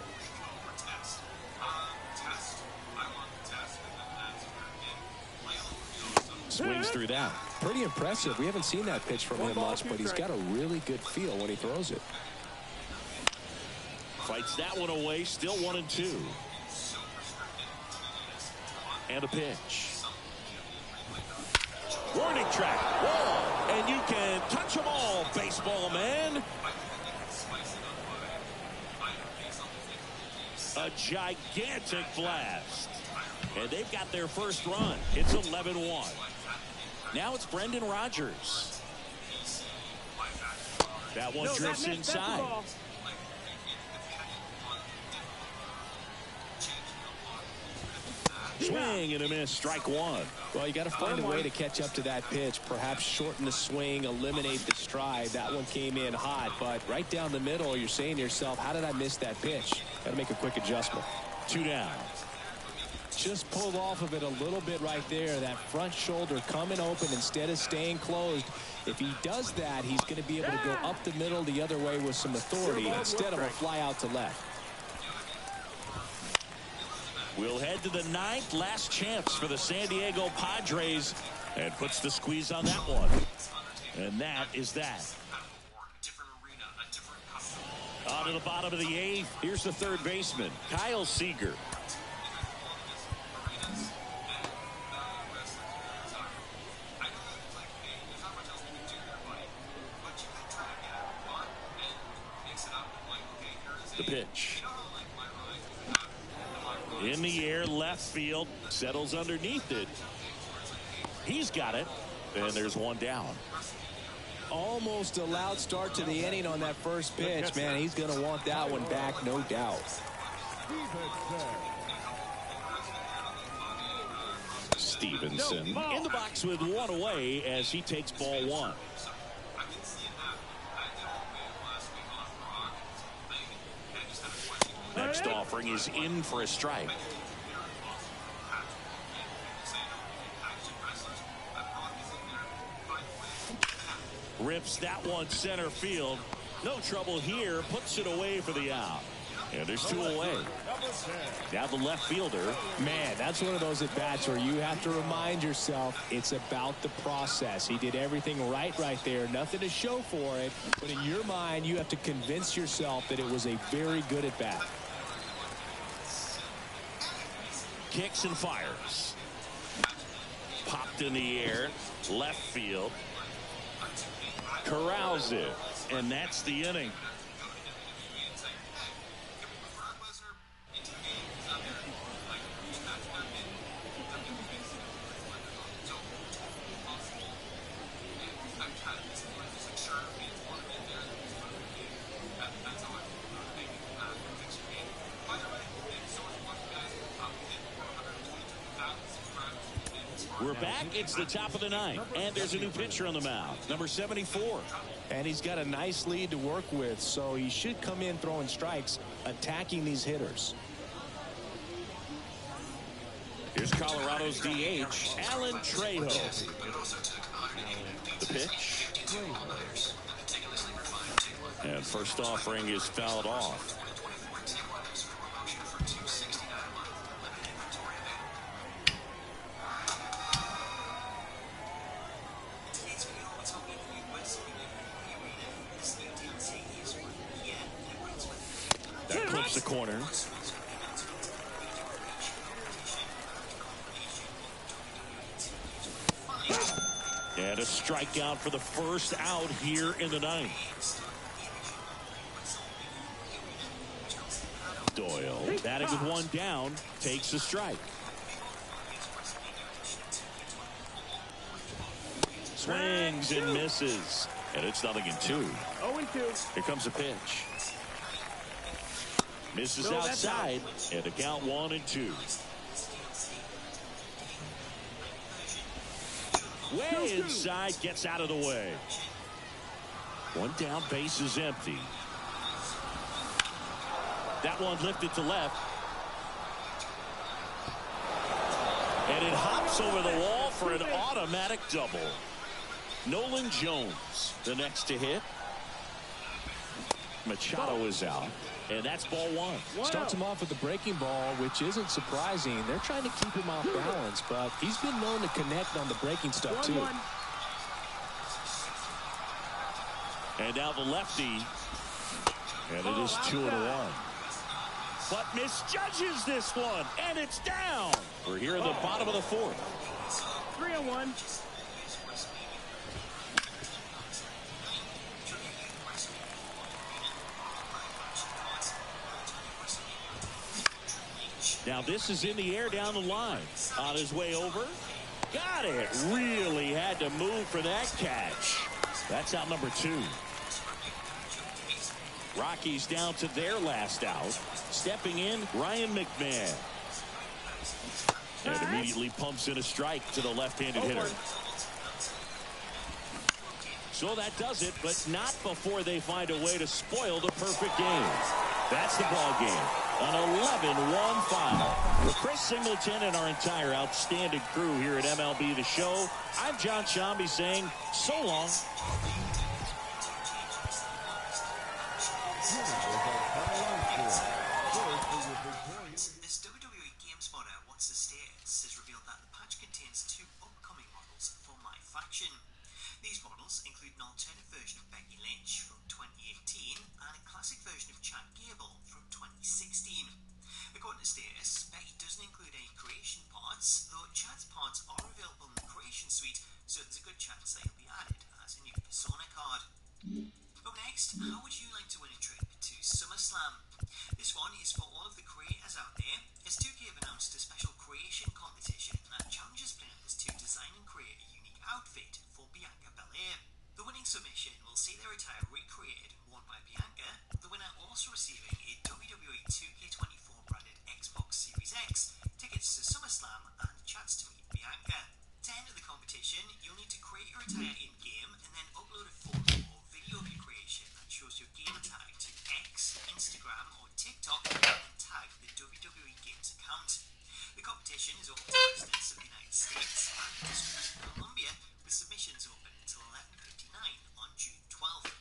Swings through that. Pretty impressive. We haven't seen that pitch from him much, but he's got a really good feel when he throws it. Fights that one away. Still 1-2. And a pitch. Warning track. Whoa. And you can touch them all, baseball man. A gigantic blast. And they've got their first run. It's 11-1. Now it's Brendan Rodgers. That one drifts inside. Swing and a miss, strike 1. Well, you got to find a way to catch up to that pitch. Perhaps shorten the swing, eliminate the stride. That one came in hot, but right down the middle, you're saying to yourself, how did I miss that pitch? Got to make a quick adjustment. 2 down. Just pulled off of it a little bit right there. That front shoulder coming open instead of staying closed. If he does that, he's going to be able to go up the middle the other way with some authority instead of a fly out to left. We'll head to the 9th. Last chance for the San Diego Padres. And puts the squeeze on that one. And that is that. On to the bottom of the 8th. Here's the 3rd baseman, Kyle Seager. The pitch. In the air, left field, settles underneath it. He's got it, and there's 1 down. Almost a loud start to the inning on that first pitch. Man, he's going to want that one back, no doubt. Stevenson in the box with 1 away as he takes ball 1. Next offering is in for a strike. Rips that one center field. No trouble here. Puts it away for the out. And there's 2 away. Now the left fielder. Man, that's one of those at-bats where you have to remind yourself it's about the process. He did everything right there. Nothing to show for it. But in your mind, you have to convince yourself that it was a very good at-bat. Kicks and fires. Popped in the air. Left field. Corrals it. And that's the inning. We're back. It's the top of the ninth. And there's a new pitcher on the mound, number 74. And he's got a nice lead to work with, so he should come in throwing strikes, attacking these hitters. Here's Colorado's DH, Alan Trejo. The pitch. And first offering is fouled off. That clips the corner. And a strikeout for the first out here in the ninth. Doyle, batting with one down, takes a strike. Swings and misses. And it's 0-2. 0-2. Here comes a pitch. Misses outside. And the count 1-2. Way inside, gets out of the way. One down, base is empty. That one lifted to left. And it hops over the wall for an automatic double. Nolan Jones, the next to hit. Machado is out. And that's ball one. Starts him off with the breaking ball, which isn't surprising. They're trying to keep him off balance, but he's been known to connect on the breaking stuff, too. And now the lefty. And it is 2-1. But misjudges this one. And it's down. We're here in the bottom of the fourth. 3-1. Now this is in the air down the line. On his way over. Got it. Really had to move for that catch. That's out number 2. Rockies down to their last out. Stepping in, Ryan McMahon. And immediately pumps in a strike to the left-handed hitter. So that does it, but not before they find a way to spoil the perfect game. That's the ball game. An 11-1 final. With Chris Singleton and our entire outstanding crew here at MLB The Show, I'm John Shambi saying so long. This WWE Games modder What's the Status has revealed that the patch contains 2 upcoming models for my faction. These models include an alternate version of Becky Lynch from 2018 and a classic version of Chad Gable from 2016. According to Status, Becky doesn't include any creation parts, though Chad's parts are available in the creation suite, so there's a good chance they'll be added as a new Persona card. Up next, how would you like to win a trip to SummerSlam? This one is for all of the creators out there, as 2K have announced a special creation competition that challenges players to design and create a unique outfit for Bianca Belair. The winning submission will see their attire recreated and worn by Bianca, the winner also receiving a WWE 2K24 branded Xbox Series X, tickets to SummerSlam, and a chance to meet Bianca. To enter the competition, you'll need to create your attire in-game and then upload a photo or video of your creation that shows your game tag to X, Instagram, or TikTok, and then tag the WWE Games account. The competition is open to residents of the United States and the District of Columbia, with submissions open until 11:59 on June 12th.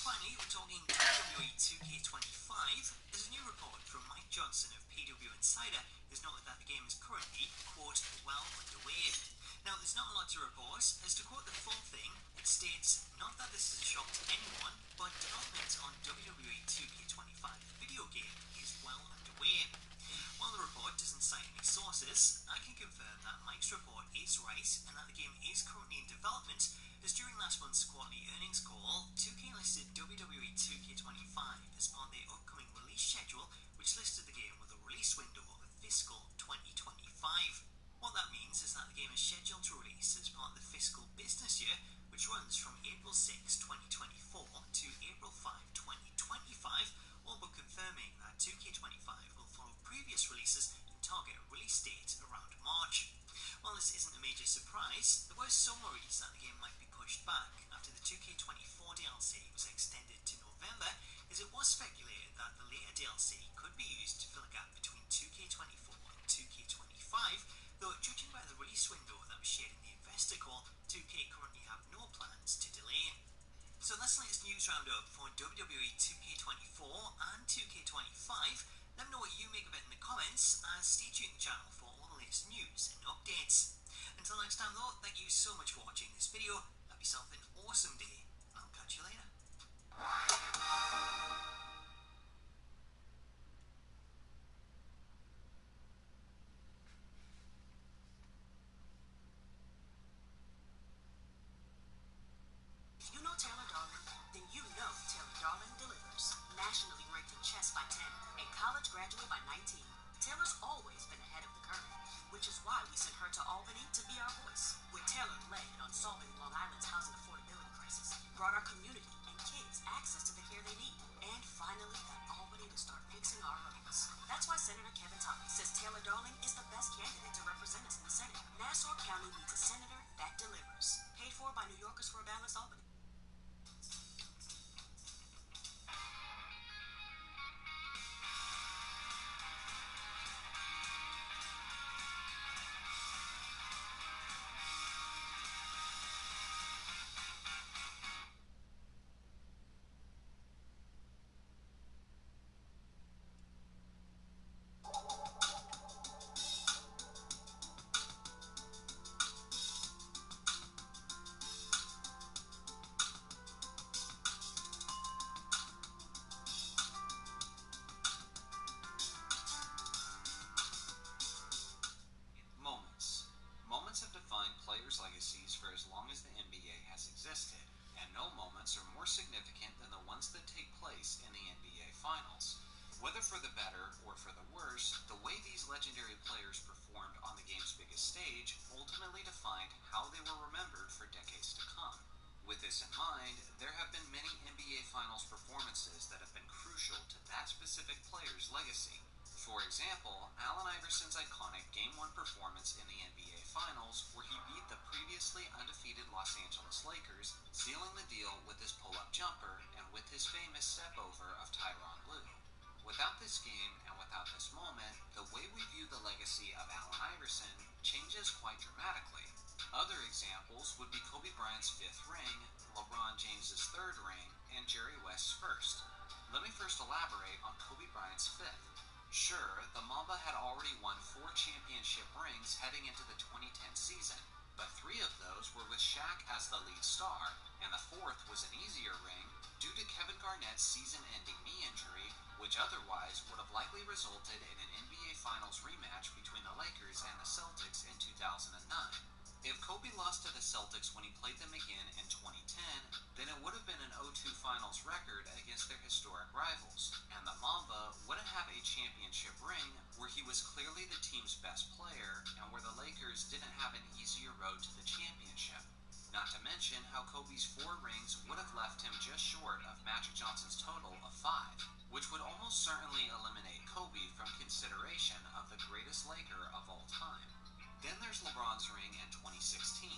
Finally, we're talking WWE 2K25. There's a new report from Mike Johnson of PW Insider who's noted that the game is currently, quote, well underway. Now, there's not a lot to report. As to quote the full thing, it states, not that this is a shock to anyone, but development on WWE 2K25 video game is well underway. While the report doesn't cite any sources, I can confirm that Mike's report is right and that the game is currently in development, as during last month's quarterly earnings call, 2K listed WWE 2K25 as part of their upcoming release schedule, which listed the game with a release window of fiscal 2025. What that means is that the game is scheduled to release as part of the fiscal business year, which runs from April 6, 2024 to April 5, 2025, all but confirming that 2K25 will follow previous releases and target a release release date around March. While this isn't a major surprise, there were some worries that the game might be pushed back after the 2K24 DLC was extended to November, as it was speculated that the later DLC could be used to fill a gap between 2K24 and 2K25, though judging by the release window that was shared in the investor call, 2K currently have no plans to delay. So that's the latest news roundup for WWE 2K24 and 2K25. Let me know what you make of it in the comments, and stay tuned to the channel for all the latest news and updates. Until next time though, thank you so much for watching this video. Have yourself an awesome day. I'll catch you later. If you know Taylor Darling, then you know Taylor Darling delivers. Nationally ranked in chess by 10 and college graduate by 19, Taylor's always been ahead of the curve, which is why we sent her to Albany to be our voice. With Taylor led on solving Long Island's housing affordability crisis, brought our community and kids access to the care they need, and finally got Albany to start fixing our roads. That's why Senator Kevin Thomas says Taylor Darling is the best candidate to represent us in the Senate. Nassau County needs a senator that delivers. Paid for by New Yorkers for a Balanced Albany. Moments have defined players' legacies for as long as the NBA has existed, and no moments are more significant than the ones that take place in the NBA Finals. Whether for the better or for the worse, the way these legendary players performed on the game's biggest stage ultimately defined how they were remembered for decades to come. With this in mind, there have been many NBA Finals performances that have been crucial to that specific player's legacy. For example, Allen Iverson's iconic Game 1 performance in the NBA Finals, where he beat the previously undefeated Los Angeles Lakers, sealing the deal with his pull-up jumper and with his famous step-over of Tyronn Lue. Without this game and without this moment, the way we view the legacy of Allen Iverson changes quite dramatically. Other examples would be Kobe Bryant's 5th ring, LeBron James's 3rd ring, and Jerry West's 1st. Let me first elaborate on Kobe Bryant's 5th. Sure, the Mamba had already won 4 championship rings heading into the 2010 season, but 3 of those were with Shaq as the lead star, and the 4th was an easier ring due to Kevin Garnett's season-ending knee injury, which otherwise would have likely resulted in an NBA Finals rematch between the Lakers and the Celtics in 2009. If Kobe lost to the Celtics when he played them again in 2010, then it would have been an 0-2 Finals record against their historic rivals, and the Mamba wouldn't have a championship ring where he was clearly the team's best player and where the Lakers didn't have an easier road to the championship. Not to mention how Kobe's 4 rings would have left him just short of Magic Johnson's total of 5, which would almost certainly eliminate Kobe from consideration of the greatest Laker of all time. Then there's LeBron's ring in 2016.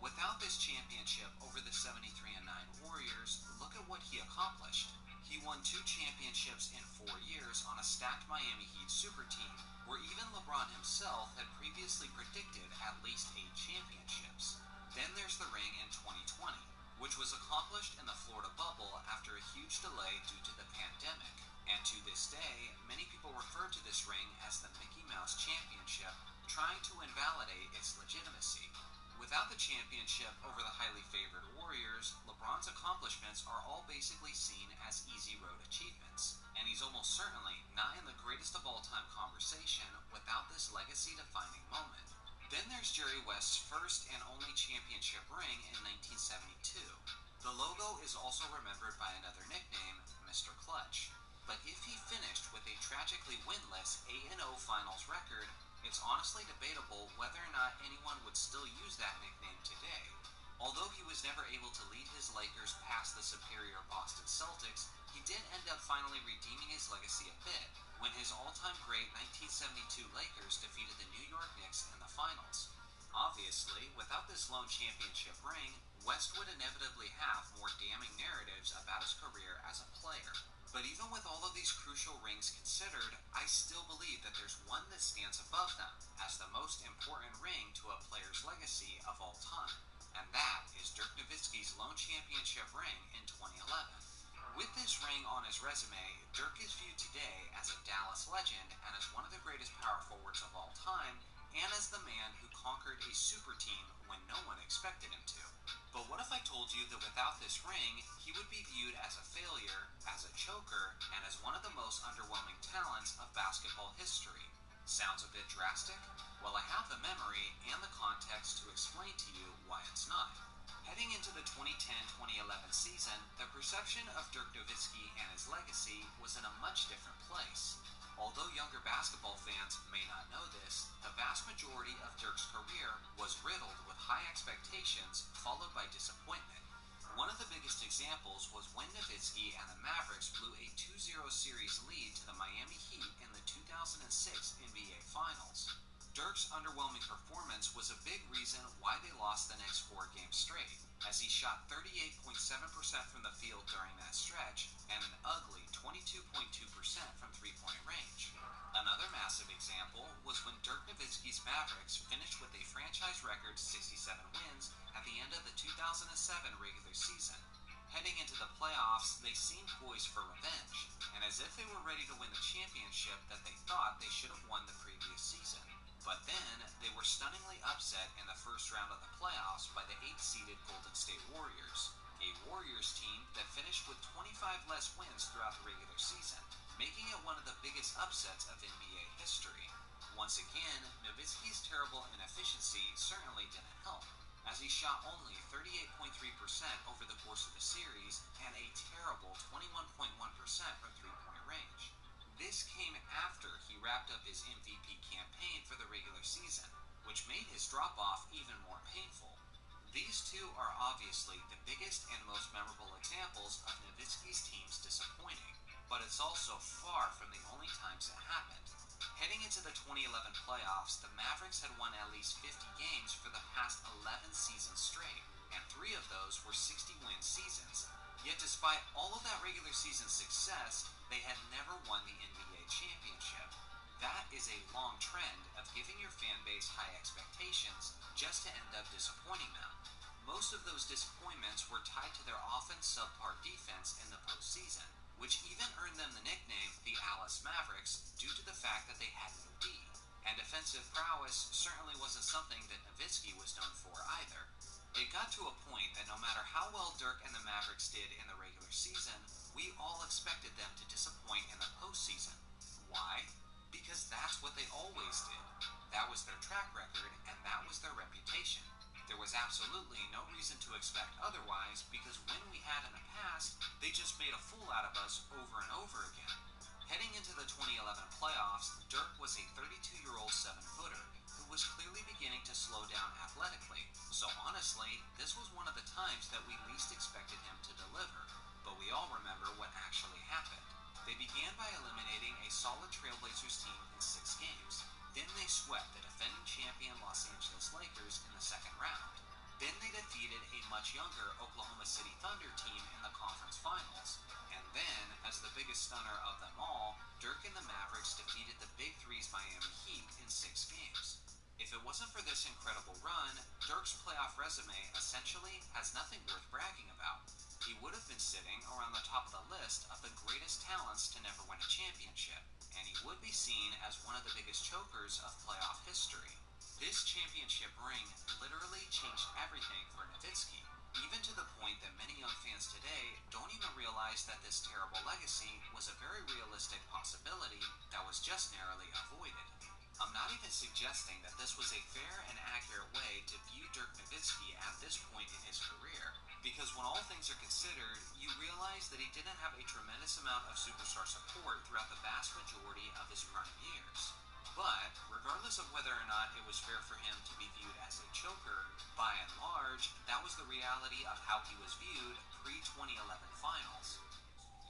Without this championship over the 73-9 Warriors, look at what he accomplished. He won 2 championships in 4 years on a stacked Miami Heat super team, where even LeBron himself had previously predicted at least 8 championships. Then there's the ring in 2020, which was accomplished in the Florida bubble after a huge delay due to the pandemic. And to this day, many people refer to this ring as the Mickey Mouse Championship, trying to invalidate its legitimacy. Without the championship over the highly favored Warriors, LeBron's accomplishments are all basically seen as easy road achievements, and he's almost certainly not in the greatest of all time conversation without this legacy-defining moment. Then there's Jerry West's first and only championship ring in 1972. The logo is also remembered by another nickname, Mr. Clutch. But if he finished with a tragically winless 8-0 Finals record, it's honestly debatable whether or not anyone would still use that nickname today. Although he was never able to lead his Lakers past the superior Boston Celtics, he did end up finally redeeming his legacy a bit when his all-time great 1972 Lakers defeated the New York Knicks in the finals. Obviously, without this lone championship ring, West would inevitably have more damning narratives about his career as a player. But even with all of these crucial rings considered, I still believe that there's one that stands above them as the most important ring to a player's legacy of all time. And that is Dirk Nowitzki's lone championship ring in 2011. With this ring on his resume, Dirk is viewed today as a Dallas legend and as one of the greatest power forwards of all time, and as the man who conquered a super team when no one expected him to. But what if I told you that without this ring, he would be viewed as a failure, as a choker, and as one of the most underwhelming talents of basketball history? Sounds a bit drastic? Well, I have the memory and the context to explain to you why it's not. Heading into the 2010-2011 season, the perception of Dirk Nowitzki and his legacy was in a much different place. Although younger basketball fans may not know this, the vast majority of Dirk's career was riddled with high expectations followed by disappointment. One of the biggest examples was when Nowitzki and the Mavericks blew a 2-0 series lead to the Miami Heat in the 2006 NBA Finals. Dirk's underwhelming performance was a big reason why they lost the next 4 games straight, as he shot 38.7% from the field during that stretch and an ugly 22.2% from three-point range. Another massive example was when Dirk Nowitzki's Mavericks finished with a franchise record 67 wins at the end of the 2007 regular season. Heading into the playoffs, they seemed poised for revenge, and as if they were ready to win the championship that they thought they should have won the previous season. But then, they were stunningly upset in the first round of the playoffs by the 8th-seeded Golden State Warriors, a Warriors team that finished with 25 less wins throughout the regular season, making it one of the biggest upsets of NBA history. Once again, Nowitzki's terrible inefficiency certainly didn't help, as he shot only 38.3% over the course of the series and a terrible 21.1% from three-point range. This came after he wrapped up his MVP campaign for the regular season, which made his drop-off even more painful. These two are obviously the biggest and most memorable examples of Nowitzki's teams disappointing, but it's also far from the only times it happened. Heading into the 2011 playoffs, the Mavericks had won at least 50 games for the past 11 seasons straight, and 3 of those were 60-win seasons. Yet despite all of that regular season success, they had never won the NBA championship. That is a long trend of giving your fan base high expectations just to end up disappointing them. Most of those disappointments were tied to their often subpar defense in the postseason, which even earned them the nickname the Dallas Mavericks due to the fact that they had no D. And defensive prowess certainly wasn't something that Nowitzki was known for either. It got to a point that no matter how well Dirk and the Mavericks did in the regular season, we all expected them to disappoint in the postseason. Why? Because that's what they always did. That was their track record, and that was their reputation. There was absolutely no reason to expect otherwise, because when we had in the past, they just made a fool out of us over and over again. Heading into the 2011 playoffs, Dirk was a 32-year-old 7-footer who was clearly beginning to slow down athletically. So honestly, this was one of the times that we least expected him to deliver. But we all remember what actually happened. They began by eliminating a solid Trailblazers team in 6 games. Then they swept the defending champion Los Angeles Lakers in the second round. Then they defeated a much younger Oklahoma City Thunder team in the conference finals. And then, as the biggest stunner of them all, Dirk and the Mavericks defeated the Big Three's Miami Heat in 6 games. If it wasn't for this incredible run, Dirk's playoff resume essentially has nothing worth bragging about. He would have been sitting around the top of the list of the greatest talents to never win a championship, and he would be seen as one of the biggest chokers of playoff history. This championship ring literally changed everything for Nowitzki, even to the point that many young fans today don't even realize that this terrible legacy was a very realistic possibility that was just narrowly avoided. I'm not even suggesting that this was a fair and accurate way to view Dirk Nowitzki at this point in his career, because when all things are considered, you realize that he didn't have a tremendous amount of superstar support throughout the vast majority of his prime years. But, regardless of whether or not it was fair for him to be viewed as a choker, by and large, that was the reality reality of how he was viewed pre-2011 finals.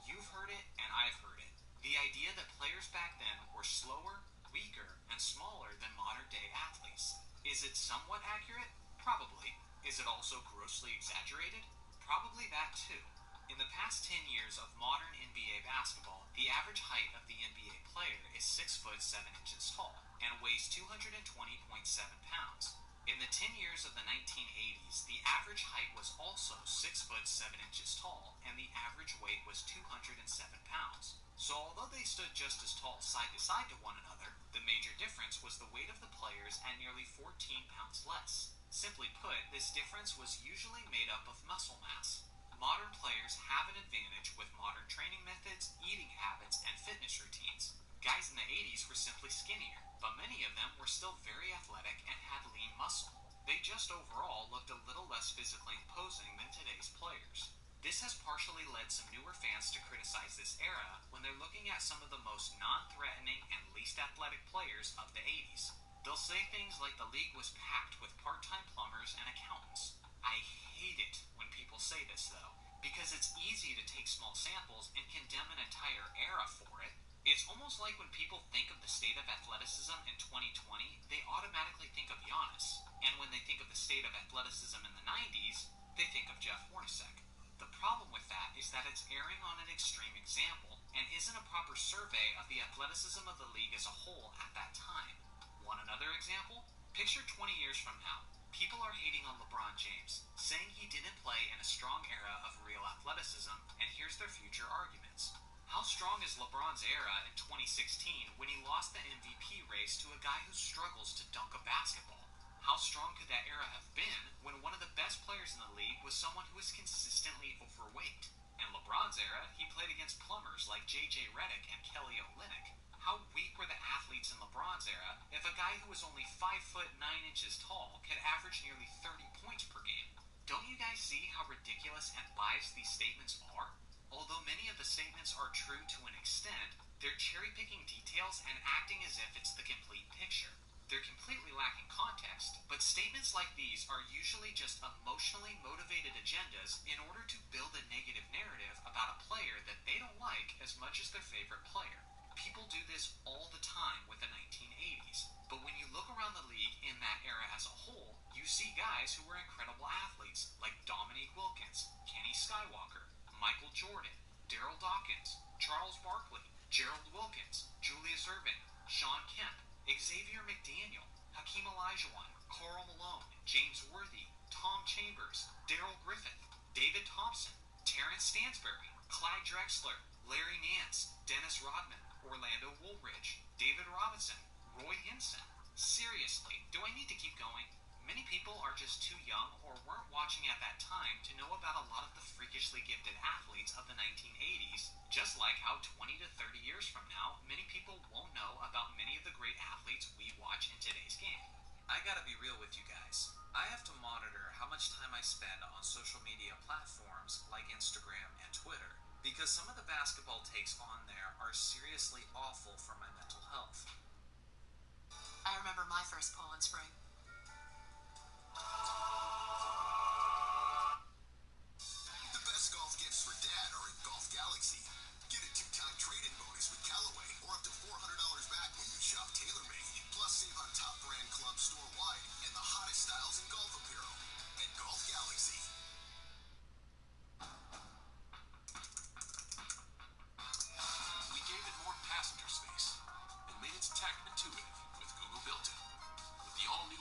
You've heard it, and I've heard it. The idea that players back then were slower, weaker, and smaller than modern-day athletes. Is it somewhat accurate? Probably. Is it also grossly exaggerated? Probably that too. In the past 10 years of modern NBA basketball, the average height of the NBA player is 6 foot 7 inches tall and weighs 220.7 pounds. In the 10 years of the 1980s, the average height was also 6 foot 7 inches tall and the average weight was 207 pounds. So although they stood just as tall side to side to one another, the major difference was the weight of the players at nearly 14 pounds less. Simply put, this difference was usually made up of muscle mass. Modern players have an advantage with modern training methods, eating habits, and fitness routines. Guys in the 80s were simply skinnier, but many of them were still very athletic and had lean muscle. They just overall looked a little less physically imposing than today's players. This has partially led some newer fans to criticize this era when they're looking at some of the most non-threatening and least athletic players of the 80s. They'll say things like the league was packed with part-time plumbers and accountants. I hate it when people say this, though, because it's easy to take small samples and condemn an entire era for it. It's almost like when people think of the state of athleticism in 2020, they automatically think of Giannis. And when they think of the state of athleticism in the 90s, they think of Jeff Hornacek. The problem with that is that it's erring on an extreme example and isn't a proper survey of the athleticism of the league as a whole at that time. Want another example? Picture 20 years from now. People are hating on LeBron James, saying he didn't play in a strong era of real athleticism, and here's their future arguments. How strong is LeBron's era in 2016 when he lost the MVP race to a guy who struggles to dunk a basketball? How strong could that era have been when one of the best players in the league was someone who was consistently overweight? In LeBron's era, he played against plumbers like J.J. Redick and Kelly Olynyk. How weak were the athletes in LeBron's era if a guy who was only 5 foot 9 inches tall could average nearly 30 points per game? Don't you guys see how ridiculous and biased these statements are? Although many of the statements are true to an extent, they're cherry-picking details and acting as if it's the complete picture. They're completely lacking context, but statements like these are usually just emotionally motivated agendas in order to build a negative narrative about a player that they don't like as much as their favorite player. People do this all the time with the 1980s, but when you look around the league in that era as a whole, you see guys who were incredible athletes like Dominique Wilkins, Kenny Skywalker, Michael Jordan, Daryl Dawkins, Charles Barkley, Gerald Wilkins, Julius Erving, Sean Kemp, Xavier McDaniel, Hakeem Olajuwon, Karl Malone, James Worthy, Tom Chambers, Darrell Griffith, David Thompson, Terrence Stansbury, Clyde Drexler, Larry Nance, Dennis Rodman, Orlando Woolridge, David Robinson, Roy Hinson. Seriously, do I need to keep going? Many people are just too young or weren't watching at that time to know about a lot of the freakishly gifted athletes of the 1980s, just like how 20 to 30 years from now, many people won't know about many of the great athletes we watch in today's game. I gotta be real with you guys. I have to monitor how much time I spend on social media platforms like Instagram and Twitter, because some of the basketball takes on there are seriously awful for my mental health. I remember my first pull in spring. The best golf gifts for dad are in Golf Galaxy. Get a 2-time trade-in bonus with Callaway or up to $400 back when you shop TaylorMade. Plus, save on top brand clubs store-wide and the hottest styles in golf apparel at Golf Galaxy. We gave it more passenger space and made its tech intuitive with Google Built-In. With the all-new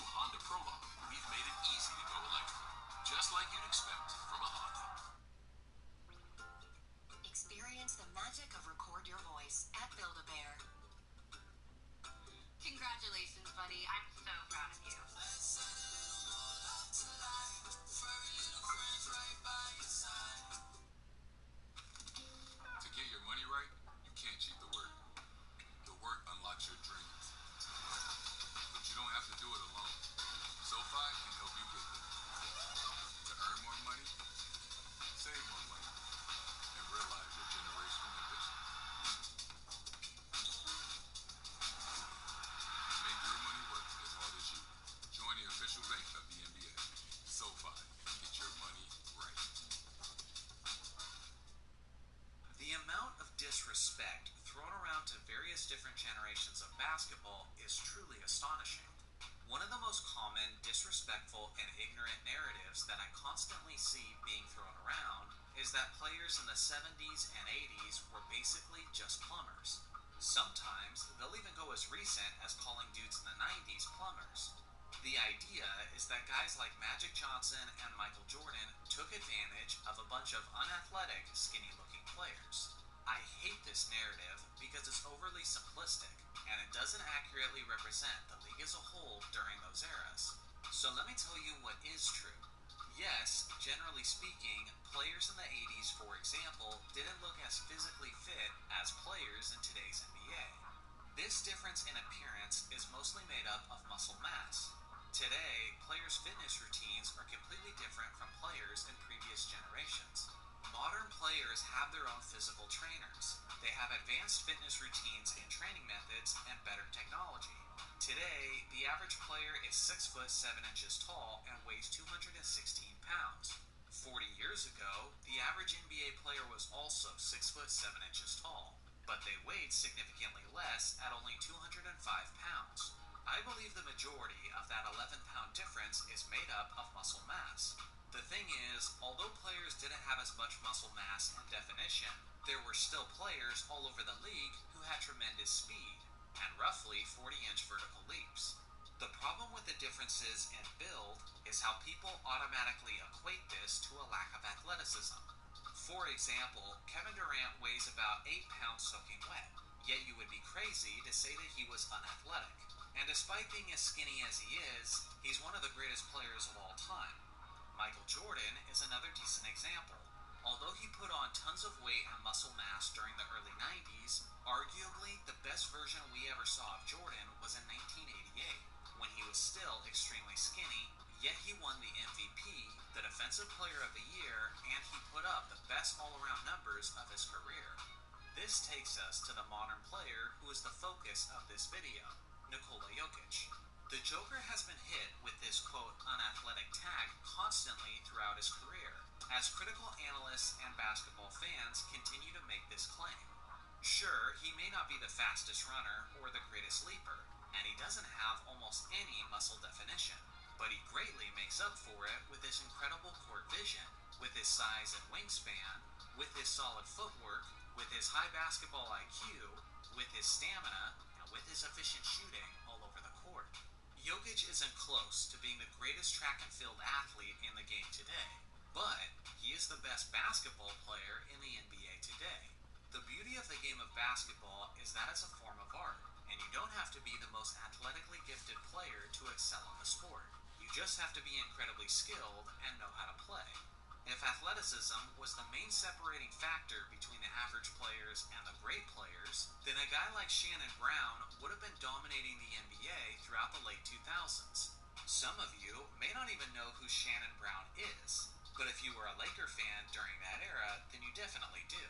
harmful and ignorant narratives that I constantly see being thrown around is that players in the 70s and 80s were basically just plumbers. Sometimes they'll even go as recent as calling dudes in the 90s plumbers. The idea is that guys like Magic Johnson and Michael Jordan took advantage of a bunch of unathletic, skinny-looking players. I hate this narrative because it's overly simplistic, and it doesn't accurately represent the league as a whole during those eras. So let me tell you what is true. Yes, generally speaking, players in the 80s, for example, didn't look as physically fit as players in today's NBA. This difference in appearance is mostly made up of muscle mass. Today, players' fitness routines are completely different from players in previous generations. Modern players have their own physical trainers. They have advanced fitness routines and training methods and better technology. Today, the average player is 6 foot 7 inches tall and weighs 216 pounds. 40 years ago, the average NBA player was also 6 foot 7 inches tall, but they weighed significantly less at only 205 pounds. I believe the majority of that 11-pound difference is made up of muscle mass. The thing is, although players didn't have as much muscle mass and definition, there were still players all over the league who had tremendous speed and roughly 40-inch vertical leaps. The problem with the differences in build is how people automatically equate this to a lack of athleticism. For example, Kevin Durant weighs about 8 pounds soaking wet, yet you would be crazy to say that he was unathletic. And despite being as skinny as he is, he's one of the greatest players of all time. Michael Jordan is another decent example. Although he put on tons of weight and muscle mass during the early 90s, arguably the best version we ever saw of Jordan was in 1988, when he was still extremely skinny, yet he won the MVP, the Defensive Player of the Year, and he put up the best all-around numbers of his career. This takes us to the modern player who is the focus of this video, Nikola Jokic. The Joker has been hit with this quote unathletic tag constantly throughout his career, as critical analysts and basketball fans continue to make this claim. Sure, he may not be the fastest runner or the greatest leaper, and he doesn't have almost any muscle definition, but he greatly makes up for it with his incredible court vision, with his size and wingspan, with his solid footwork, with his high basketball IQ, with his stamina, and with his efficient shooting all over the court. Jokic isn't close to being the greatest track and field athlete in the game today, but he is the best basketball player in the NBA today. The beauty of the game of basketball is that it's a form of art, and you don't have to be the most athletically gifted player to excel in the sport. You just have to be incredibly skilled and know how to play. If athleticism was the main separating factor between the average players and the great players, then a guy like Shannon Brown would have been dominating the NBA throughout the late 2000s. Some of you may not even know who Shannon Brown is, but if you were a Laker fan during that era, then you definitely do.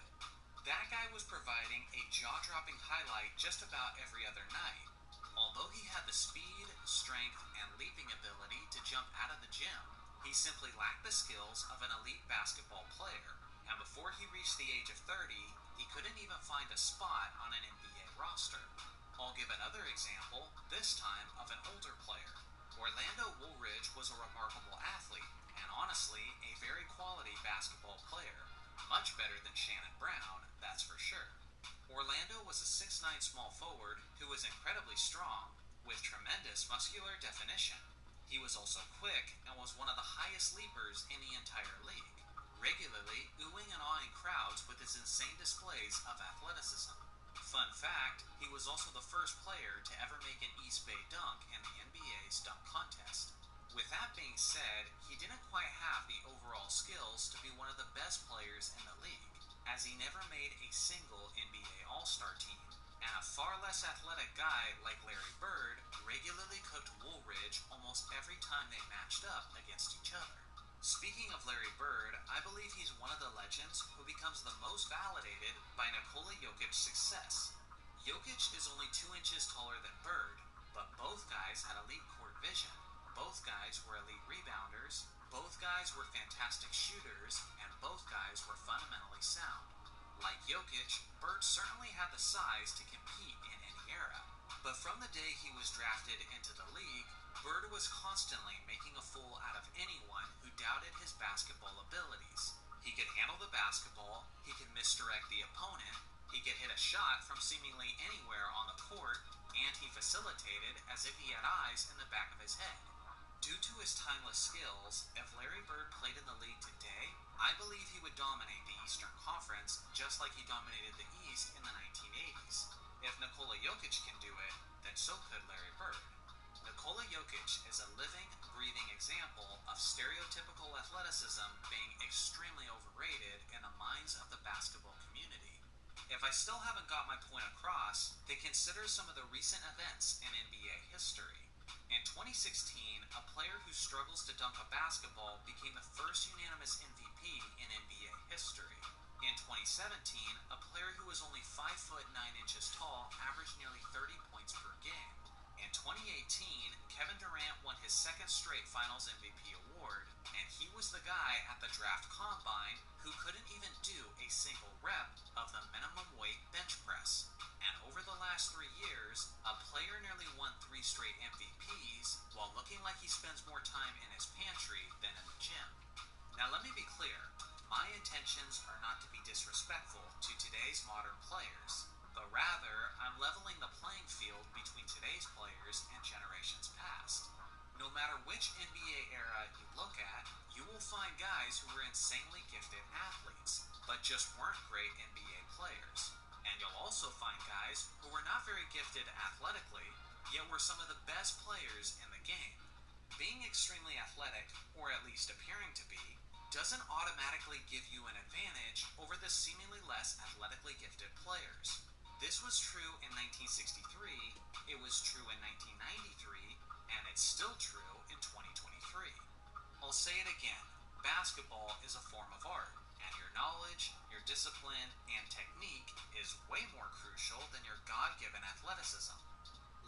That guy was providing a jaw-dropping highlight just about every other night. Although he had the speed, strength, and leaping ability to jump out of the gym, he simply lacked the skills of an elite basketball player, and before he reached the age of 30, he couldn't even find a spot on an NBA roster. I'll give another example, this time of an older player. Orlando Woolridge was a remarkable athlete, and honestly, a very quality basketball player. Much better than Shannon Brown, that's for sure. Orlando was a 6'9" small forward who was incredibly strong, with tremendous muscular definition. He was also quick and was one of the highest leapers in the entire league, regularly oohing and awing crowds with his insane displays of athleticism. Fun fact, he was also the first player to ever make an East Bay dunk in the NBA's dunk contest. With that being said, he didn't quite have the overall skills to be one of the best players in the league, as he never made a single NBA All-Star team, and a far less athletic guy like Larry Bird regularly cooked Woolridge almost every time they matched up against each other. Speaking of Larry Bird, I believe he's one of the legends who becomes the most validated by Nikola Jokic's success. Jokic is only 2 inches taller than Bird, but both guys had elite court vision. Both guys were elite rebounders, both guys were fantastic shooters, and both guys were fundamentally sound. Like Jokic, Bird certainly had the size to compete in any era, but from the day he was drafted into the league, Bird was constantly making a fool basketball abilities. He could handle the basketball, he could misdirect the opponent, he could hit a shot from seemingly anywhere on the court, and he facilitated as if he had eyes in the back of his head. Due to his timeless skills, if Larry Bird played in the league today, I believe he would dominate the Eastern Conference just like he dominated the East in the 1980s. If Nikola Jokic can do it, then so could Larry Bird. Nikola Jokic is a living, breathing example of stereotypical athleticism being extremely overrated in the minds of the basketball community. If I still haven't got my point across, then consider some of the recent events in NBA history. In 2016, a player who struggles to dunk a basketball became the first unanimous MVP in NBA history. In 2017, a player who was only 5 foot 9 inches tall averaged nearly 30 points per game. In 2018, Kevin Durant won his second straight Finals MVP award, and he was the guy at the draft combine who couldn't even do a single rep of the minimum weight bench press. And over the last 3 years, a player nearly won 3 straight MVPs while looking like he spends more time in his pantry than in the gym. Now let me be clear, my intentions are not to be disrespectful to today's modern players, but rather I'm leveling the playing field between today's players and generations past. No matter which NBA era you look at, you will find guys who were insanely gifted athletes, but just weren't great NBA players. And you'll also find guys who were not very gifted athletically, yet were some of the best players in the game. Being extremely athletic, or at least appearing to be, doesn't automatically give you an advantage over the seemingly less athletically gifted players. This was true in 1963, it was true in 1993, and it's still true in 2023. I'll say it again, basketball is a form of art, and your knowledge, your discipline, and technique is way more crucial than your God-given athleticism.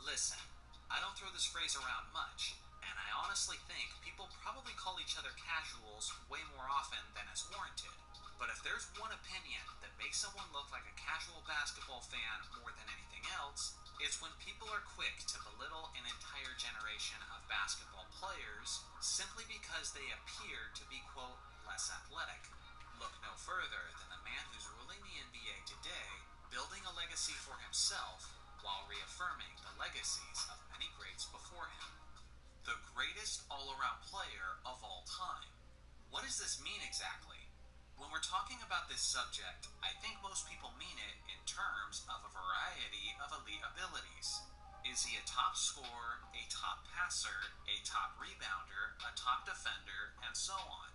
Listen, I don't throw this phrase around much, and I honestly think people probably call each other casuals way more often than is warranted. But if there's one opinion that makes someone look like a casual basketball fan more than anything else, it's when people are quick to belittle an entire generation of basketball players simply because they appear to be, quote, less athletic. Look no further than the man who's ruling the NBA today, building a legacy for himself while reaffirming the legacies of many greats before him. The greatest all-around player of all time. What does this mean exactly? When we're talking about this subject, I think most people mean it in terms of a variety of elite abilities. Is he a top scorer, a top passer, a top rebounder, a top defender, and so on?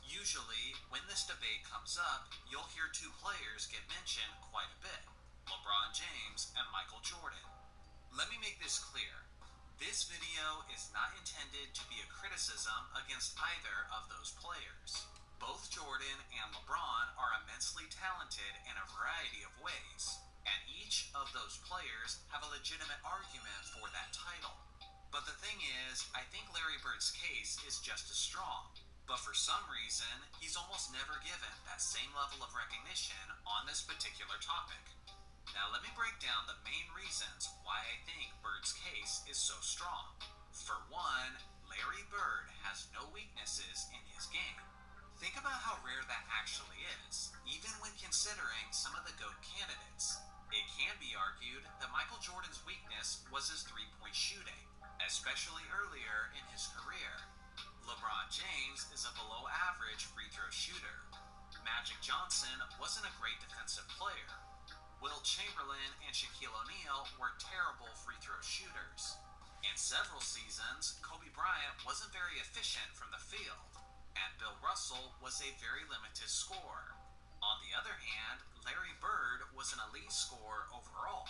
Usually, when this debate comes up, you'll hear 2 players get mentioned quite a bit, LeBron James and Michael Jordan. Let me make this clear. This video is not intended to be a criticism against either of those players. Both Jordan and LeBron are immensely talented in a variety of ways, and each of those players have a legitimate argument for that title. But the thing is, I think Larry Bird's case is just as strong, but for some reason, he's almost never given that same level of recognition on this particular topic. Now let me break down the main reasons why I think Bird's case is so strong. For one, Larry Bird has no weaknesses in his game. Think about how rare that actually is, even when considering some of the GOAT candidates. It can be argued that Michael Jordan's weakness was his three-point shooting, especially earlier in his career. LeBron James is a below-average free throw shooter. Magic Johnson wasn't a great defensive player. Wilt Chamberlain and Shaquille O'Neal were terrible free throw shooters. In several seasons, Kobe Bryant wasn't very efficient from the field, and Bill Russell was a very limited scorer. On the other hand, Larry Bird was an elite scorer overall.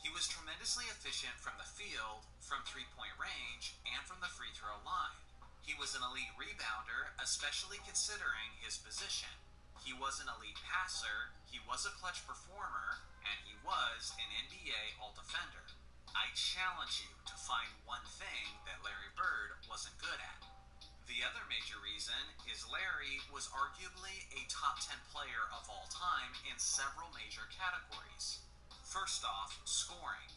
He was tremendously efficient from the field, from three-point range, and from the free throw line. He was an elite rebounder, especially considering his position. He was an elite passer, he was a clutch performer, and he was an NBA All-Defender. I challenge you to find one thing that Larry Bird wasn't good at. The other major reason is Larry was arguably a top 10 player of all time in several major categories. First off, scoring.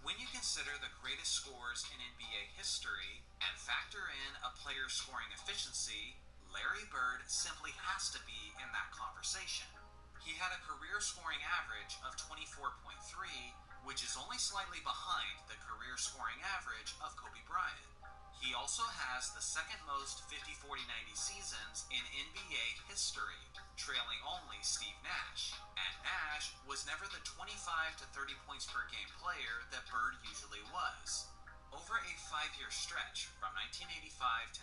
When you consider the greatest scorers in NBA history and factor in a player's scoring efficiency, Larry Bird simply has to be in that conversation. He had a career scoring average of 24.3, which is only slightly behind the career scoring average of Kobe Bryant. He also has the second most 50-40-90 seasons in NBA history, trailing only Steve Nash. And Nash was never the 25 to 30 points per game player that Bird usually was. Over a 5-year stretch, from 1985 to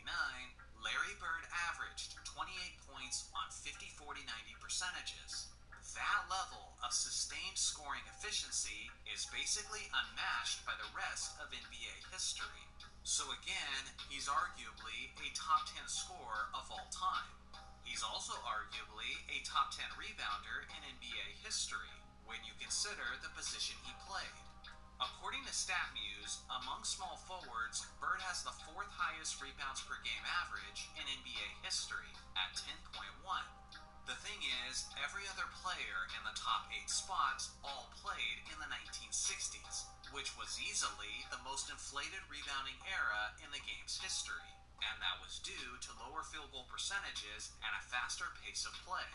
1989, Larry Bird averaged 28 points on 50-40-90 percentages. That level of sustained scoring efficiency is basically unmatched by the rest of NBA history. So again, he's arguably a top 10 scorer of all time. He's also arguably a top 10 rebounder in NBA history, when you consider the position he played. According to StatMuse, among small forwards, Bird has the 4th highest rebounds per game average in NBA history at 10.1. The thing is, every other player in the top 8 spots all played in the 1960s, which was easily the most inflated rebounding era in the game's history, and that was due to lower field goal percentages and a faster pace of play.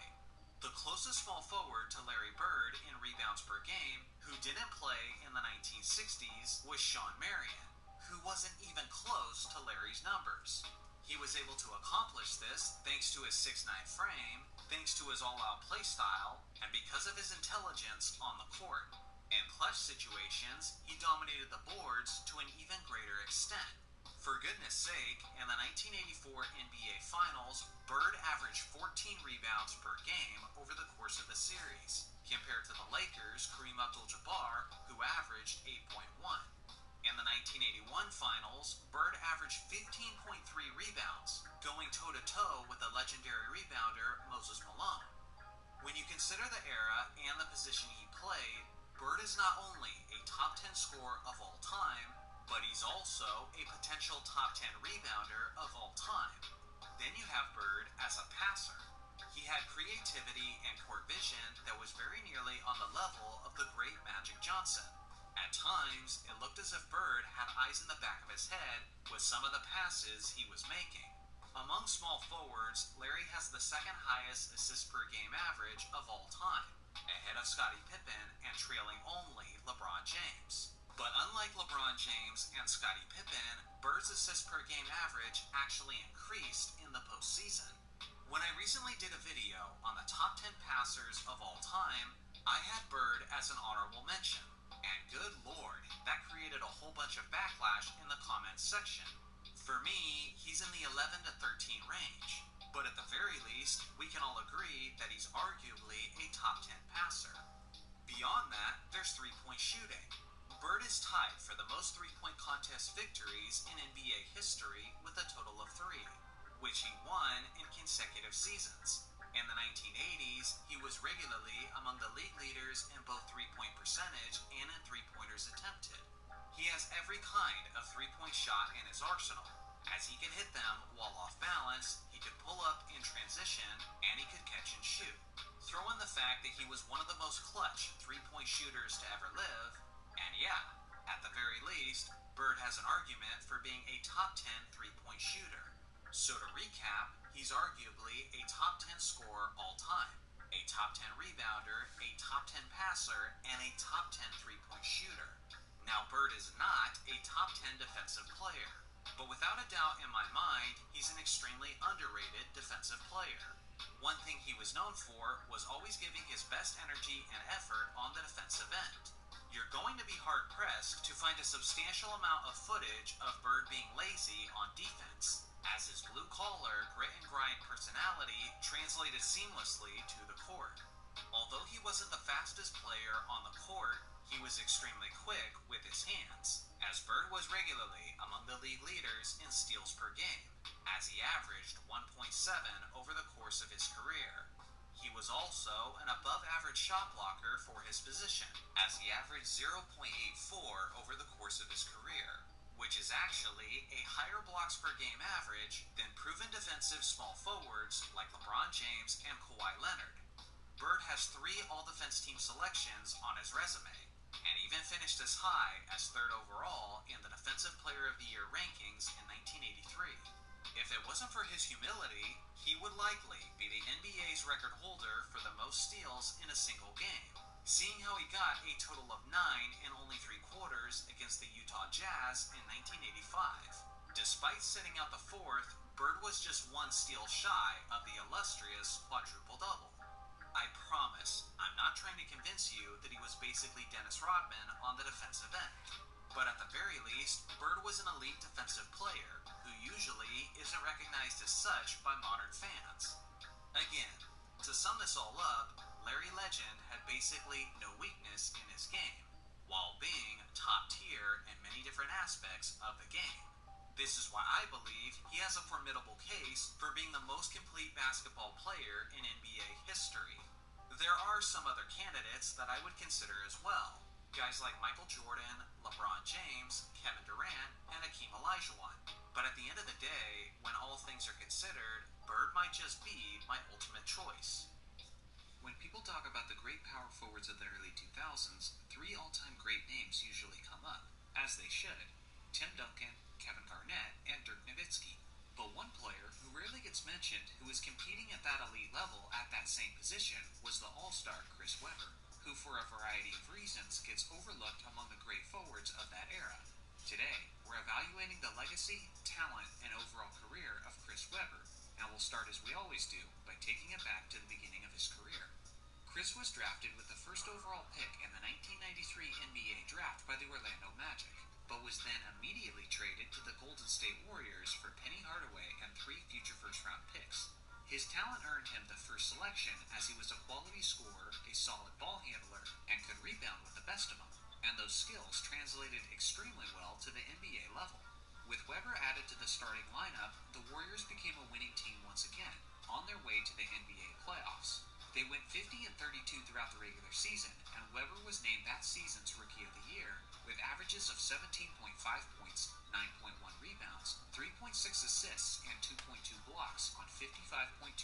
The closest small forward to Larry Bird in rebounds per game who didn't play in the 1960s was Shawn Marion, who wasn't even close to Larry's numbers. He was able to accomplish this thanks to his 6'9" frame, thanks to his all-out play style, and because of his intelligence on the court. In clutch situations, he dominated the boards to an even greater extent. For goodness sake, in the 1984 NBA Finals, Bird averaged 14 rebounds per game over the course of the series, compared to the Lakers' Kareem Abdul-Jabbar, who averaged 8.1. In the 1981 Finals, Bird averaged 15.3 rebounds, going toe-to-toe with the legendary rebounder Moses Malone. When you consider the era and the position he played, Bird is not only a top 10 scorer of all time, but he's also a potential top 10 rebounder of all time. Then you have Bird as a passer. He had creativity and court vision that was very nearly on the level of the great Magic Johnson. At times, it looked as if Bird had eyes in the back of his head with some of the passes he was making. Among small forwards, Larry has the second highest assist per game average of all time, ahead of Scottie Pippen and trailing only LeBron James. But unlike LeBron James and Scottie Pippen, Bird's assist per game average actually increased in the postseason. When I recently did a video on the top 10 passers of all time, I had Bird as an honorable mention. And good lord, that created a whole bunch of backlash in the comments section. For me, he's in the 11 to 13 range. But at the very least, we can all agree that he's arguably a top 10 passer. Beyond that, there's three-point shooting. Bird is tied for the most three-point contest victories in NBA history with a total of 3, which he won in consecutive seasons. In the 1980s, he was regularly among the league leaders in both three-point percentage and in three-pointers attempted. He has every kind of three-point shot in his arsenal, as he can hit them while off balance, he could pull up in transition, and he could catch and shoot. Throw in the fact that he was one of the most clutch three-point shooters to ever live, and yeah, at the very least, Bird has an argument for being a top 10 three-point shooter. So to recap, he's arguably a top 10 scorer all time, a top 10 rebounder, a top 10 passer, and a top 10 three-point shooter. Now, Bird is not a top 10 defensive player, but without a doubt in my mind, he's an extremely underrated defensive player. One thing he was known for was always giving his best energy and effort on the defensive end. You're going to be hard-pressed to find a substantial amount of footage of Bird being lazy on defense, as his blue-collar, grit-and-grind personality translated seamlessly to the court. Although he wasn't the fastest player on the court, he was extremely quick with his hands, as Bird was regularly among the league leaders in steals per game, as he averaged 1.7 over the course of his career. He was also an above-average shot blocker for his position, as he averaged 0.84 over the course of his career, which is actually a higher blocks per game average than proven defensive small forwards like LeBron James and Kawhi Leonard. Bird has 3 All-Defense Team selections on his resume, and even finished as high as 3rd overall in the Defensive Player of the Year rankings in 1983. If it wasn't for his humility, he would likely be the NBA's record holder for the most steals in a single game, seeing how he got a total of 9 in only 3 quarters against the Utah Jazz in 1985. Despite sitting out the fourth, Bird was just 1 steal shy of the illustrious quadruple-double. I promise, I'm not trying to convince you that he was basically Dennis Rodman on the defensive end. But at the very least, Bird was an elite defensive player, who usually isn't recognized as such by modern fans. Again, to sum this all up, Larry Legend had basically no weakness in his game, while being top tier in many different aspects of the game. This is why I believe he has a formidable case for being the most complete basketball player in NBA history. There are some other candidates that I would consider as well. Guys like Michael Jordan, LeBron James, Kevin Durant, and Hakeem Olajuwon. But at the end of the day, when all things are considered, Bird might just be my ultimate choice. When people talk about the great power forwards of the early 2000s, 3 all-time great names usually come up, as they should: Tim Duncan, Kevin Garnett, and Dirk Nowitzki. But one player who rarely gets mentioned who was competing at that elite level at that same position was the all-star Chris Webber, who for a variety of reasons gets overlooked among the great forwards of that era. Today, we're evaluating the legacy, talent, and overall career of Chris Webber, and we'll start as we always do by taking it back to the beginning of his career. Chris was drafted with the first overall pick in the 1993 NBA draft by the Orlando Magic, but was then immediately traded to the Golden State Warriors for Penny Hardaway and 3 future first-round picks. His talent earned him the first selection as he was a quality scorer, a solid ball handler, and could rebound with the best of them, and those skills translated extremely well to the NBA level. With Webber added to the starting lineup, the Warriors became a winning team once again, on their way to the NBA playoffs. They went 50-32 throughout the regular season, and Webber was named that season's Rookie of the Year, with averages of 17.5 points, 9.1 rebounds, 3.6 assists, and 2.2 blocks on 55.2%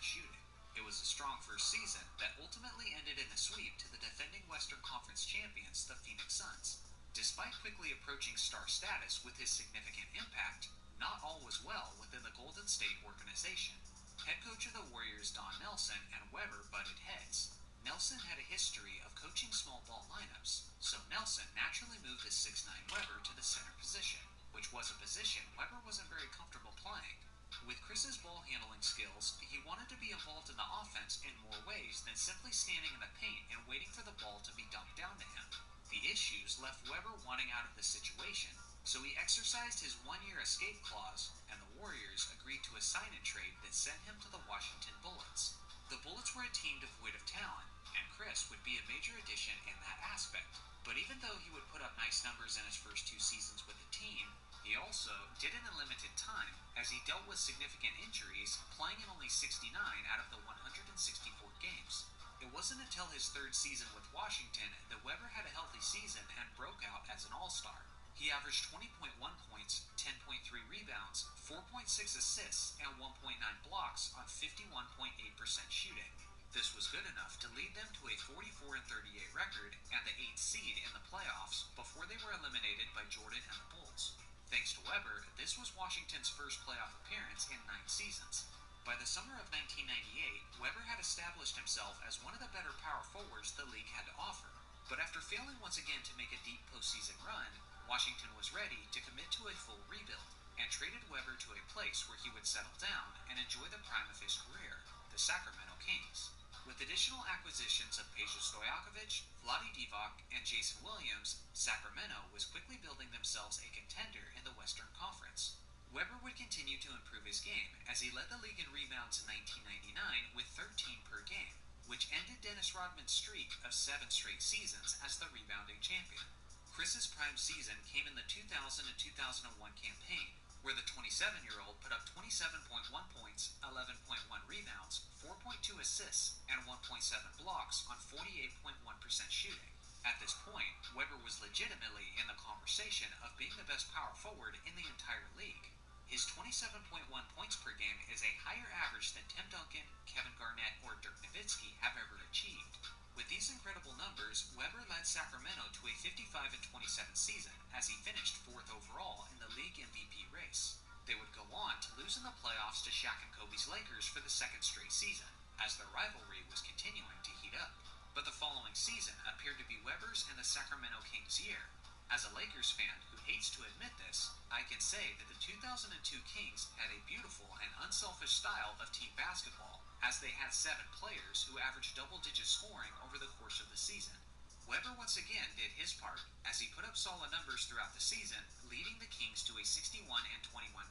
shooting. It was a strong first season that ultimately ended in a sweep to the defending Western Conference champions, the Phoenix Suns. Despite quickly approaching star status with his significant impact, not all was well within the Golden State organization. Head coach of the Warriors, Don Nelson, and Webber butted heads. Nelson had a history of coaching small ball lineups, so Nelson naturally moved the 6'9" Webber to the center position, which was a position Webber wasn't very comfortable playing. With Chris's ball handling skills, he wanted to be involved in the offense in more ways than simply standing in the paint and waiting for the ball to be dumped down to him. The issues left Webber wanting out of the situation, so he exercised his 1-year escape clause, and the Warriors agreed to a sign-and trade that sent him to the Washington Bullets. The Bullets were a team devoid of talent, and Chris would be a major addition in that aspect. But even though he would put up nice numbers in his first 2 seasons with the team, he also did it in limited time, as he dealt with significant injuries, playing in only 69 out of the 164 games. It wasn't until his 3rd season with Washington that Webber had a healthy season and broke out as an all-star. He averaged 20.1 points, 10.3 rebounds, 4.6 assists, and 1.9 blocks on 51.8% shooting. This was good enough to lead them to a 44-38 record and the 8th seed in the playoffs before they were eliminated by Jordan and the Bulls. Thanks to Webber, this was Washington's first playoff appearance in 9 seasons. By the summer of 1998, Webber had established himself as one of the better power forwards the league had to offer. But after failing once again to make a deep postseason run, Washington was ready to commit to a full rebuild, and traded Webber to a place where he would settle down and enjoy the prime of his career, the Sacramento Kings. With additional acquisitions of Peja Stojakovic, Vlade Divac, and Jason Williams, Sacramento was quickly building themselves a contender in the Western Conference. Webber would continue to improve his game as he led the league in rebounds in 1999 with 13 per game, which ended Dennis Rodman's streak of 7 straight seasons as the rebounding champion. Chris's prime season came in the 2000 to 2001 campaign, where the 27-year-old put up 27.1 points, 11.1 rebounds, 4.2 assists, and 1.7 blocks on 48.1% shooting. At this point, Webber was legitimately in the conversation of being the best power forward in the entire league. His 27.1 points per game is a higher average than Tim Duncan, Kevin Garnett, or Dirk Nowitzki have ever achieved. With these incredible numbers, Webber led Sacramento to a 55-27 season as he finished 4th overall in the league MVP race. They would go on to lose in the playoffs to Shaq and Kobe's Lakers for the second straight season, as their rivalry was continuing to heat up. But the following season appeared to be Webber's and the Sacramento Kings' year. As a Lakers fan who hates to admit this, I can say that the 2002 Kings had a beautiful and unselfish style of team basketball, as they had 7 players who averaged double-digit scoring over the course of the season. Webber once again did his part, as he put up solid numbers throughout the season, leading the Kings to a 61-21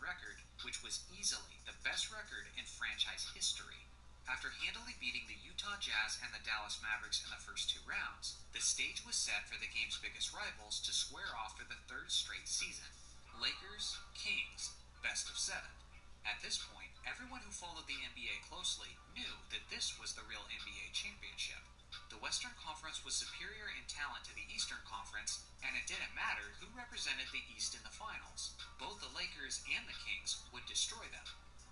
record, which was easily the best record in franchise history. After handily beating the Utah Jazz and the Dallas Mavericks in the first 2 rounds, the stage was set for the game's biggest rivals to square off for the 3rd straight season. Lakers, Kings, best of 7. At this point, everyone who followed the NBA closely knew that this was the real NBA championship. The Western Conference was superior in talent to the Eastern Conference, and it didn't matter who represented the East in the finals. Both the Lakers and the Kings would destroy them.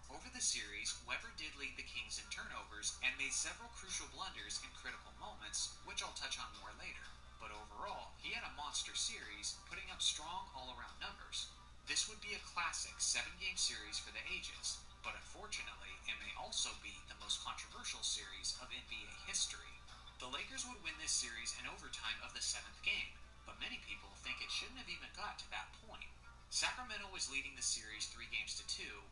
Over the series, Webber did lead the Kings in turnovers and made several crucial blunders in critical moments, which I'll touch on more later. But overall, he had a monster series, putting up strong all-around numbers. This would be a classic 7-game series for the ages, but unfortunately, it may also be the most controversial series of NBA history. The Lakers would win this series in overtime of the 7th game, but many people think it shouldn't have even got to that point. Sacramento was leading the series 3-2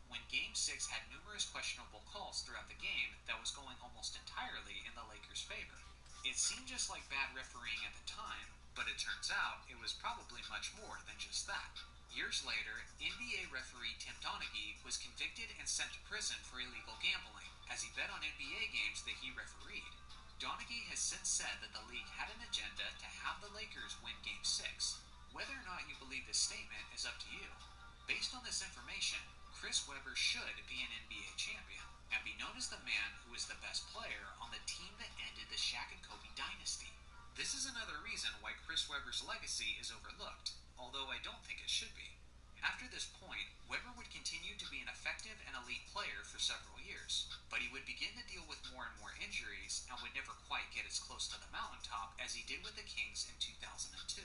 when Game 6 had numerous questionable calls throughout the game that was going almost entirely in the Lakers' favor. It seemed just like bad refereeing at the time, but it turns out it was probably much more than just that. Years later, NBA referee Tim Donaghy was convicted and sent to prison for illegal gambling, as he bet on NBA games that he refereed. Donaghy has since said that the league had an agenda to have the Lakers win Game 6. Whether or not you believe this statement is up to you. Based on this information, Chris Webber should be an NBA champion and be known as the man who is the best player on the team that ended the Shaq and Kobe dynasty. This is another reason why Chris Webber's legacy is overlooked, although I don't think it should be. After this point, Webber would continue to be an effective and elite player for several years, but he would begin to deal with more and more injuries and would never quite get as close to the mountaintop as he did with the Kings in 2002.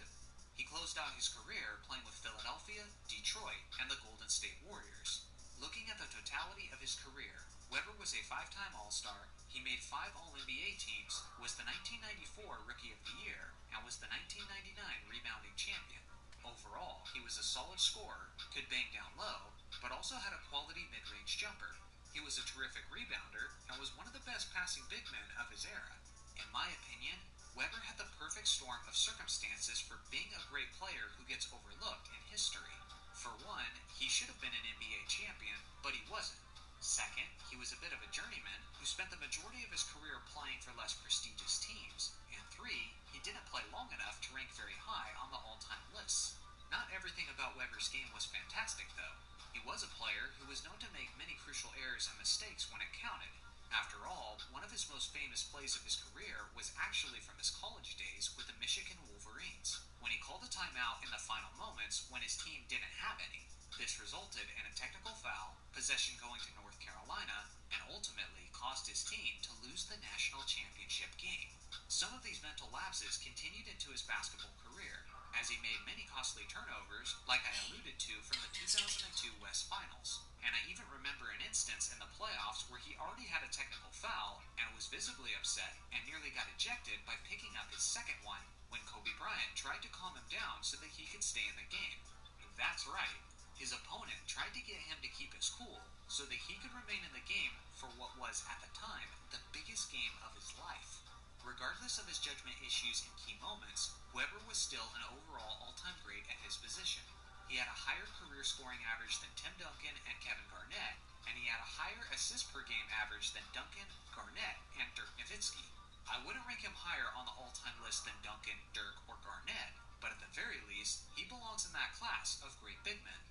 He closed out his career playing with Philadelphia, Detroit, and the Golden State Warriors. Looking at the totality of his career, Webber was a 5-time All-Star, he made 5 All-NBA teams, was the 1994 Rookie of the Year, and was the 1999 Rebounding Champion. Overall, he was a solid scorer, could bang down low, but also had a quality mid-range jumper. He was a terrific rebounder, and was one of the best passing big men of his era. In my opinion, Webber had the perfect storm of circumstances for being a great player who gets overlooked in history. For one, he should have been an NBA champion, but he wasn't. Second, he was a bit of a journeyman who spent the majority of his career playing for less prestigious teams. And 3, he didn't play long enough to rank very high on the all-time lists. Not everything about Webber's game was fantastic, though. He was a player who was known to make many crucial errors and mistakes when it counted. After all, one of his most famous plays of his career was actually from his college days with the Michigan Wolverines, when he called a timeout in the final moments when his team didn't have any. This resulted in a technical foul, possession going to North Carolina, and ultimately caused his team to lose the national championship game. Some of these mental lapses continued into his basketball career, as he made many costly turnovers, like I alluded to from the 2002 West Finals. And I even remember an instance in the playoffs where he already had a technical foul and was visibly upset and nearly got ejected by picking up his second one when Kobe Bryant tried to calm him down so that he could stay in the game. That's right. His opponent tried to get him to keep his cool so that he could remain in the game for what was, at the time, the biggest game of his life. Regardless of his judgment issues in key moments, Webber was still an overall all-time great at his position. He had a higher career scoring average than Tim Duncan and Kevin Garnett, and he had a higher assist per game average than Duncan, Garnett, and Dirk Nowitzki. I wouldn't rank him higher on the all-time list than Duncan, Dirk, or Garnett, but at the very least, he belongs in that class of great big men.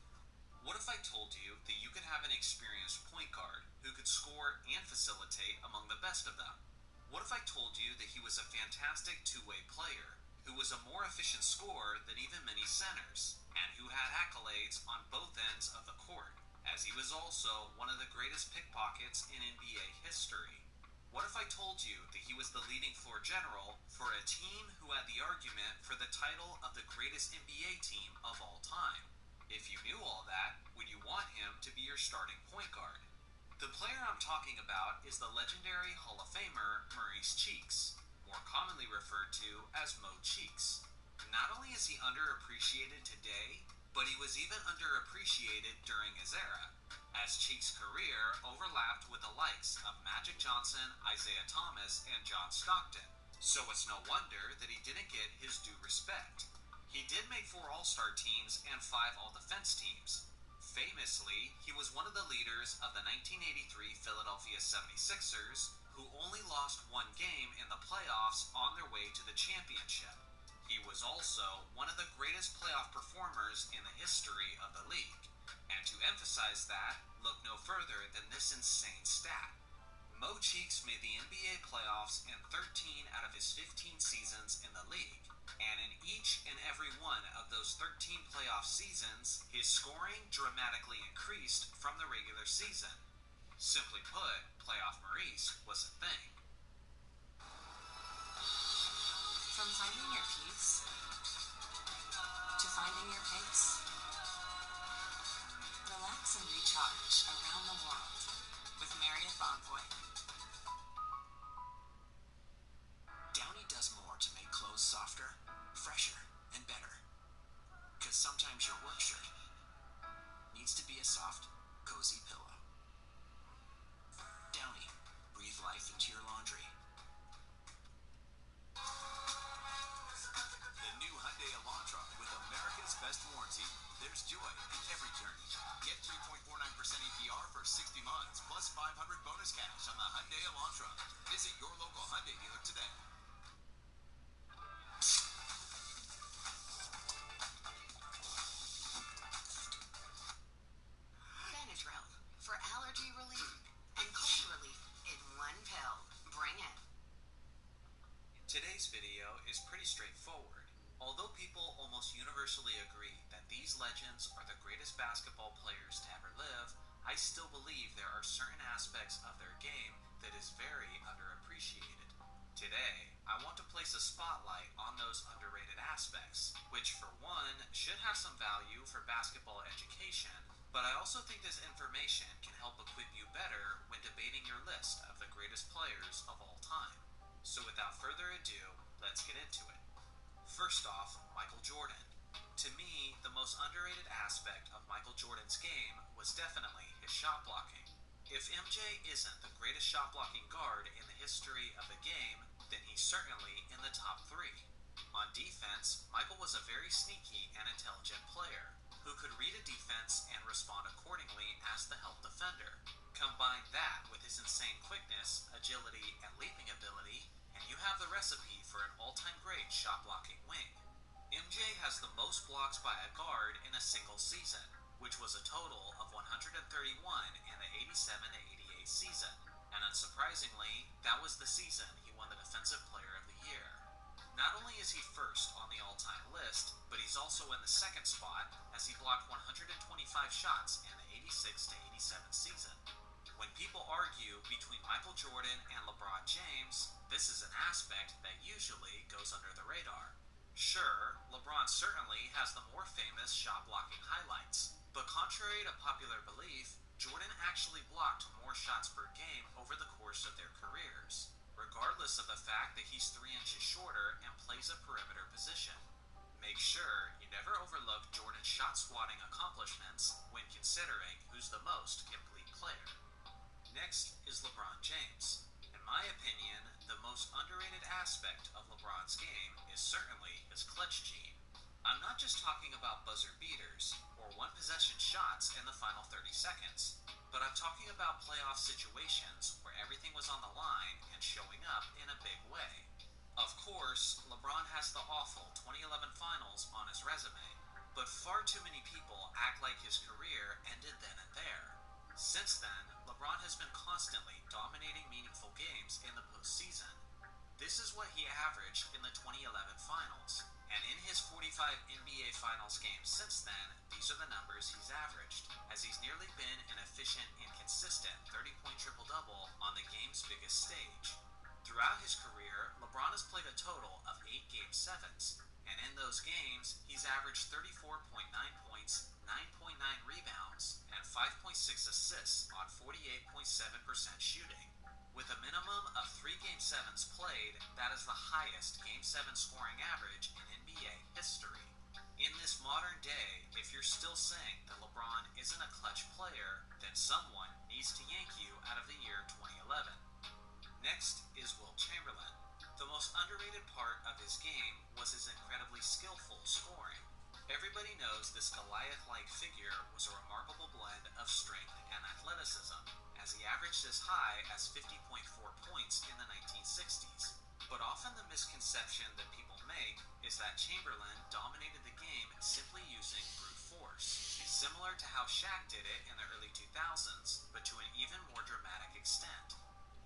What if I told you that you could have an experienced point guard who could score and facilitate among the best of them? What if I told you that he was a fantastic two-way player, who was a more efficient scorer than even many centers, and who had accolades on both ends of the court, as he was also one of the greatest pickpockets in NBA history? What if I told you that he was the leading floor general for a team who had the argument for the title of the greatest NBA team of all time? If you knew all that, would you want him to be your starting point guard? The player I'm talking about is the legendary Hall of Famer Maurice Cheeks, more commonly referred to as Mo Cheeks. Not only is he underappreciated today, but he was even underappreciated during his era, as Cheeks' career overlapped with the likes of Magic Johnson, Isaiah Thomas, and John Stockton. So it's no wonder that he didn't get his due respect. He did make 4 All-Star teams and 5 All-Defense teams. Famously, he was one of the leaders of the 1983 Philadelphia 76ers, who only lost 1 game in the playoffs on their way to the championship. He was also one of the greatest playoff performers in the history of the league. And to emphasize that, look no further than this insane stat. Mo Cheeks made the NBA playoffs in 13 out of his 15 seasons in the league. And in each and every one of those 13 playoff seasons, his scoring dramatically increased from the regular season. Simply put, playoff Maurice was a thing. From finding your peace to finding your pace. Relax and recharge around the world with Marriott Bonvoy. Downy does more to make clothes softer, fresher, and better. Because sometimes your work shirt needs to be a soft, cozy pillow. Downy, breathe life into your laundry. The new Hyundai Elantra with America's best warranty. There's joy in every journey. Get 3.49% APR for 60 months, plus 500 bonus cash on the Hyundai Elantra. Visit your local Hyundai dealer today. Benadryl for allergy relief and cold relief in one pill. Bring it. Today's video is pretty straightforward. Although people almost universally agree that these legends are the greatest basketball players to ever live, I still believe there are certain aspects of their game that is very underappreciated. Today, I want to place a spotlight on those underrated aspects, which for one, should have some value for basketball education, but I also think this information can help equip you better when debating your list of the greatest players of all time. So without further ado, let's get into it. First off, Michael Jordan. To me, the most underrated aspect of Michael Jordan's game was definitely his shot blocking. If MJ isn't the greatest shot blocking guard in the history of the game, then he's certainly in the top 3. On defense, Michael was a very sneaky and intelligent player who could read a defense and respond accordingly as the help defender. Combine that with his insane quickness, agility, and leaping ability, and you have the recipe for an all-time great shot-blocking wing. MJ has the most blocks by a guard in a single season, which was a total of 131 in the 87-88 season. And unsurprisingly, that was the season he won the Defensive Player of the Year. Not only is he first on the all-time list, but he's also in the second spot as he blocked 125 shots in the 86-87 season. When people argue between Michael Jordan and LeBron James, this is an aspect that usually goes under the radar. Sure, LeBron certainly has the more famous shot-blocking highlights, but contrary to popular belief, Jordan actually blocked more shots per game over the course of their careers, regardless of the fact that he's 3 inches shorter and plays a perimeter position. Make sure you never overlook Jordan's shot-squatting accomplishments when considering who's the most complete player. Next is LeBron James. In my opinion, the most underrated aspect of LeBron's game is certainly his clutch gene. I'm not just talking about buzzer beaters or one-possession shots in the final 30 seconds, but I'm talking about playoff situations where everything was on the line and showing up in a big way. Of course, LeBron has the awful 2011 finals on his resume, but far too many people act like his career ended then and there. Since then, LeBron has been constantly dominating meaningful games in the postseason. This is what he averaged in the 2011 finals, and in his 45 NBA Finals games since then, these are the numbers he's averaged, as he's nearly been an efficient and consistent 30-point triple-double on the game's biggest stage. Throughout his career, LeBron has played a total of 8 Game 7s, and in those games, he's averaged 34.9 points, 9.9 rebounds, and 5.6 assists on 48.7% shooting. With a minimum of 3 Game 7s played, that is the highest Game 7 scoring average in NBA history. In this modern day, if you're still saying that LeBron isn't a clutch player, then someone needs to yank you out of the year 2011. Next is Wilt Chamberlain. The most underrated part of his game was his incredibly skillful scoring. Everybody knows this Goliath-like figure was a remarkable blend of strength and athleticism, as he averaged as high as 50.4 points in the 1960s. But often the misconception that people make is that Chamberlain dominated the game simply using brute force, similar to how Shaq did it in the early 2000s, but to an even more dramatic extent.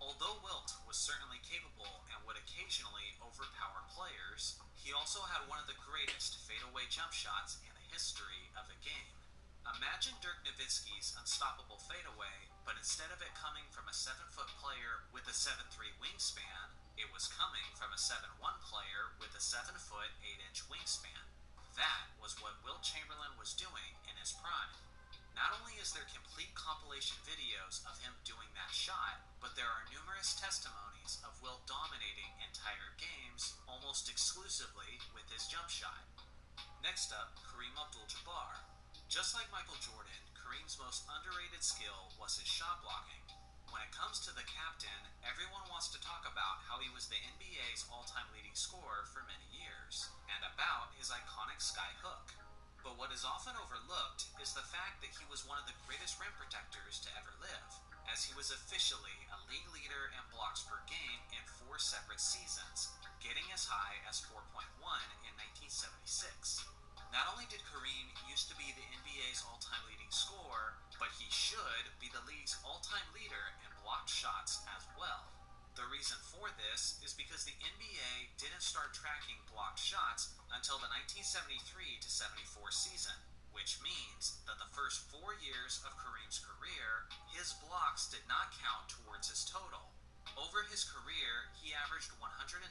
Although Wilt was certainly capable and would occasionally overpower players, he also had one of the greatest fadeaway jump shots in the history of the game. Imagine Dirk Nowitzki's unstoppable fadeaway, but instead of it coming from a 7-foot player with a 7'3" wingspan, it was coming from a 7'1" player with a 7-foot 8-inch wingspan. That was what Wilt Chamberlain was doing in his prime. Not only is there complete compilation videos of him doing that shot, but there are numerous testimonies of Wilt dominating entire games almost exclusively with his jump shot. Next up, Kareem Abdul-Jabbar. Just like Michael Jordan, Kareem's most underrated skill was his shot blocking. When it comes to the captain, everyone wants to talk about how he was the NBA's all-time leading scorer for many years, and about his iconic sky hook. But what is often overlooked is the fact that he was one of the greatest rim protectors to ever live, as he was officially a league leader in blocks per game in 4 separate seasons, getting as high as 4.1 in 1976. Not only did Kareem used to be the NBA's all-time leading scorer, but he should be the league's all-time leader in blocked shots as well. The reason for this is because the NBA didn't start tracking blocked shots until the 1973-74 season, which means that the first 4 years of Kareem's career, his blocks did not count towards his total. Over his career, he averaged 199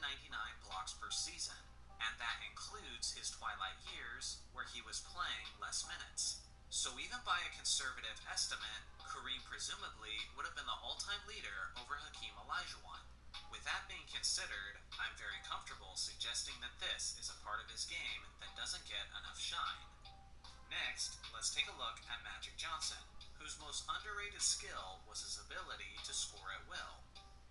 blocks per season, and that includes his twilight years where he was playing less minutes. So even by a conservative estimate, Kareem presumably would have been the all-time leader over Hakeem Olajuwon. With that being considered, I'm very comfortable suggesting that this is a part of his game that doesn't get enough shine. Next, let's take a look at Magic Johnson, whose most underrated skill was his ability to score at will.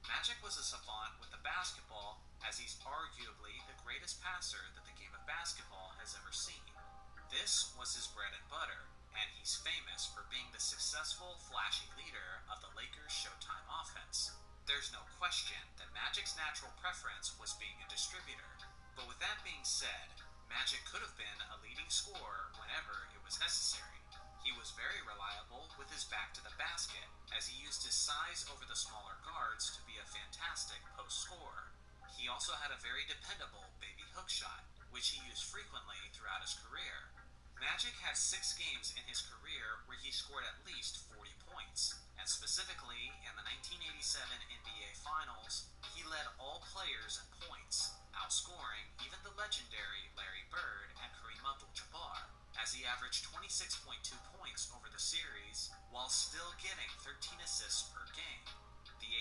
Magic was a savant with the basketball, as he's arguably the greatest passer that the game of basketball has ever seen. This was his bread and butter, and he's famous for being the successful, flashy leader of the Lakers' Showtime offense. There's no question that Magic's natural preference was being a distributor, but with that being said, Magic could have been a leading scorer whenever it was necessary. He was very reliable with his back to the basket, as he used his size over the smaller guards to be a fantastic post scorer. He also had a very dependable baby hook shot, which he used frequently throughout his career. Magic had 6 games in his career where he scored at least 40 points, and specifically in the 1987 NBA Finals, he led all players in points, outscoring even the legendary Larry Bird and Kareem Abdul-Jabbar, as he averaged 26.2 points over the series, while still getting 13 assists per game. The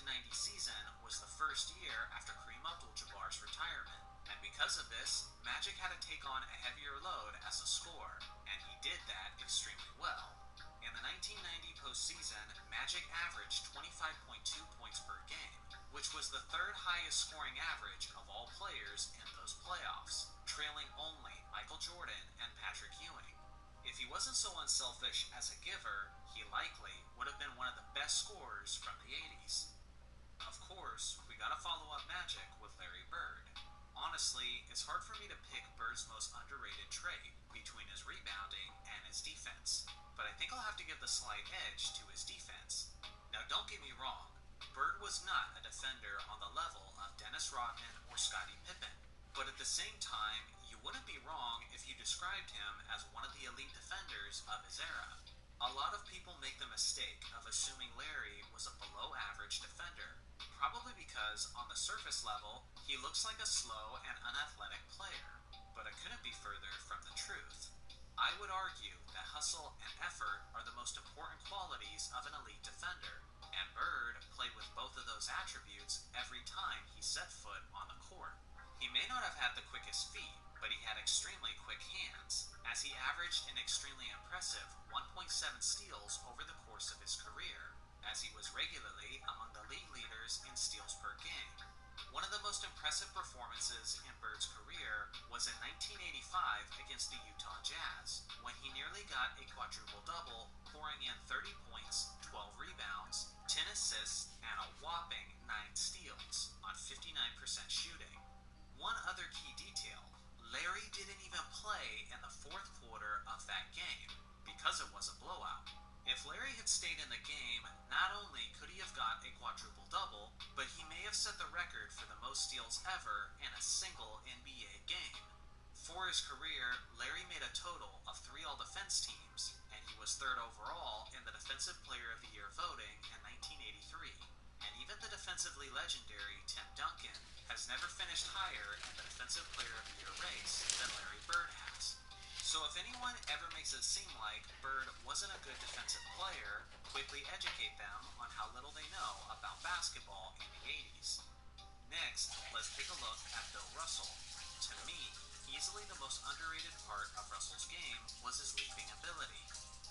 89-90 season was the first year after Kareem Abdul-Jabbar's retirement, and because of this, Magic had to take on a heavier load as a scorer, and he did that extremely well. In the 1990 postseason, Magic averaged 25.2 points per game, which was the 3rd highest scoring average of all players in those playoffs, trailing only Michael Jordan and Patrick Ewing. If he wasn't so unselfish as a giver, he likely would have been one of the best scorers from the 80s. Of course, we gotta follow up Magic with Larry Bird. Honestly, it's hard for me to pick Bird's most underrated trait between his rebounding and his defense, but I think I'll have to give the slight edge to his defense. Now don't get me wrong, Bird was not a defender on the level of Dennis Rodman or Scottie Pippen, but at the same time, you wouldn't be wrong if you described him as one of the elite defenders of his era. A lot of people make the mistake of assuming Larry was a below-average defender, probably because because on the surface level, he looks like a slow and unathletic player, but it couldn't be further from the truth. I would argue that hustle and effort are the most important qualities of an elite defender, and Bird played with both of those attributes every time he set foot on the court. He may not have had the quickest feet, but he had extremely quick hands, as he averaged an extremely impressive 1.7 steals over the course of his career, as he was regularly among the league leaders in steals per game. One of the most impressive performances in Bird's career was in 1985 against the Utah Jazz, when he nearly got a quadruple-double, pouring in 30 points, 12 rebounds, 10 assists, and a whopping 9 steals on 59% shooting. One other key detail, Larry didn't even play in the fourth quarter of that game, because it was a blowout. If Larry had stayed in the game, not only could he have got a quadruple-double, but he may have set the record for the most steals ever in a single NBA game. For his career, Larry made a total of 3 All-Defense teams, and he was 3rd overall in the Defensive Player of the Year voting in 1983. And even the defensively legendary Tim Duncan has never finished higher in the Defensive Player of the Year race than Larry Bird has. So if anyone ever makes it seem like Bird wasn't a good defensive player, quickly educate them on how little they know about basketball in the 80s. Next, let's take a look at Bill Russell. To me, easily the most underrated part of Russell's game was his leaping ability.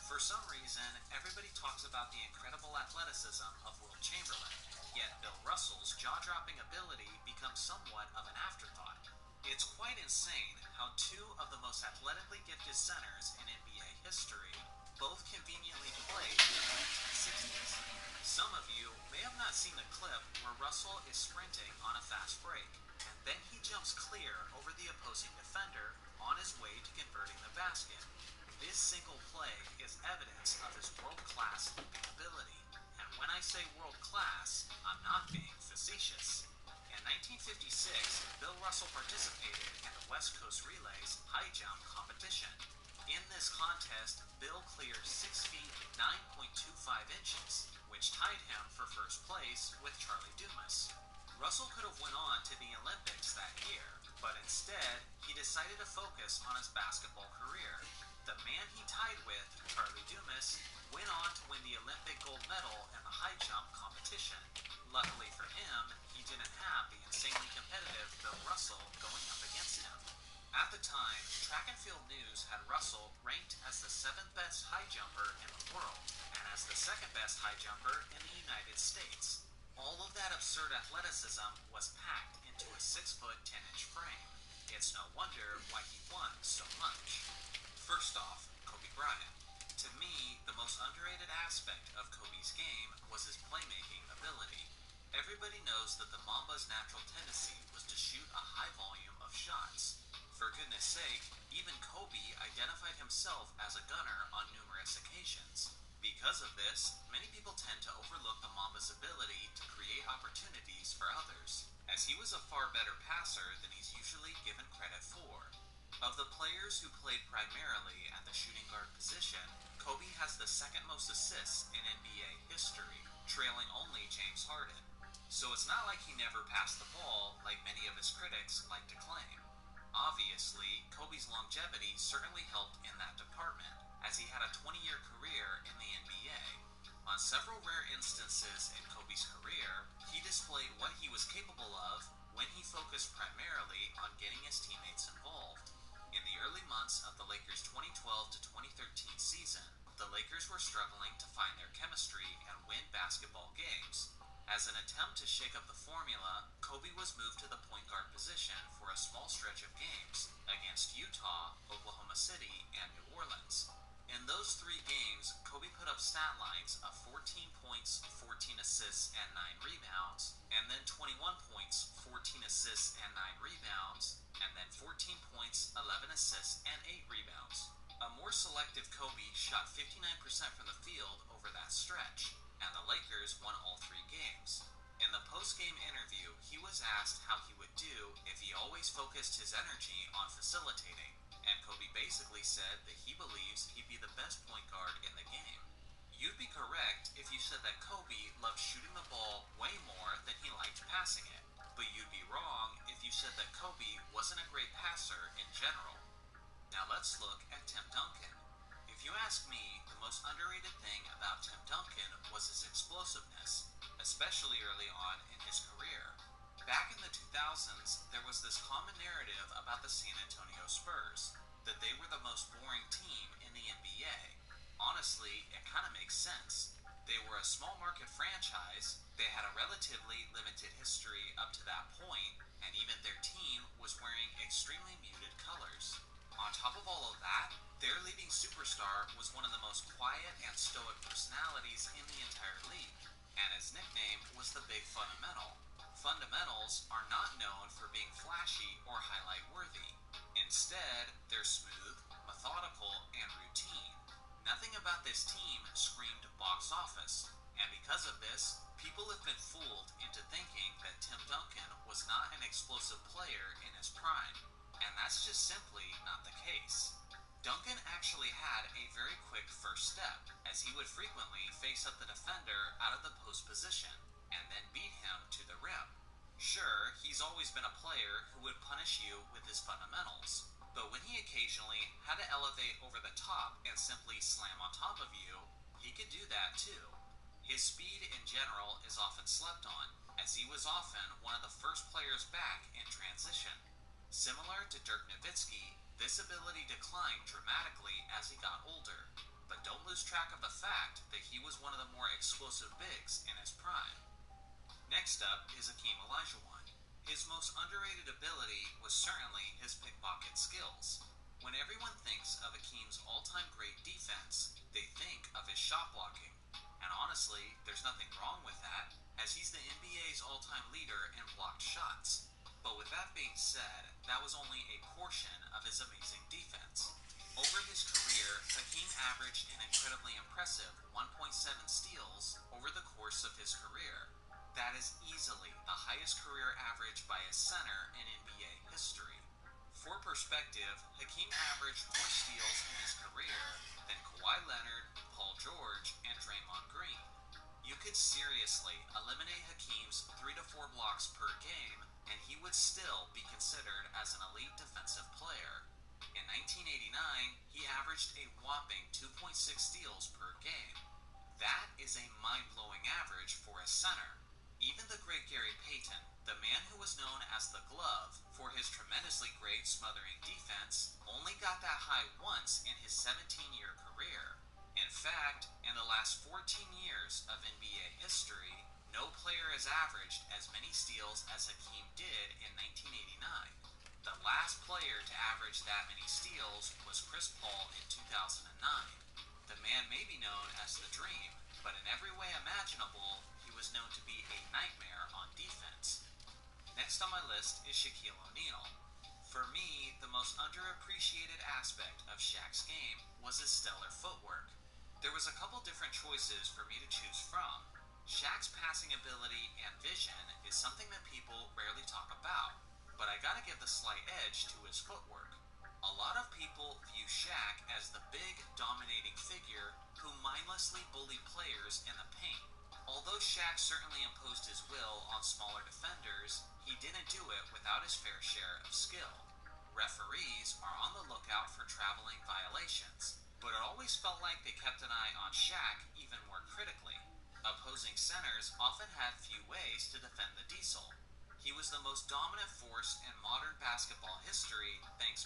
For some reason, everybody talks about the incredible athleticism of Wilt Chamberlain, yet Bill Russell's jaw-dropping ability becomes somewhat of an afterthought. It's quite insane how 2 of the most athletically gifted centers in NBA history both conveniently played in the 1960s. Some of you may have not seen the clip where Russell is sprinting on a fast break, and then he jumps clear over the opposing defender on his way to converting the basket. This single play is evidence of his world-class leaping ability, and when I say world-class, I'm not being facetious. In 1956, Bill Russell participated in the West Coast Relays high jump competition. In this contest, Bill cleared 6 feet 9.25 inches, which tied him for first place with Charlie Dumas. Russell could have went on to the Olympics that year, but instead, he decided to focus on his basketball career. The man he tied with, Charlie Dumas, went on to win the Olympic gold medal in the high jump competition. Luckily for him, he didn't have the insanely competitive Bill Russell going up against him. At the time, Track and Field News had Russell ranked as the 7th best high jumper in the world, and as the 2nd best high jumper in the United States. All of that absurd athleticism was packed into a 6-foot 10-inch frame. It's no wonder why he won so much. First off, Kobe Bryant. To me, the most underrated aspect of Kobe's game was his playmaking ability. Everybody knows that the Mamba's natural tendency was to shoot a high volume of shots. For goodness sake, even Kobe identified himself as a gunner on numerous occasions. Because of this, many people tend to overlook the Mamba's ability to create opportunities for others, as he was a far better passer than he's usually given credit for. Of the players who played primarily at the shooting guard position, Kobe has the 2nd most assists in NBA history, trailing only James Harden. So it's not like he never passed the ball like many of his critics like to claim. Obviously, Kobe's longevity certainly helped in that department, as he had a 20-year career in the NBA. On several rare instances in Kobe's career, he displayed what he was capable of when he focused primarily on getting his teammates involved. In the early months of the Lakers' 2012 to 2013 season, the Lakers were struggling to find their chemistry and win basketball games. As an attempt to shake up the formula, Kobe was moved to the point guard position for a small stretch of games against Utah, Oklahoma City, and New Orleans. In those 3 games, Kobe put up stat lines of 14 points, 14 assists, and 9 rebounds, and then 21 points, 14 assists, and 9 rebounds, and then 14 points, 11 assists, and 8 rebounds. A more selective Kobe shot 59% from the field over that stretch, and the Lakers won all 3 games. In the post-game interview, he was asked how he would do if he always focused his energy on facilitating, and Kobe basically said that he believes he'd be the best point guard in the game. You'd be correct if you said that Kobe loved shooting the ball way more than he liked passing it. But you'd be wrong if you said that Kobe wasn't a great passer in general. Now let's look at Tim Duncan. If you ask me, the most underrated thing about Tim Duncan was his explosiveness, especially early on in his career. Back in the 2000s, there was this common narrative about the San Antonio Spurs, that they were the most boring team in the NBA. Honestly, it kind of makes sense. They were a small market franchise, they had a relatively limited history up to that point, and even their team was wearing extremely muted colors. On top of all of that, their leading superstar was one of the most quiet and stoic personalities in the entire league, and his nickname was the Big Fundamental. Fundamentals are not known for being flashy or highlight-worthy. Instead, they're smooth, methodical, and routine. Nothing about this team screamed box office, and because of this, people have been fooled into thinking that Tim Duncan was not an explosive player in his prime, and that's just simply not the case. Duncan actually had a very quick first step, as he would frequently face up the defender out of the post position, and then beat him to the rim. Sure, he's always been a player who would punish you with his fundamentals, but when he occasionally had to elevate over the top and simply slam on top of you, he could do that too. His speed in general is often slept on, as he was often one of the first players back in transition. Similar to Dirk Nowitzki, this ability declined dramatically as he got older, but don't lose track of the fact that he was one of the more explosive bigs in his prime. Next up is Hakeem Olajuwon. His most underrated ability was certainly his pickpocket skills. When everyone thinks of Hakeem's all-time great defense, they think of his shot blocking. And honestly, there's nothing wrong with that, as he's the NBA's all-time leader in blocked shots. But with that being said, that was only a portion of his amazing defense. Over his career, Hakeem averaged an incredibly impressive 1.7 steals over the course of his career. That is easily the highest career average by a center in NBA history. For perspective, Hakeem averaged more steals in his career than Kawhi Leonard, Paul George, and Draymond Green. You could seriously eliminate Hakeem's 3 to 4 blocks per game, and he would still be considered as an elite defensive player. In 1989, he averaged a whopping 2.6 steals per game. That is a mind-blowing average for a center. Even the great Gary Payton, the man who was known as the Glove for his tremendously great smothering defense, only got that high once in his 17-year career. In fact, in the last 14 years of NBA history, no player has averaged as many steals as Hakeem did in 1989. The last player to average that many steals was Chris Paul in 2009. The man may be known as the Dream, but in every way imaginable, he was known to be a nightmare on defense. Next on my list is Shaquille O'Neal. For me, the most underappreciated aspect of Shaq's game was his stellar footwork. There was a couple different choices for me to choose from. Shaq's passing ability and vision is something that people rarely talk about, but I gotta give the slight edge to his footwork. A lot of people view Shaq as the big, dominating figure who mindlessly bullied players in the paint. Although Shaq certainly imposed his will on smaller defenders, he didn't do it without his fair share of skill. Referees are on the lookout for traveling violations, but it always felt like they kept an eye on Shaq even more critically. Opposing centers often had few ways to defend the Diesel. He was the most dominant force in modern basketball history thanks